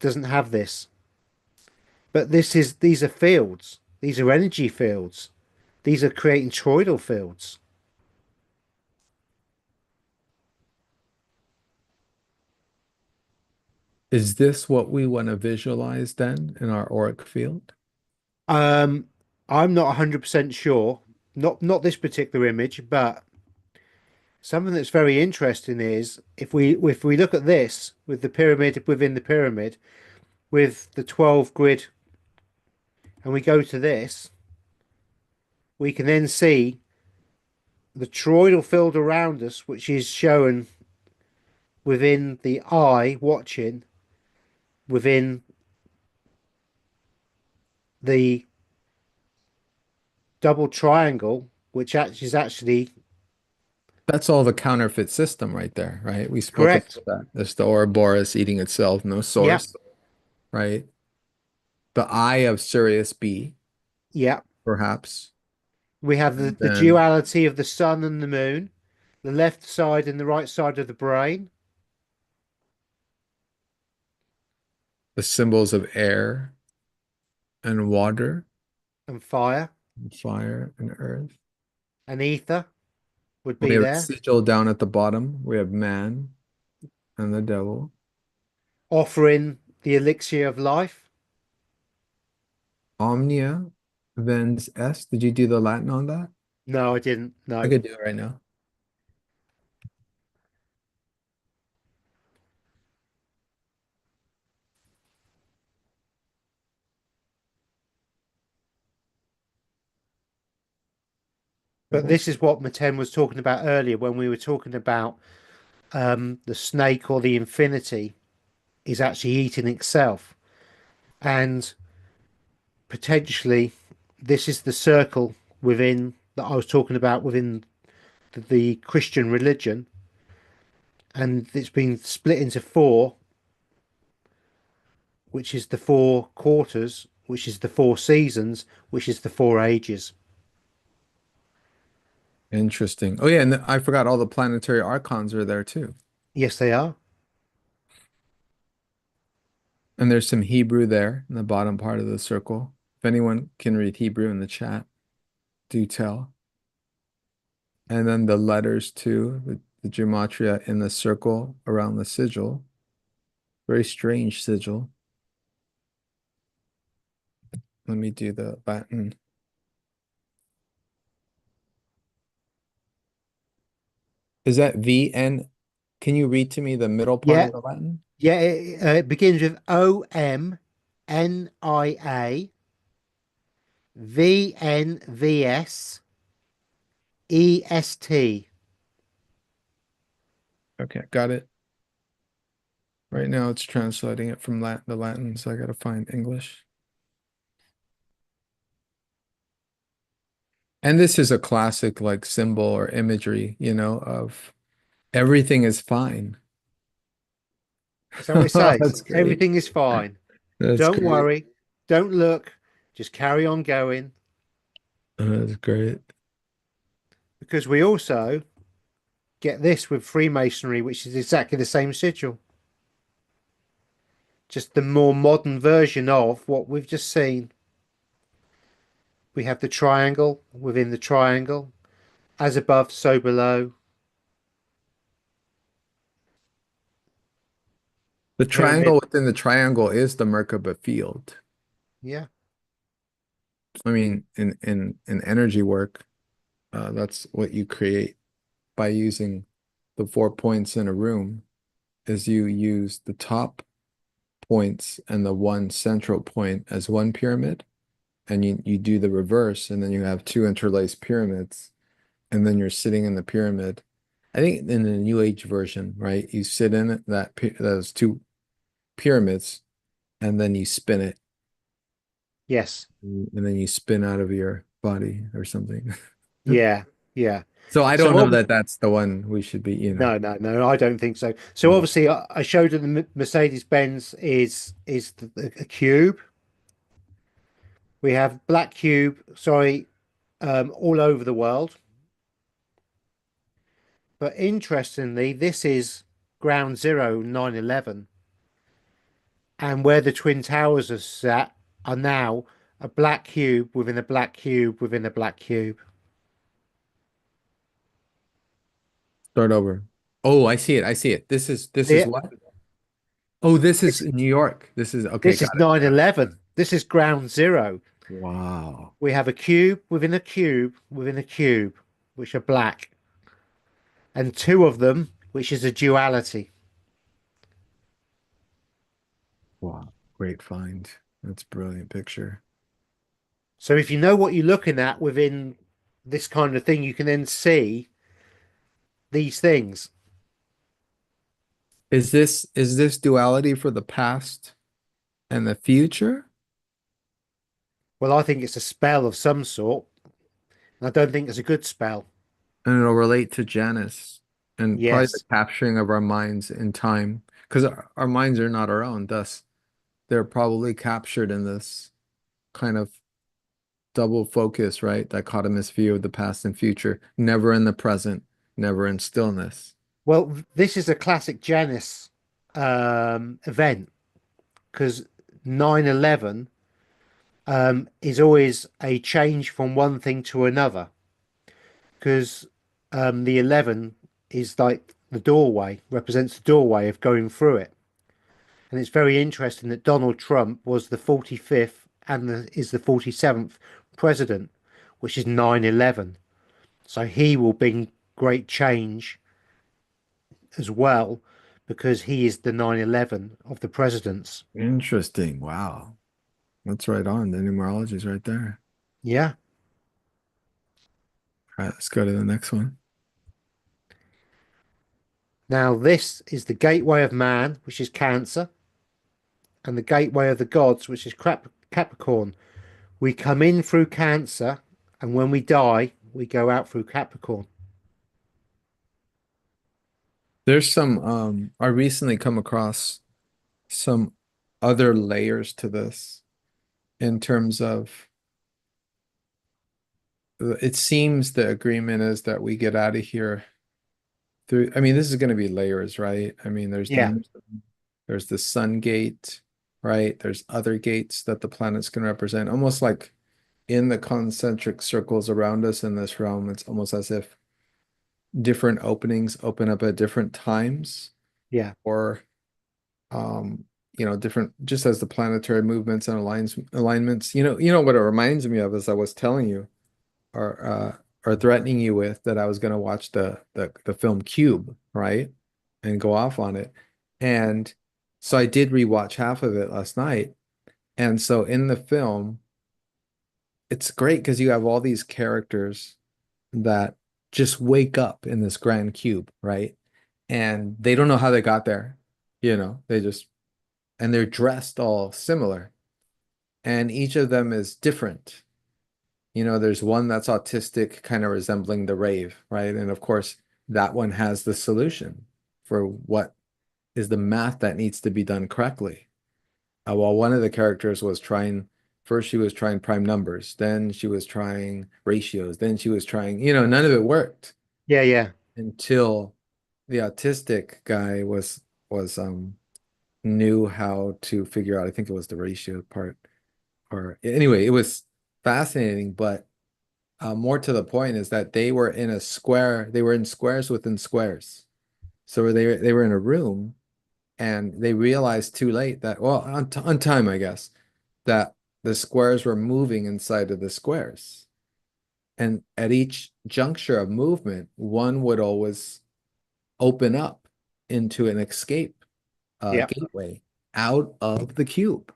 doesn't have this. But these are fields. These are energy fields. These are creating toroidal fields. Is this what we want to visualize then in our auric field? Um, I'm not 100% sure. Not this particular image, but something that's very interesting is if we look at this with the pyramid within the pyramid with the 12 grid and we go to this, we can then see the toroidal field around us, which is shown within the eye watching within the double triangle, which is actually That's all the counterfeit system right there, right? We spoke correct. about that. There's the Ouroboros eating itself, no Yeah, source, right? The eye of Sirius B, yeah. perhaps. We have And the then duality of the sun and the moon, the left side and the right side of the brain, the symbols of air and water, and fire and fire and earth. and ether would We be have a there, sigil down at the bottom. We have man and the devil. offering the elixir of life. Omnia Vens Est. Did you do the Latin on that? No, I didn't. I No. could do it right now. But this is what Maten was talking about earlier when we were talking about the snake or the infinity is actually eating itself. And potentially, this is the circle within that I was talking about within the Christian religion. And it's been split into four, which is the four quarters, which is the four seasons, which is the four ages. Interesting. Oh yeah, and I forgot all the planetary archons are there too. Yes, they are. And there's some Hebrew there in the bottom part of the circle. If anyone can read Hebrew in the chat, do tell. And then the letters too, the gematria in the circle around the sigil. Very strange sigil. Let me do the Latin. Is that VN? Can you read to me the middle part Yeah, of the Latin? yeah. It begins with OMNIA VNVSEST. Okay, got it. Right now it's translating it from the Latin, so I gotta find English. And this is a classic like symbol or imagery, of everything is fine. Is that what it says? That's great. Everything is fine. That's Don't great. worry. Don't look. Just carry on going. That's great. Because we also get this with Freemasonry, which is exactly the same sigil. Just the more modern version of what we've just seen. We have the triangle within the triangle, as above, so below. The Pyramid. triangle within the triangle is the Merkaba field. Yeah. I mean, in energy work, that's what you create by using the 4 points in a room, is you use the top points and the one central point as one pyramid, and you do the reverse, and then you have two interlaced pyramids, and then you're sitting in the pyramid. I think in the New Age version, right? You sit in it, those two pyramids, and then you spin it, Yes. and then you spin out of your body or something. Yeah. Yeah. So I don't So know that that's the one we should be. no, no, no, I don't think so. So obviously, I showed that the Mercedes Benz is a cube. We have black cube, sorry, all over the world. But interestingly, this is ground zero 9/11, and where the Twin Towers are sat are now a black cube within a black cube within a black cube. Start over. Oh, I see it. I see it. This is See what? Oh, this is This, New York. This is okay, this got is it. 9/11. This is ground zero. Wow. We have a cube within a cube within a cube, which are black, and two of them, which is a duality. Wow. Great find. That's a brilliant picture. So if you know what you're looking at within this kind of thing, you can then see these things. Is this duality for the past and the future? Well, I think it's a spell of some sort, and I don't think it's a good spell. And it'll relate to Janus and probably the Yes. capturing of our minds in time. Because our minds are not our own, thus they're probably captured in this kind of double focus, right? Dichotomous view of the past and future, never in the present, never in stillness. Well, this is a classic Janus event because 9/11 is always a change from one thing to another because the 11 is like the doorway, represents the doorway of going through it. And it's very interesting that Donald Trump was the 45th and is the 47th president, which is 9/11. So he will bring great change as well because he is the 9/11 of the presidents. Interesting. Wow. That's right on. The numerology is right there. Yeah. All right, let's go to the next one. Now, this is the gateway of man, which is Cancer, and the gateway of the gods, which is Capricorn. We come in through Cancer, and when we die, we go out through Capricorn. There's I recently come across some other layers to this in terms of it seems the agreement is that we get out of here through, I mean, this is going to be layers, right? I mean, there's Yeah. there's the sun gate, right? There's other gates that the planets can represent, almost like in the concentric circles around us in this realm. It's almost as if different openings open up at different times, Yeah. or different, just as the planetary movements and alignments, what it reminds me of, as I was telling you, or threatening you with, that I was going to watch the film Cube, right? And go off on it. And so I did rewatch half of it last night. And so in the film, it's great because you have all these characters that just wake up in this grand cube, right? And they don't know how they got there. They just, and they're dressed all similar. And each of them is different. There's one that's autistic, kind of resembling the rave, right? And of course, that one has the solution for what is the math that needs to be done correctly. While one of the characters was trying, first she was trying prime numbers, then she was trying ratios, then she was trying, none of it worked Yeah. Yeah. until the autistic guy was knew how to figure out, I think it was the ratio part, or anyway, it was fascinating, but more to the point is that they were in a square, they were in squares within squares. So they were in a room, and they realized too late that, well, on time, I guess, that the squares were moving inside of the squares. And at each juncture of movement, one would always open up into an escape Yeah. gateway out of the cube.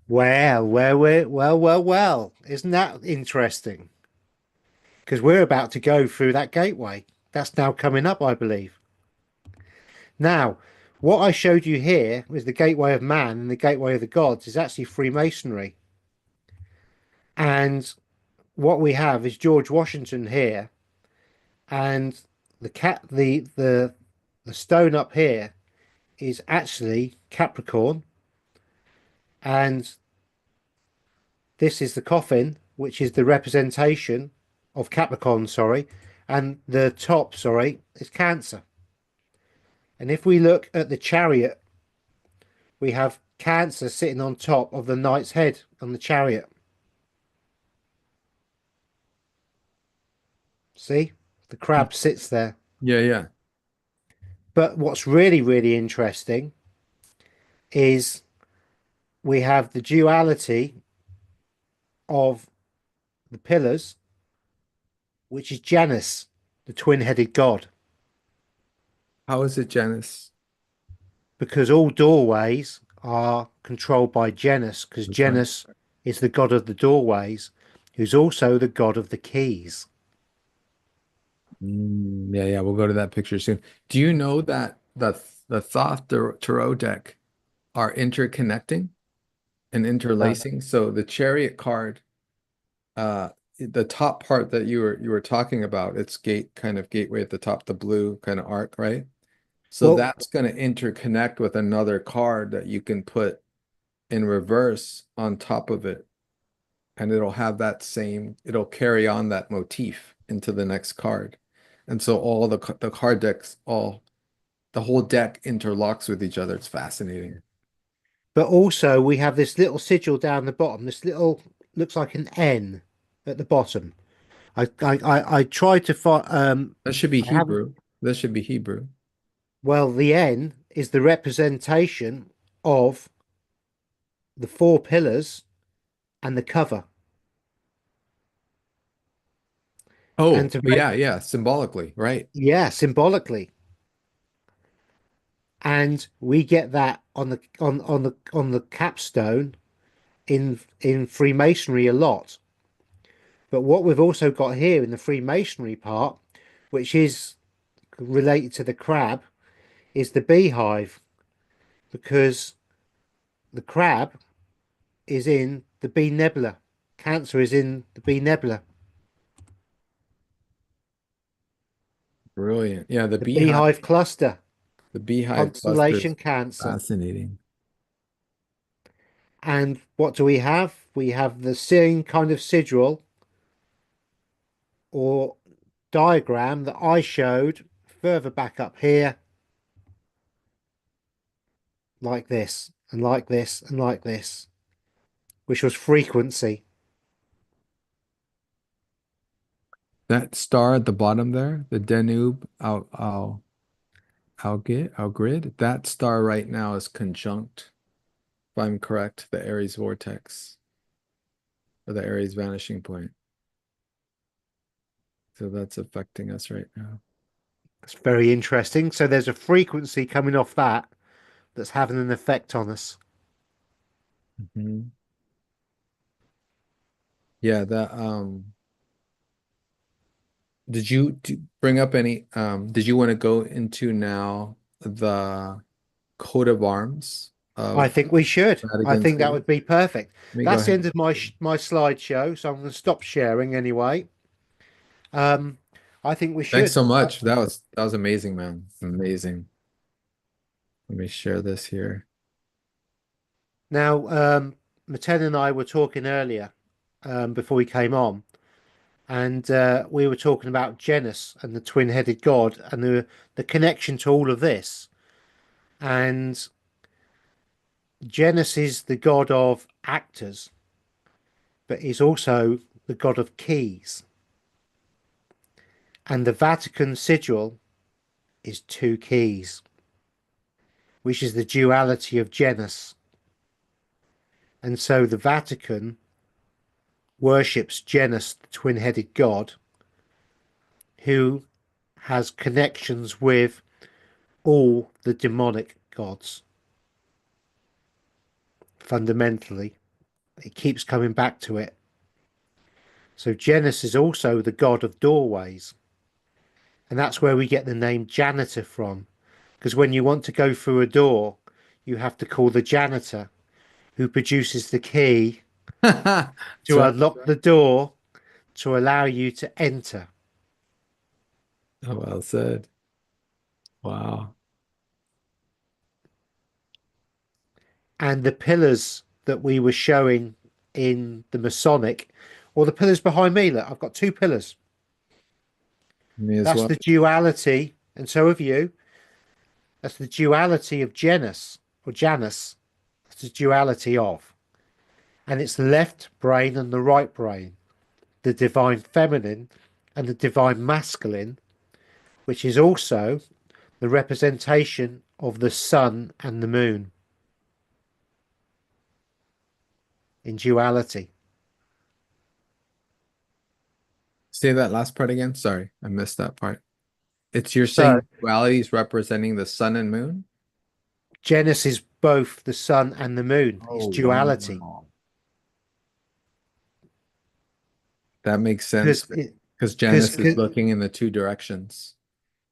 Well. Isn't that interesting? Because we're about to go through that gateway. That's now coming up, I believe. Now, what I showed you here was the gateway of man and the gateway of the gods is actually Freemasonry. And what we have is George Washington here, and the stone up here is actually Capricorn, and this is the coffin, which is the representation of Capricorn, sorry, and the top, sorry, is Cancer. And if we look at the chariot, we have Cancer sitting on top of the knight's head on the chariot. See? The crab sits there. Yeah, yeah. But what's really, really interesting is we have the duality of the pillars, which is Janus, the twin-headed god, How is it, Janus? because all doorways are controlled by Janus, because The sun. Janus is the god of the doorways, who's also the god of the keys. Yeah, we'll go to that picture soon. Do you know that the Thoth Tarot deck are interconnecting and Uh, interlacing? So the Chariot card, the top part that you were talking about, it's kind of gateway at the top, the blue kind of arc, right? So well, that's going to interconnect with another card that you can put in reverse on top of it, and it'll have it'll carry on that motif into the next card. And so all the card decks, the whole deck interlocks with each other. It's fascinating. but also we have this little sigil down the bottom. This little looks like an N at the bottom. I tried to find. That should be I haven't. Hebrew. That should be Hebrew. Well, the N is the representation of the four pillars and the cover. And Oh, to make, yeah, symbolically, right. yeah, symbolically. And we get that on the capstone in Freemasonry a lot. But what we've also got here in the Freemasonry part, which is related to the crab, is the beehive, because the crab is in the bee nebula. Cancer is in the bee nebula. Brilliant. Yeah, The beehive cluster, the beehive cluster is constellation Cancer. fascinating. And what do we have? We have the same kind of sigil or diagram that I showed further back up here, like this, and like this, and like this, which was frequency. That star at the bottom there, the Deneb Algrid, that star right now is conjunct, if I'm correct, the Aries vortex or the Aries vanishing point. So that's affecting us right now. It's very interesting. So there's a frequency coming off that that's having an effect on us. Mhm. Yeah, did you bring up any did you want to go into now the coat of arms I of think we should. I Vatican think that City? would be perfect. Let me go That's the end ahead. of my slideshow, so I'm going to stop sharing anyway. Um, I think we Thanks should. so much. That was amazing, man. Amazing. Let me share this here. Now, Maten and I were talking earlier, before we came on, and we were talking about Janus and the twin-headed god and the connection to all of this. And Janus is the god of actors, but he's also the god of keys. And the Vatican sigil is two keys, which is the duality of Janus. And so the Vatican worships Janus, the twin-headed god, who has connections with all the demonic gods. Fundamentally, it keeps coming back to it. So Janus is also the god of doorways, and that's where we get the name janitor from, because when you want to go through a door, you have to call the janitor, who produces the key That's to right. unlock the door to allow you to enter. Oh, well said. Wow. And the pillars that we were showing in the Masonic, or the pillars behind me, look, I've got two pillars. Me as That's well. the duality, and so have you. That's the duality of Janus or Janus. That's the duality of. And it's the left brain and the right brain, the divine feminine and the divine masculine, which is also the representation of the sun and the moon in duality. Say that last part again. Sorry, I missed that part. You're So saying duality is representing the sun and moon? Janus is both the sun and the moon. It's Oh, duality. wow. That makes sense because because because Janus is looking in the two directions.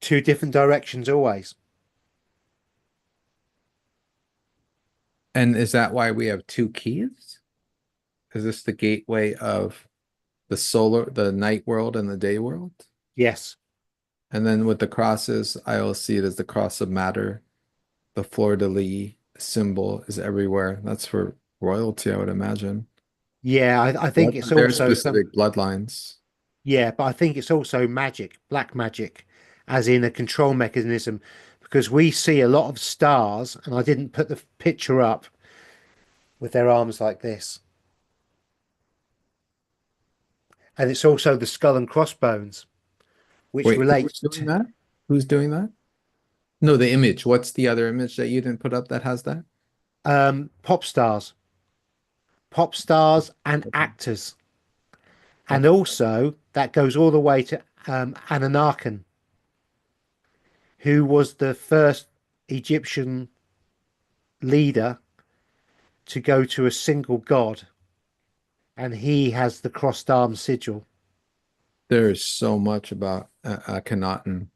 two different directions always. And is that why we have two keys? Is this the gateway of the night world and the day world? Yes. And then with the crosses, I will see it as the cross of matter. The fleur-de-lis symbol is everywhere. That's for royalty, I would imagine. Yeah, I think it's Their also some. specific bloodlines. Yeah, but I think it's also magic, black magic, as in a control mechanism, because we see a lot of stars, and I didn't put the picture up with their arms like this. And it's also the skull and crossbones, which Wait, who's relates doing to that? Who's doing that? No, the image. What's the other image that you didn't put up that has that? pop stars, and actors. And Okay. also that goes all the way to Anunnaki, who was the first Egyptian leader to go to a single god, and he has the crossed arm sigil. There's so much about Akhenaten.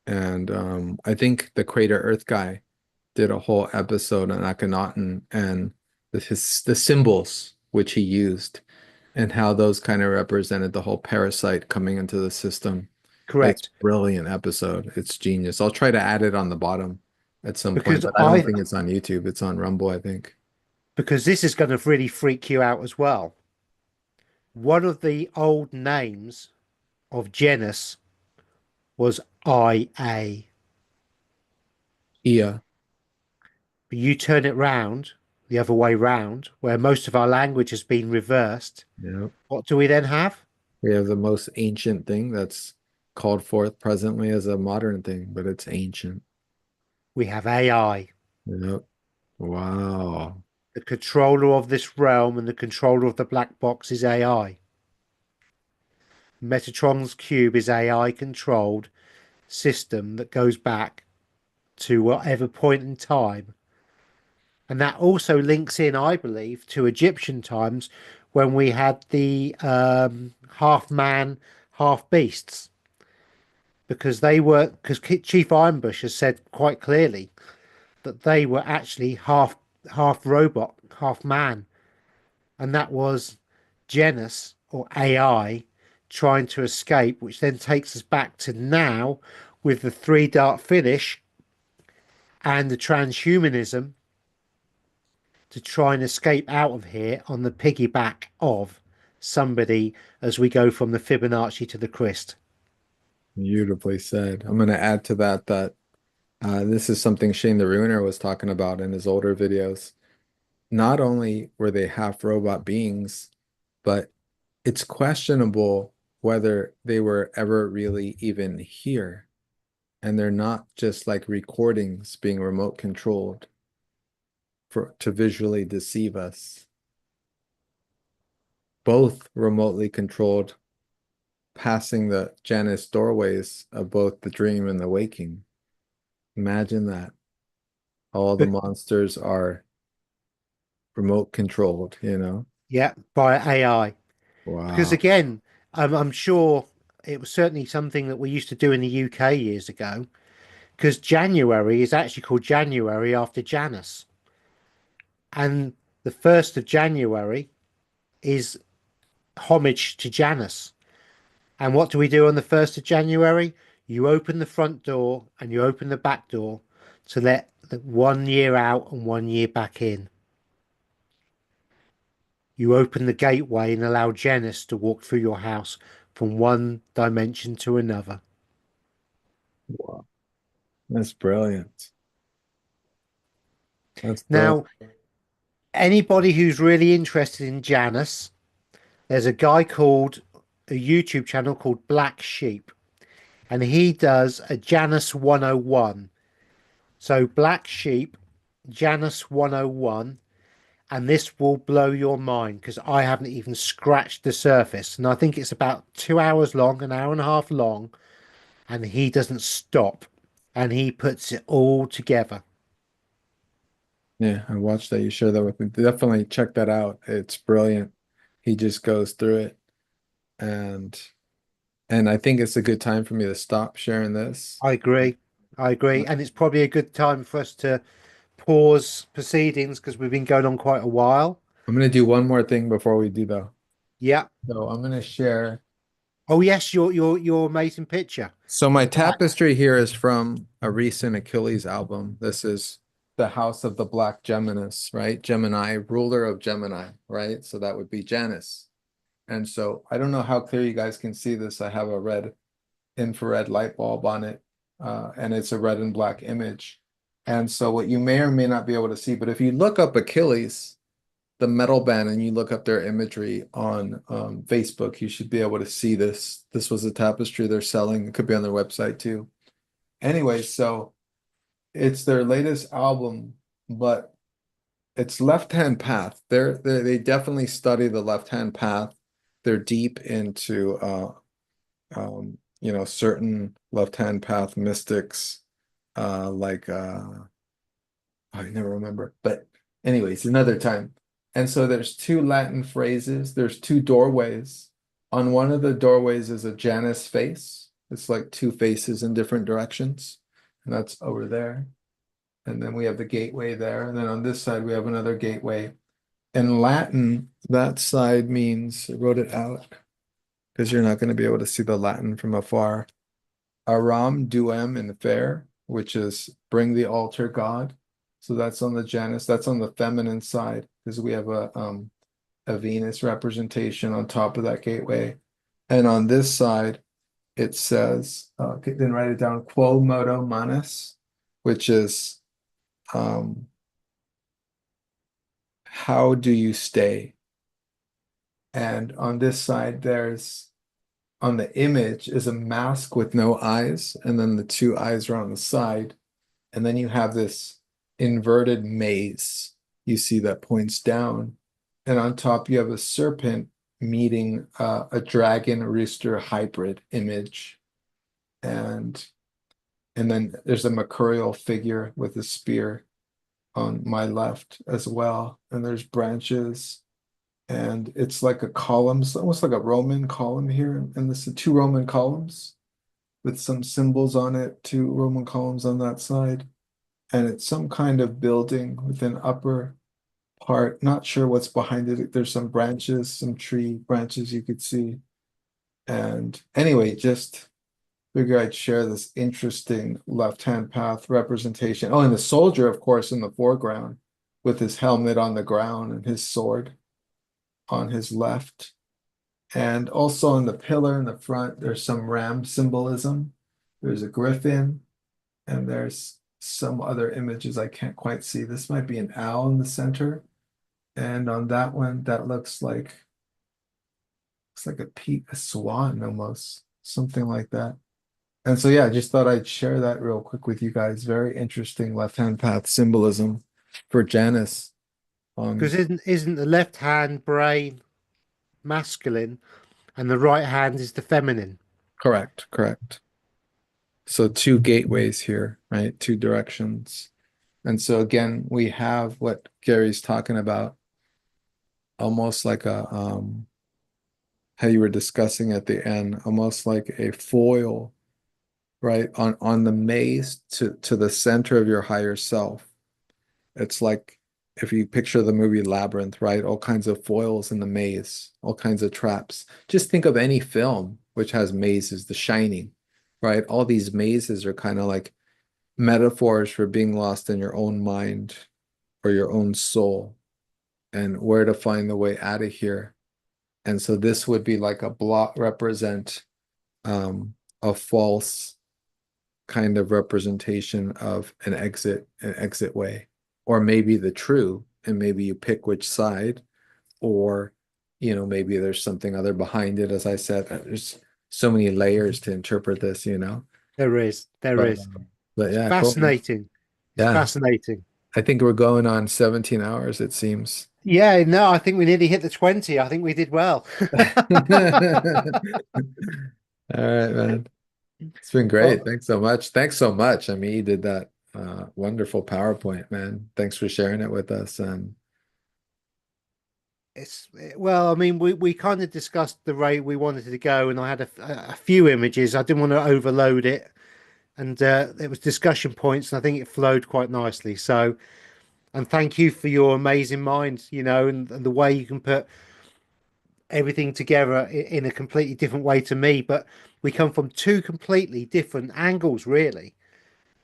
And I think the Crater Earth guy did a whole episode on Akhenaten and the symbols which he used and how those kind of represented the whole parasite coming into the system. It's Correct. brilliant episode. It's genius. I'll try to add it on the bottom at some point, Because but I don't think it's on YouTube. It's on Rumble, I think. because this is going to really freak you out as well. One of the old names of Janus was IA. Yeah. But you turn it round, the other way round, where most of our language has been reversed. Yeah. What do we then have? We have the most ancient thing that's called forth presently as a modern thing, but it's ancient. We have AI. Yep. Wow. The controller of this realm and the controller of the black box is AI. Metatron's cube is AI controlled system that goes back to whatever point in time. And that also links in, I believe, to Egyptian times when we had the half man, half beasts. Because Chief Ironbush has said quite clearly that they were actually half robot, half man. And that was Janus or AI trying to escape, which then takes us back to now with the three dart finish and the transhumanism to try and escape out of here on the piggyback of somebody as we go from the Fibonacci to the Christ. Beautifully said. I'm going to add to that this is something Shane the Ruiner was talking about in his older videos. Not only were they half robot beings, but it's questionable whether they were ever really even here. And they're not just like recordings being remote controlled to visually deceive us. Both remotely controlled, passing the Janus doorways of both the dream and the waking. Imagine that. All the But monsters are remote controlled, you know? yeah, by AI. Because Wow. again, I'm sure it was certainly something that we used to do in the UK years ago. Because January is actually called January after Janus. And the 1st of January is homage to Janus. And what do we do on the 1st of January? You open the front door and you open the back door to let the 1 year out and 1 year back in. You open the gateway and allow Janus to walk through your house from one dimension to another. Wow. That's brilliant. That's brilliant. Now, anybody who's really interested in Janus, there's a guy called a YouTube channel called Black Sheep, and he does a Janus 101. So Black Sheep, Janus 101, and this will blow your mind because I haven't even scratched the surface. And I think it's about 2 hours long, an hour and a half long, and he doesn't stop and he puts it all together. Yeah, I watched that. You shared that with me. Definitely check that out. It's brilliant. He just goes through it. and I think it's a good time for me to stop sharing this. I agree. I agree. And it's probably a good time for us to pause proceedings because we've been going on quite a while. I'm gonna do one more thing before we do though. Yeah. So I'm gonna share. Oh yes, your amazing picture. So my The black. tapestry here is from a recent Achilles album. This is the House of the Black Geminus, right? Gemini, ruler of Gemini, right? So that would be Janus. And so I don't know how clear you guys can see this. I have a red infrared light bulb on it, and it's a red and black image. And so what you may or may not be able to see, but if you look up Achilles, the metal band, and you look up their imagery on Facebook, you should be able to see this. This was a tapestry they're selling. It could be on their website too. Anyway, so it's their latest album, but it's left-hand path. They definitely study the left-hand path. They're deep into certain left-hand path mystics, I never remember, but anyways, another time. And so there's two Latin phrases. There's two doorways. On one of the doorways is a Janus face. It's like two faces in different directions. And that's over there. And then we have the gateway there. And then on this side, we have another gateway. In Latin, that side means, I wrote it out because you're not going to be able to see the Latin from afar. Aram duem in fair, which is bring the altar God. So that's on the Janus, that's on the feminine side, because we have a Venus representation on top of that gateway. And on this side, it says, then write it down, quo modo manus, which is how do you stay? And on this side, there's on the image is a mask with no eyes, and then the two eyes are on the side. And then you have this inverted maze you see that points down. And on top, you have a serpent meeting a dragon rooster hybrid image. And then there's a mercurial figure with a spear on my left as well. And there's branches. And it's like a column, it's almost like a Roman column here. And this is two Roman columns with some symbols on it, two Roman columns on that side. And it's some kind of building with an upper part. Not sure what's behind it. There's some branches, some tree branches you could see. And anyway, just figure I'd share this interesting left-hand path representation. Oh, and the soldier, of course, in the foreground with his helmet on the ground and his sword on his left. And also on the pillar in the front, there's some ram symbolism. There's a griffin, and there's some other images I can't quite see. This might be an owl in the center. And on that one, that looks like a swan almost, something like that. And so, yeah, I just thought I'd share that real quick with you guys. Very interesting left-hand path symbolism for Janus. Because isn't the left hand brain masculine and the right hand is the feminine? Correct, correct. So two gateways here, right? Two directions. And so again, we have what Gary's talking about, almost like how you were discussing at the end, almost like a foil, right? On the maze to the center of your higher self. It's like if you picture the movie Labyrinth, right? All kinds of foils in the maze, all kinds of traps. Just think of any film which has mazes, The Shining, right? All these mazes are kind of like metaphors for being lost in your own mind or your own soul and where to find the way out of here. And so this would be like a block represent a false kind of representation of an exit way, or maybe the true, and maybe you pick which side, or maybe there's something other behind it. As I said, there's so many layers to interpret this, There is. There but is. but It's yeah, cool. fascinating. It's Yeah, fascinating. I think we're going on 17 hours, it seems. Yeah, no, I think we nearly hit the 20. I think we did well. All right, man. It's been great. Well, Thanks so much. Thanks so much. I mean, you did that wonderful PowerPoint, man. Thanks for sharing it with us. And Well, I mean, we kind of discussed the rate we wanted to go, and I had a few images. I didn't want to overload it, and there was discussion points, and I think it flowed quite nicely. So, and thank you for your amazing mind, and the way you can put everything together in a completely different way to me. But we come from two completely different angles, really.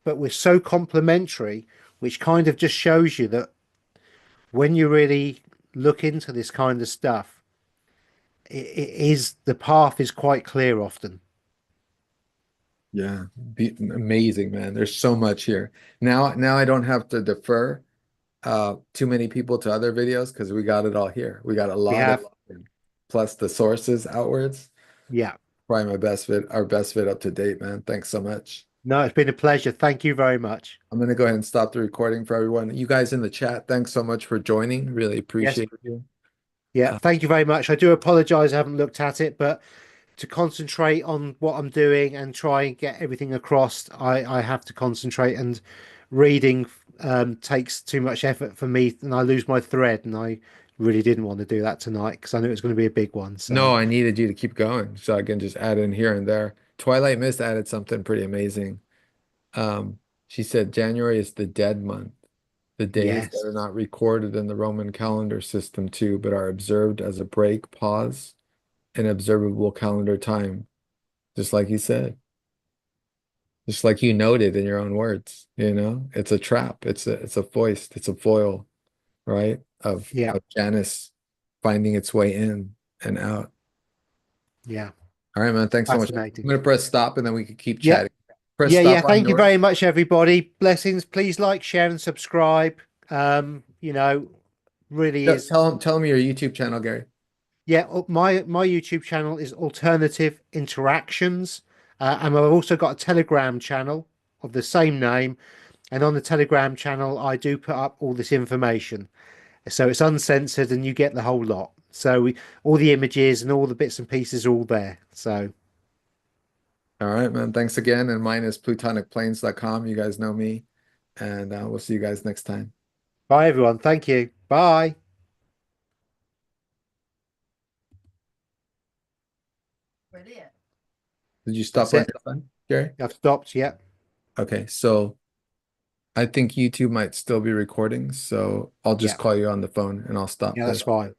But we're so complementary, which kind of just shows you that when you really look into this kind of stuff, it is the path is quite clear often. Yeah, amazing, man. There's so much here. Now I don't have to defer too many people to other videos because we got it all here. We got a We lot of have, plus the sources outwards. yeah. Probably my best vid, our best vid up to date, man. Thanks so much. No, it's been a pleasure. Thank you very much. I'm gonna go ahead and stop the recording for everyone. You guys in the chat, thanks so much for joining. Really Yes. appreciate you. Yeah. Thank you very much. I do apologize. I haven't looked at it, but to concentrate on what I'm doing and try and get everything across, I have to concentrate, and reading takes too much effort for me, and I lose my thread. And I really didn't want to do that tonight because I knew it was going to be a big one. So No, I needed you to keep going so I can just add in here and there. Twilight Mist added something pretty amazing. She said January is the dead month, the days that yes, are not recorded in the Roman calendar system too, but are observed as a break, pause, and observable calendar time, just like you said, just like you noted in your own words. It's a trap, it's a foist, it's a foil, right? yeah, Of Janus finding its way in and out. yeah, All right, man. Thanks so much. I'm fascinating. gonna press stop and then we can keep Yeah, chatting. Press yeah. stop on Thank you yours. very much, everybody. Blessings. Please like, share, and subscribe. Really is. Tell them your YouTube channel, Gary. Yeah, my YouTube channel is Alternative Interactions, and I've also got a Telegram channel of the same name. And on the Telegram channel, I do put up all this information, so it's uncensored, and you get the whole lot. So all the images and all the bits and pieces are all there. So All right, man. Thanks again. And mine is plutonicplanes.com. You guys know me. And we'll see you guys next time. bye, everyone. Thank you. Bye. Brilliant. Did you stop That's on it. your phone, Gary? I've stopped. Yeah. Okay, so I think YouTube might still be recording, so I'll just Yeah. call you on the phone and I'll stop Yeah, that's this. fine.